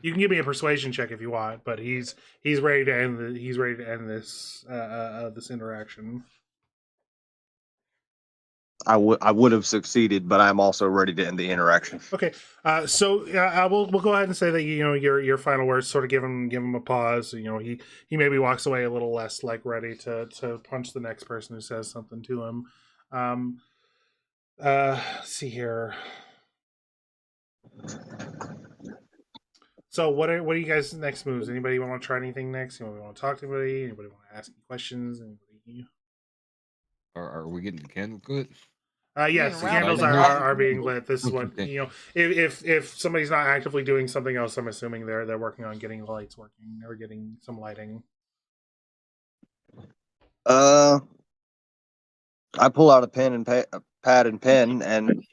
You can give me a persuasion check if you want, but he's ready to end this this interaction. I would have succeeded, but I'm also ready to end the interaction. Okay, so we'll go ahead and say that your final words sort of give him a pause. You know, he maybe walks away a little less like ready to punch the next person who says something to him. Let's see here. So what are you guys' next moves? Anybody want to try anything next? Anybody want to talk to anybody? Anybody want to ask any questions? Anybody? Are we getting the candle good? Yes, the Being candles routed are around. being lit. This is what Okay. you know. If somebody's not actively doing something else, I'm assuming they're working on getting the lights working or getting some lighting. I pull out a pen and pad and pen and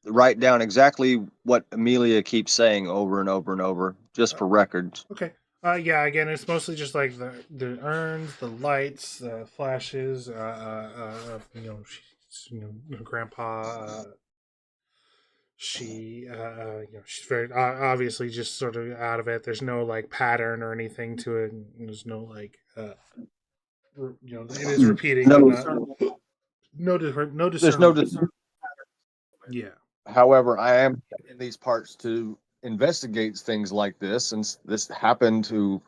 write down exactly what Amelia keeps saying over and over and over, just for records. Okay. Yeah. Again, it's mostly just like the urns, the lights, the flashes. Her grandpa. She's very obviously just sort of out of it. There's no like pattern or anything to it. There's no like it is repeating, but not no There's no discernible. Yeah. However, I am in these parts to investigate things like this, since this happened to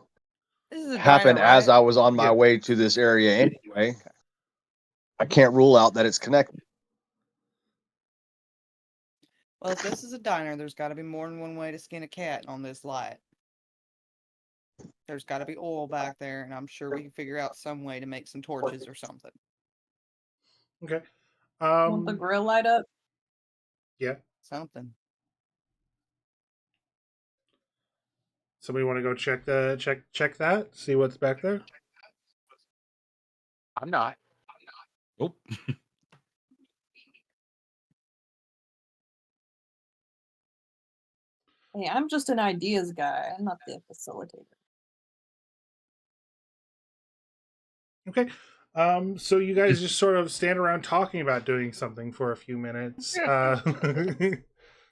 This is a happen diner, as right? I was on my Yeah. way to this area anyway. I can't rule out that it's connected. Well, if this is a diner, there's got to be more than one way to skin a cat on this light. There's got to be oil back there, and I'm sure we can figure out some way to make some torches or something. Okay. Want the grill light up? Yeah. Something. Somebody want to go check that? See what's back there? I'm not. Nope. Hey, I'm just an ideas guy. I'm not the facilitator. Okay. So you guys just sort of stand around talking about doing something for a few minutes. I'm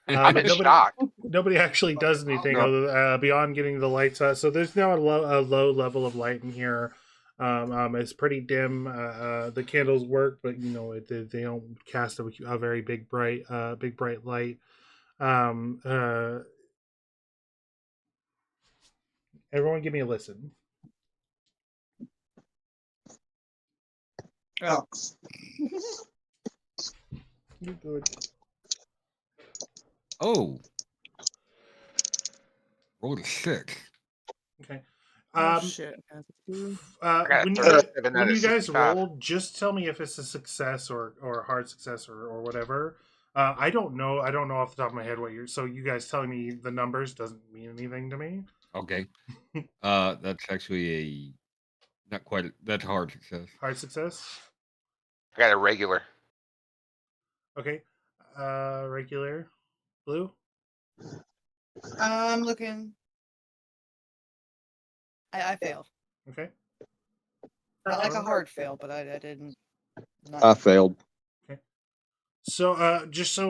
in Nobody shock. nobody actually does anything No. other beyond getting the lights out. So there's now a low level of light in here. It's pretty dim. The candles work, but they don't cast a very big bright light. Um, uh, Everyone, give me a listen. Oh, You're good. Oh, rolled a 6. Okay. oh Um, shit. I got a when 37 when out of you guys 65. roll, just tell me if it's a success or a hard success or whatever. I don't know. I don't know off the top of my head what you're. So you guys telling me the numbers doesn't mean anything to me. Okay. That's actually a not quite. That's a hard success. Hard success. I got a regular. Okay. Regular. Blue. I'm looking. I failed. Okay. Not like a hard fail, but I didn't. I failed. So just so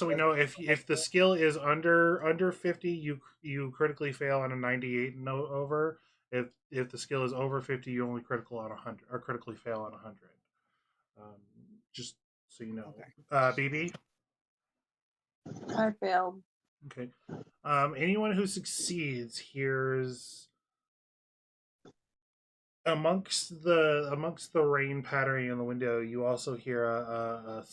we know, if the skill is under 50, you critically fail on a 98 and over. If the skill is over 50, you only critical on 100 or critically fail on 100. Just so you know. Okay. BB. I failed. Okay. Anyone who succeeds hears amongst the rain pattering in the window. You also hear a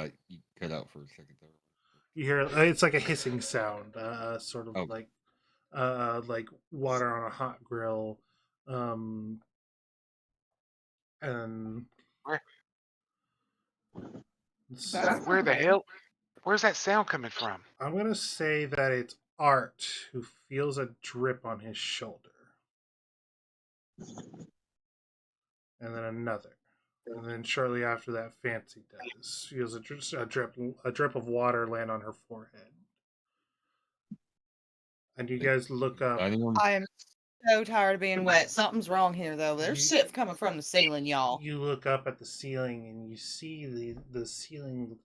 You cut out for a second there. You hear it's like a hissing sound, sort of Oh, like water on a hot grill, um, and Where, That's where not the good. hell? Where's that sound coming from? I'm gonna say that it's Art who feels a drip on his shoulder, and then another, and then shortly after that, Fancy does feels a drip of water land on her forehead, and you guys look up. anyone? I am so tired of being wet. Something's wrong here, though. There's You, shit coming from the ceiling, y'all. you look up at the ceiling and you see the ceiling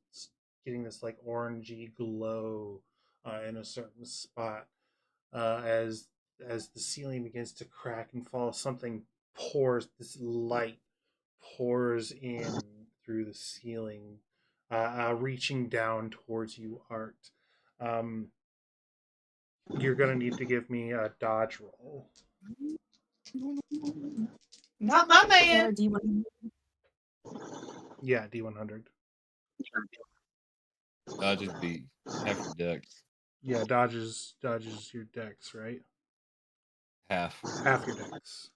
getting this like orangey glow in a certain spot as the ceiling begins to crack and fall. Something pours, this light pours in through the ceiling, reaching down towards you, Art. um, you're gonna need to give me a dodge roll. Not my Is that a man. D1? Yeah, D100. Just be half your decks. Yeah, dodges your dex, right? Half. Half your dex.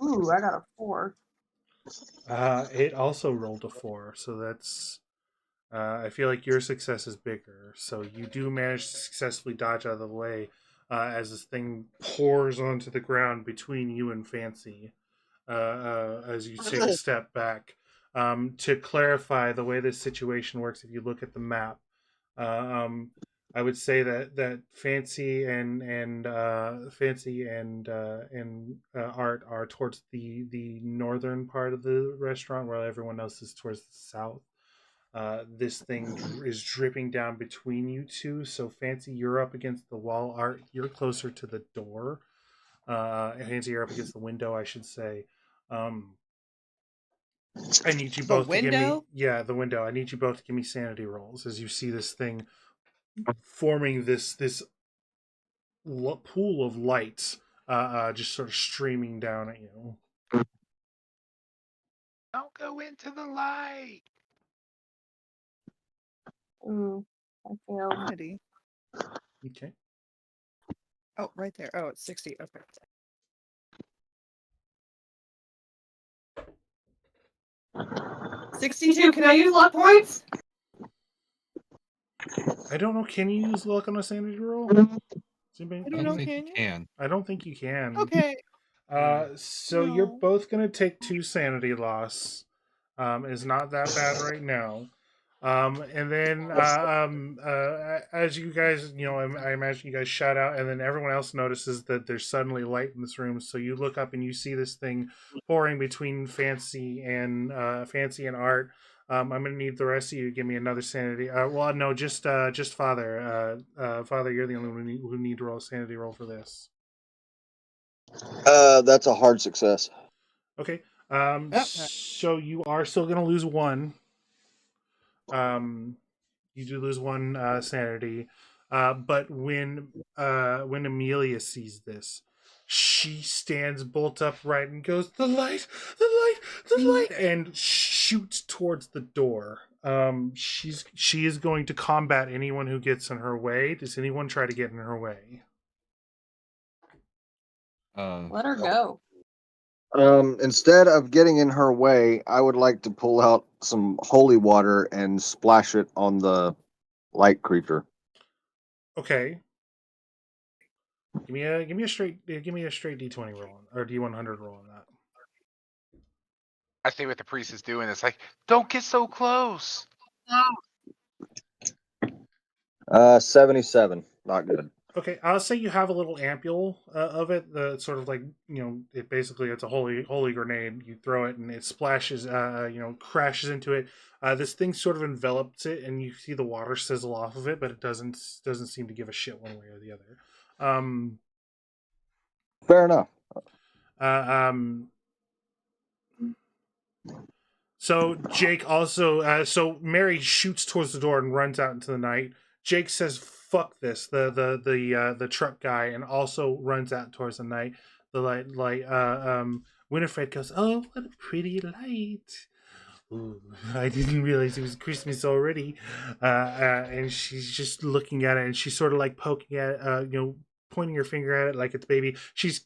Ooh, I got a 4. It also rolled a 4, so that's. I feel like your success is bigger, so you do manage to successfully dodge out of the way as this thing pours onto the ground between you and Fancy. As you take a step back. To clarify the way this situation works, if you look at the map, um, I would say that Fancy and Art are towards the northern part of the restaurant, while everyone else is towards the south. This thing is dripping down between you two. So Fancy, you're up against the wall. Art, you're closer to the door. Fancy, you're up against the window, I should say. Um, I need you The both to give me, window? yeah, the window. I need you both to give me sanity rolls as you see this thing forming this pool of light, just sort of streaming down at you. Don't go into the light. Ooh, I failed. Sanity. Okay. Oh, right there. Oh, it's 60. Okay. 62. Can I use luck points? I don't know. Can you use luck on a sanity roll? I I don't don't know, think you can you? can. I don't think you can. Okay. So you're No. both gonna take 2 sanity loss. Is not that bad right now. And then as you guys, I imagine you guys shout out, and then everyone else notices that there's suddenly light in this room. So you look up and you see this thing pouring between Fancy and Art. I'm gonna need the rest of you to give me another sanity. Well, no, just Father. Father, you're the only one who need to roll a sanity roll for this. That's a hard success. Okay. Oh, So you are still gonna lose 1. Um, you do lose 1 sanity. But when Amelia sees this, she stands bolt upright and goes, "The light, the light, the light!" and shoots towards the door. She is going to combat anyone who gets in her way. Does anyone try to get in her way? Let her go. Instead of getting in her way, I would like to pull out some holy water and splash it on the light creature. Okay. Give me a straight D20 roll or D100 roll on that. I see what the priest is doing. It's like, don't get so close. 77. Not good. Okay, I'll say you have a little ampule of it. The sort of like it basically it's a holy grenade. You throw it and it splashes, crashes into it. This thing sort of envelops it, and you see the water sizzle off of it, but it doesn't seem to give a shit one way or the other. Fair enough. Um, So Jake also, so Mary shoots towards the door and runs out into the night. Jake says, "Fuck this!" The truck guy, and also runs out towards the night. The light. Winifred goes, "Oh, what a pretty light." Ooh, I didn't realize it was Christmas already. And she's just looking at it, and she's sort of like poking at it, pointing her finger at it like it's baby.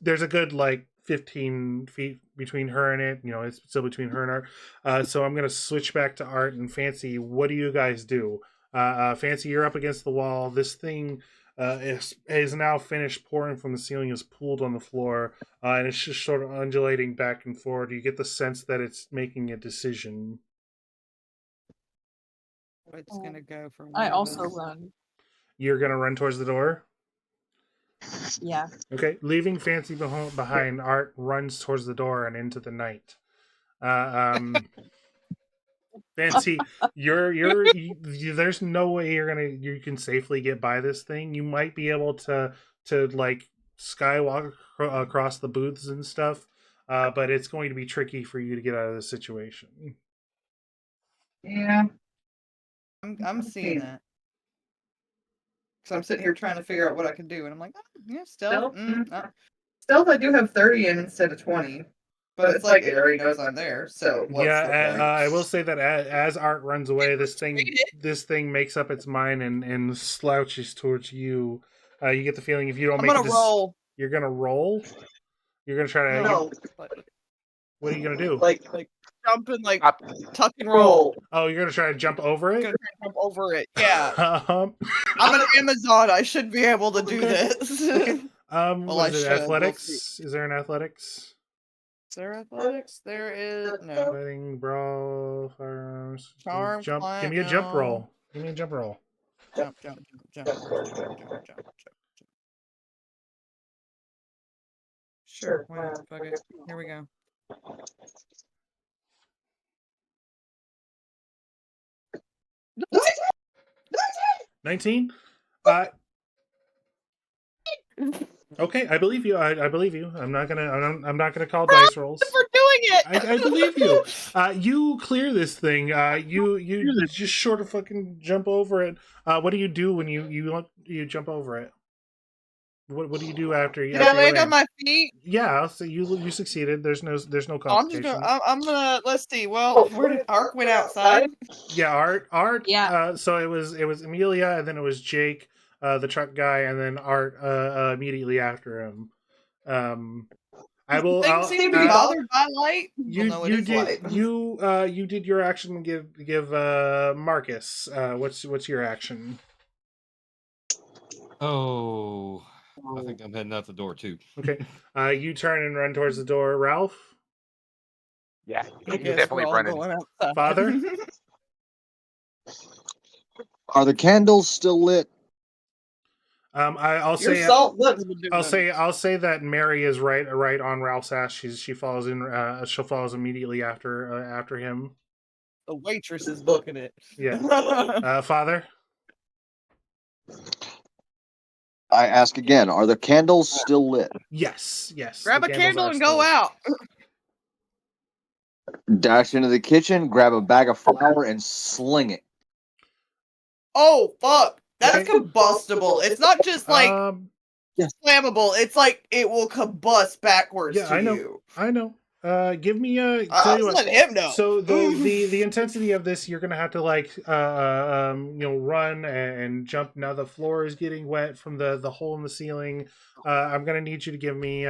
There's a good like 15 feet between her and it. It's still between her and her. So I'm gonna switch back to Art and Fancy. What do you guys do? Fancy, you're up against the wall. This thing is now finished pouring from the ceiling, is pooled on the floor, and it's just sort of undulating back and forth. You get the sense that it's making a decision. It's gonna go for one I of also us. run. You're gonna run towards the door. Yeah. Okay, leaving Fancy behind, Art runs towards the door and into the night. Fancy, there's no way you can safely get by this thing. You might be able to like skywalk across the booths and stuff, but it's going to be tricky for you to get out of this situation. Yeah. I'm seeing that. So I'm sitting here trying to figure out what I can do, and I'm like, oh, yeah, stealth. Stealth, I do have 30 in instead of 20, but it's like it already knows I'm there. So what's Yeah, the point? I will say that as Art runs away, this thing makes up its mind and slouches towards you. You get the feeling if you don't I'm make gonna roll. you're gonna roll. You're gonna try to. No, What are you gonna do? like jump and like Up. tuck and roll. Oh, you're gonna try to jump over I'm it. gonna try to jump over it. Yeah. um, I'm an Amazon. I should be able to do this. okay. Well, What is it We'll athletics? Is there an athletics? Is there athletics? There is no. Fighting, brawl, firearms, Charm, jump. climb, Give me a jump no. roll. Give me a jump roll. Jump. Sure. Why not? Fuck it. Here we go. What? 19. Okay, I believe you. I believe you. I'm not gonna call dice rolls for doing it. I believe you. You clear this thing. You just sort of fucking jump over it. What do you do when you jump over it? What do you do after you? Did I land on my feet? Yeah, so you succeeded. There's no complications. I'm gonna. Let's see. Well, where did Ark went outside? Yeah, Art. Yeah. So it was Amelia, and then it was Jake, the truck guy, and then Art immediately after him. I will. Things seem to be bothered by light. You did your action. Give Marcus. What's your action? Oh, I think I'm heading out the door too. Okay. You turn and run towards the door, Ralph. Yeah, I he's guess definitely we're all running. going outside. Father. Are the candles still lit? I'll Your say salt looks been doing I'll say that Mary is right on Ralph's ass. She follows in. She follows immediately after him. The waitress is booking it. Yeah. Father. I ask again, are the candles still lit? Yes. Grab the a candles candle are and still go lit. out. Dash into the kitchen, grab a bag of flour, and sling it. Oh fuck! That's Okay. combustible. It's not just like flammable. It's like it will combust backwards Yeah, to I know. you. I know. Give me a. I'll just let him know. So the intensity of this, you're gonna have to like run and jump. Now the floor is getting wet from the hole in the ceiling. I'm gonna need you to give me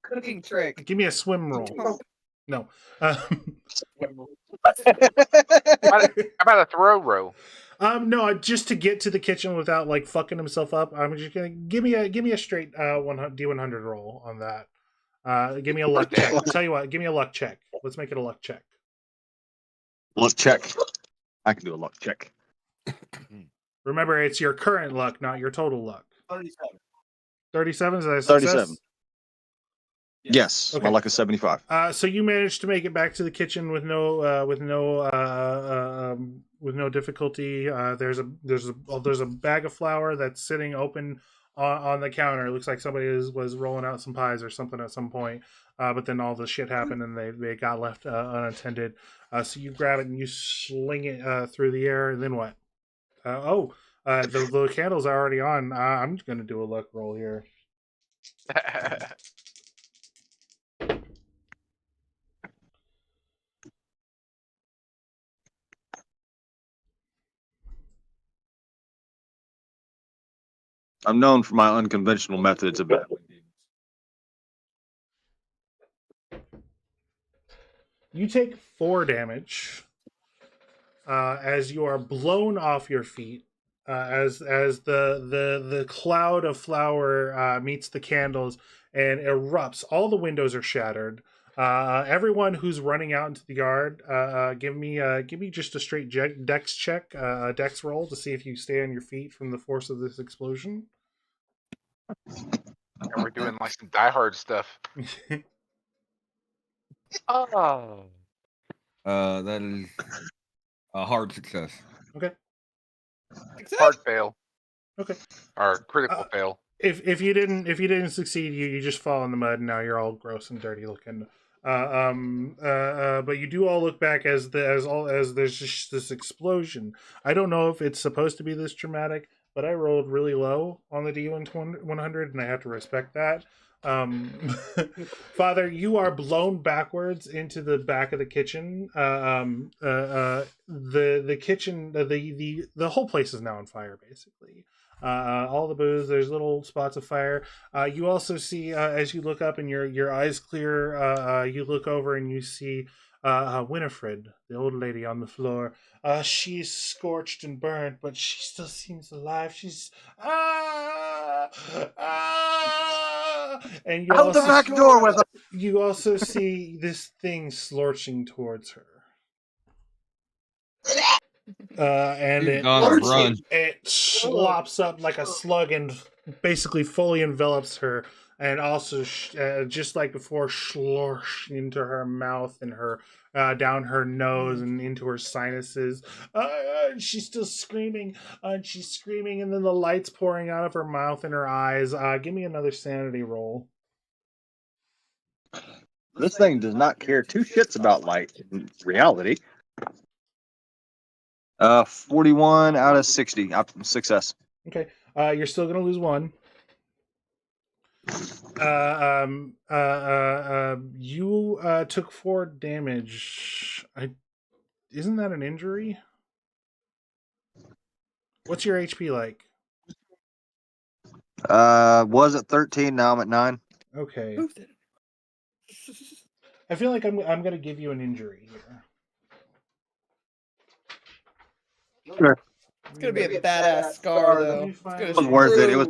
Cooking trick. Give me a swim roll. No. How about a throw row? No, just to get to the kitchen without like fucking himself up. I'm just gonna give me a straight D100 roll on that. Give me a luck check. I'll tell you what. Give me a luck check. Let's make it a luck check. Luck check. I can do a luck check. Remember, it's your current luck, not your total luck. 37. 37 is that a success? 37. Yes, Okay. my luck is 75. So you managed to make it back to the kitchen with no difficulty. There's a bag of flour that's sitting open on the counter. It looks like somebody was rolling out some pies or something at some point. But then all the shit happened and they got left unattended. So you grab it and you sling it through the air. And then what? The candles are already on. I'm just gonna do a luck roll here. I'm known for my unconventional methods of battling demons. You take 4 damage as you are blown off your feet. As the cloud of flour meets the candles and erupts, all the windows are shattered. Everyone who's running out into the yard, give me just a straight dex check, dex roll to see if you stay on your feet from the force of this explosion. And we're doing like some Die Hard stuff. Oh. That is a hard success. Okay. Hard fail. Okay. Or critical fail. If you didn't succeed, you just fall in the mud and now you're all gross and dirty looking. But you do all look back as there's just this explosion. I don't know if it's supposed to be this dramatic, but I rolled really low on the D100 and I have to respect that. Father, you are blown backwards into the back of the kitchen. The kitchen, the whole place is now on fire, basically. All the booze, there's little spots of fire. You also see, as you look up and your eyes clear, you look over and you see Winifred, the old lady on the floor. She's scorched and burnt, but she still seems alive. She's and you Out the back door with her. You also see this thing slurching towards her. And She's gonna run. it slops up like a slug and basically fully envelops her, and also just like before, slursh into her mouth and her down her nose and into her sinuses. And she's still screaming, and she's screaming, and then the light's pouring out of her mouth and her eyes. Give me another sanity roll. This thing does not care two shits about light in reality. 41 out of 60. Success. Okay. You're still gonna lose 1. You took 4 damage. Isn't that an injury? What's your HP like? Was at 13, now I'm at 9. Okay. I feel like I'm gonna give you an injury here. Sure. It's gonna be a badass scar, though. It's gonna It was worth it. It was.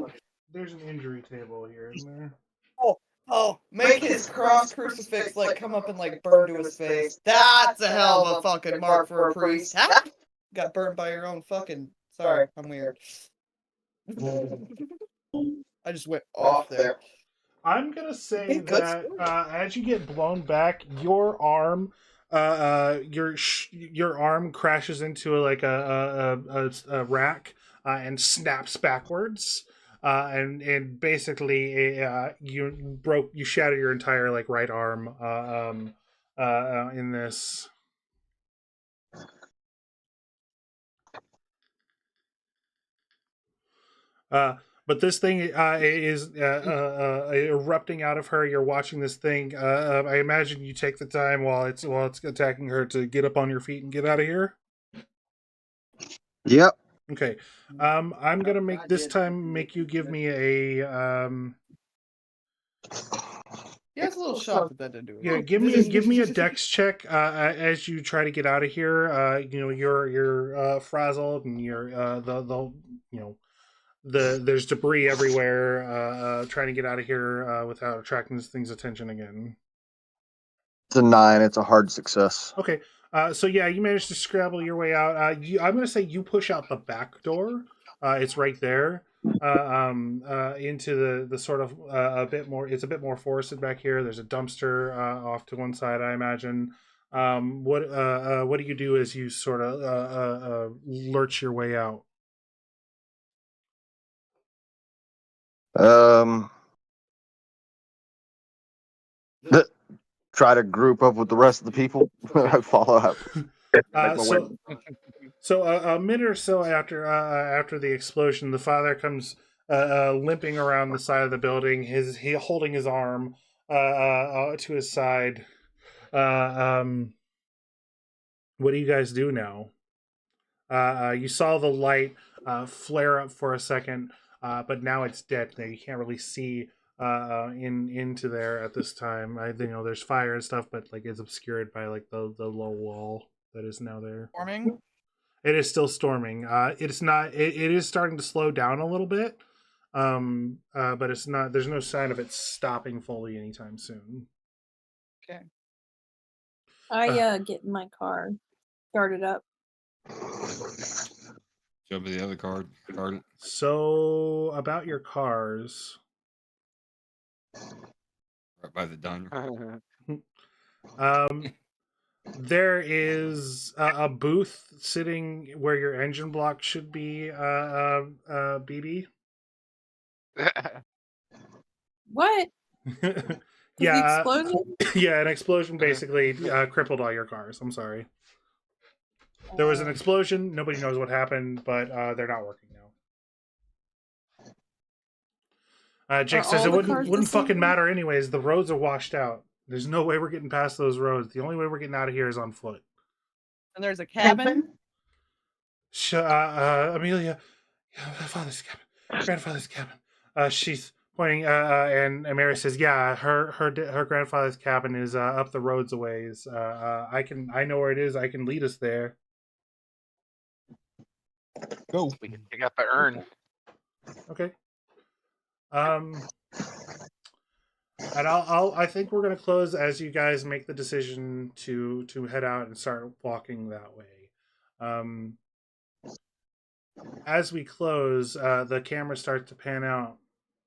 There's an injury table here, isn't there? Oh, make his cross crucifix like come up and like burn to his face. That's a hell of a fucking mark for a priest. Ha! Got burned by your own fucking. Sorry, I'm weird. I just went off there. I'm gonna say Hey, good that story. as you get blown back, your arm, your arm crashes into a rack and snaps backwards, and basically you shatter your entire like right arm in this. But this thing is erupting out of her. You're watching this thing. I imagine you take the time while it's attacking her to get up on your feet and get out of here. Yep. Okay. I'm gonna make you give me a Yeah, it's a little shocked that didn't do it. yeah. Give me a dex check as you try to get out of here. You're frazzled and you're there's debris everywhere. Trying to get out of here without attracting this thing's attention again. It's a 9. It's a hard success. Okay. So yeah, you managed to scrabble your way out. I'm going to say you push out the back door. It's right there. Into the sort of a bit more. It's a bit more forested back here. There's a dumpster off to one side, I imagine. What do you do as you sort of lurch your way out? Try to group up with the rest of the people. Follow up. So a minute or so after the explosion, the father comes limping around the side of the building, he holding his arm to his side. What do you guys do now? You saw the light flare up for a second, but now it's dead. Now you can't really see into there at this time. There's fire and stuff, but like it's obscured by like the low wall that is now there. Storming. It is still storming. It's not. It is starting to slow down a little bit, but it's not. There's no sign of it stopping fully anytime soon. Okay. I get in my car, start it up. Show me the other card. So about your cars. Right by the diner. There is a booth sitting where your engine block should be, BB. What? Yeah, The explosion? yeah, an explosion basically crippled all your cars. I'm sorry. There was an explosion. Nobody knows what happened, but they're not working now. Jake Are says all it the wouldn't cars the wouldn't same? fucking matter anyways. The roads are washed out. There's no way we're getting past those roads. The only way we're getting out of here is on foot. And there's a cabin. Amelia, grandfather's cabin. She's pointing, and Mary says, "Yeah, her grandfather's cabin is up the roads a ways. I know where it is. I can lead us there." Go. We can pick up the urn. Okay. And I think we're gonna close as you guys make the decision to head out and start walking that way. As we close, the camera starts to pan out.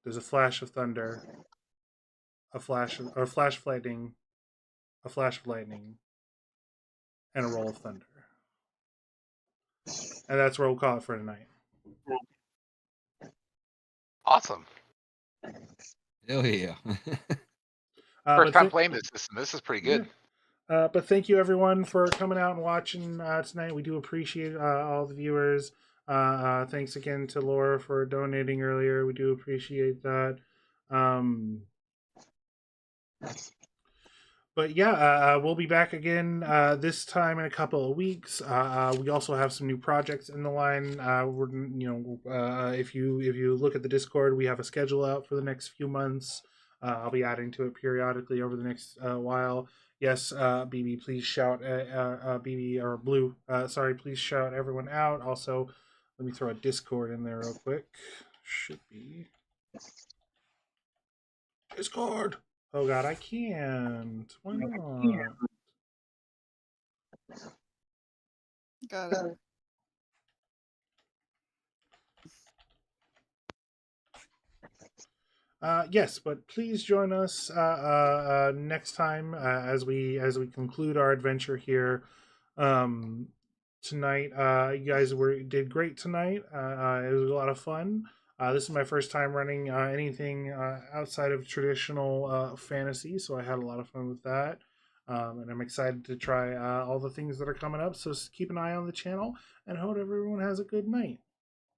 There's a flash of thunder, a flash of lightning, a flash of lightning, and a roll of thunder. And that's where we'll call it for tonight. Awesome. Hell yeah. First time playing this system. This is pretty good. But thank you everyone for coming out and watching tonight. We do appreciate all the viewers. Thanks again to Laura for donating earlier. We do appreciate that. But yeah, we'll be back again this time in a couple of weeks. We also have some new projects in the line. If you look at the Discord, we have a schedule out for the next few months. I'll be adding to it periodically over the next while. Yes, BB, please shout BB or Blue. Sorry, please shout everyone out. Also, let me throw a Discord in there real quick. Should be Discord. Oh God, I can't. Why not? Got it. Yes, but please join us next time as we conclude our adventure here tonight. You guys did great tonight. It was a lot of fun. This is my first time running anything outside of traditional fantasy, so I had a lot of fun with that. And I'm excited to try all the things that are coming up. So keep an eye on the channel, and hope everyone has a good night.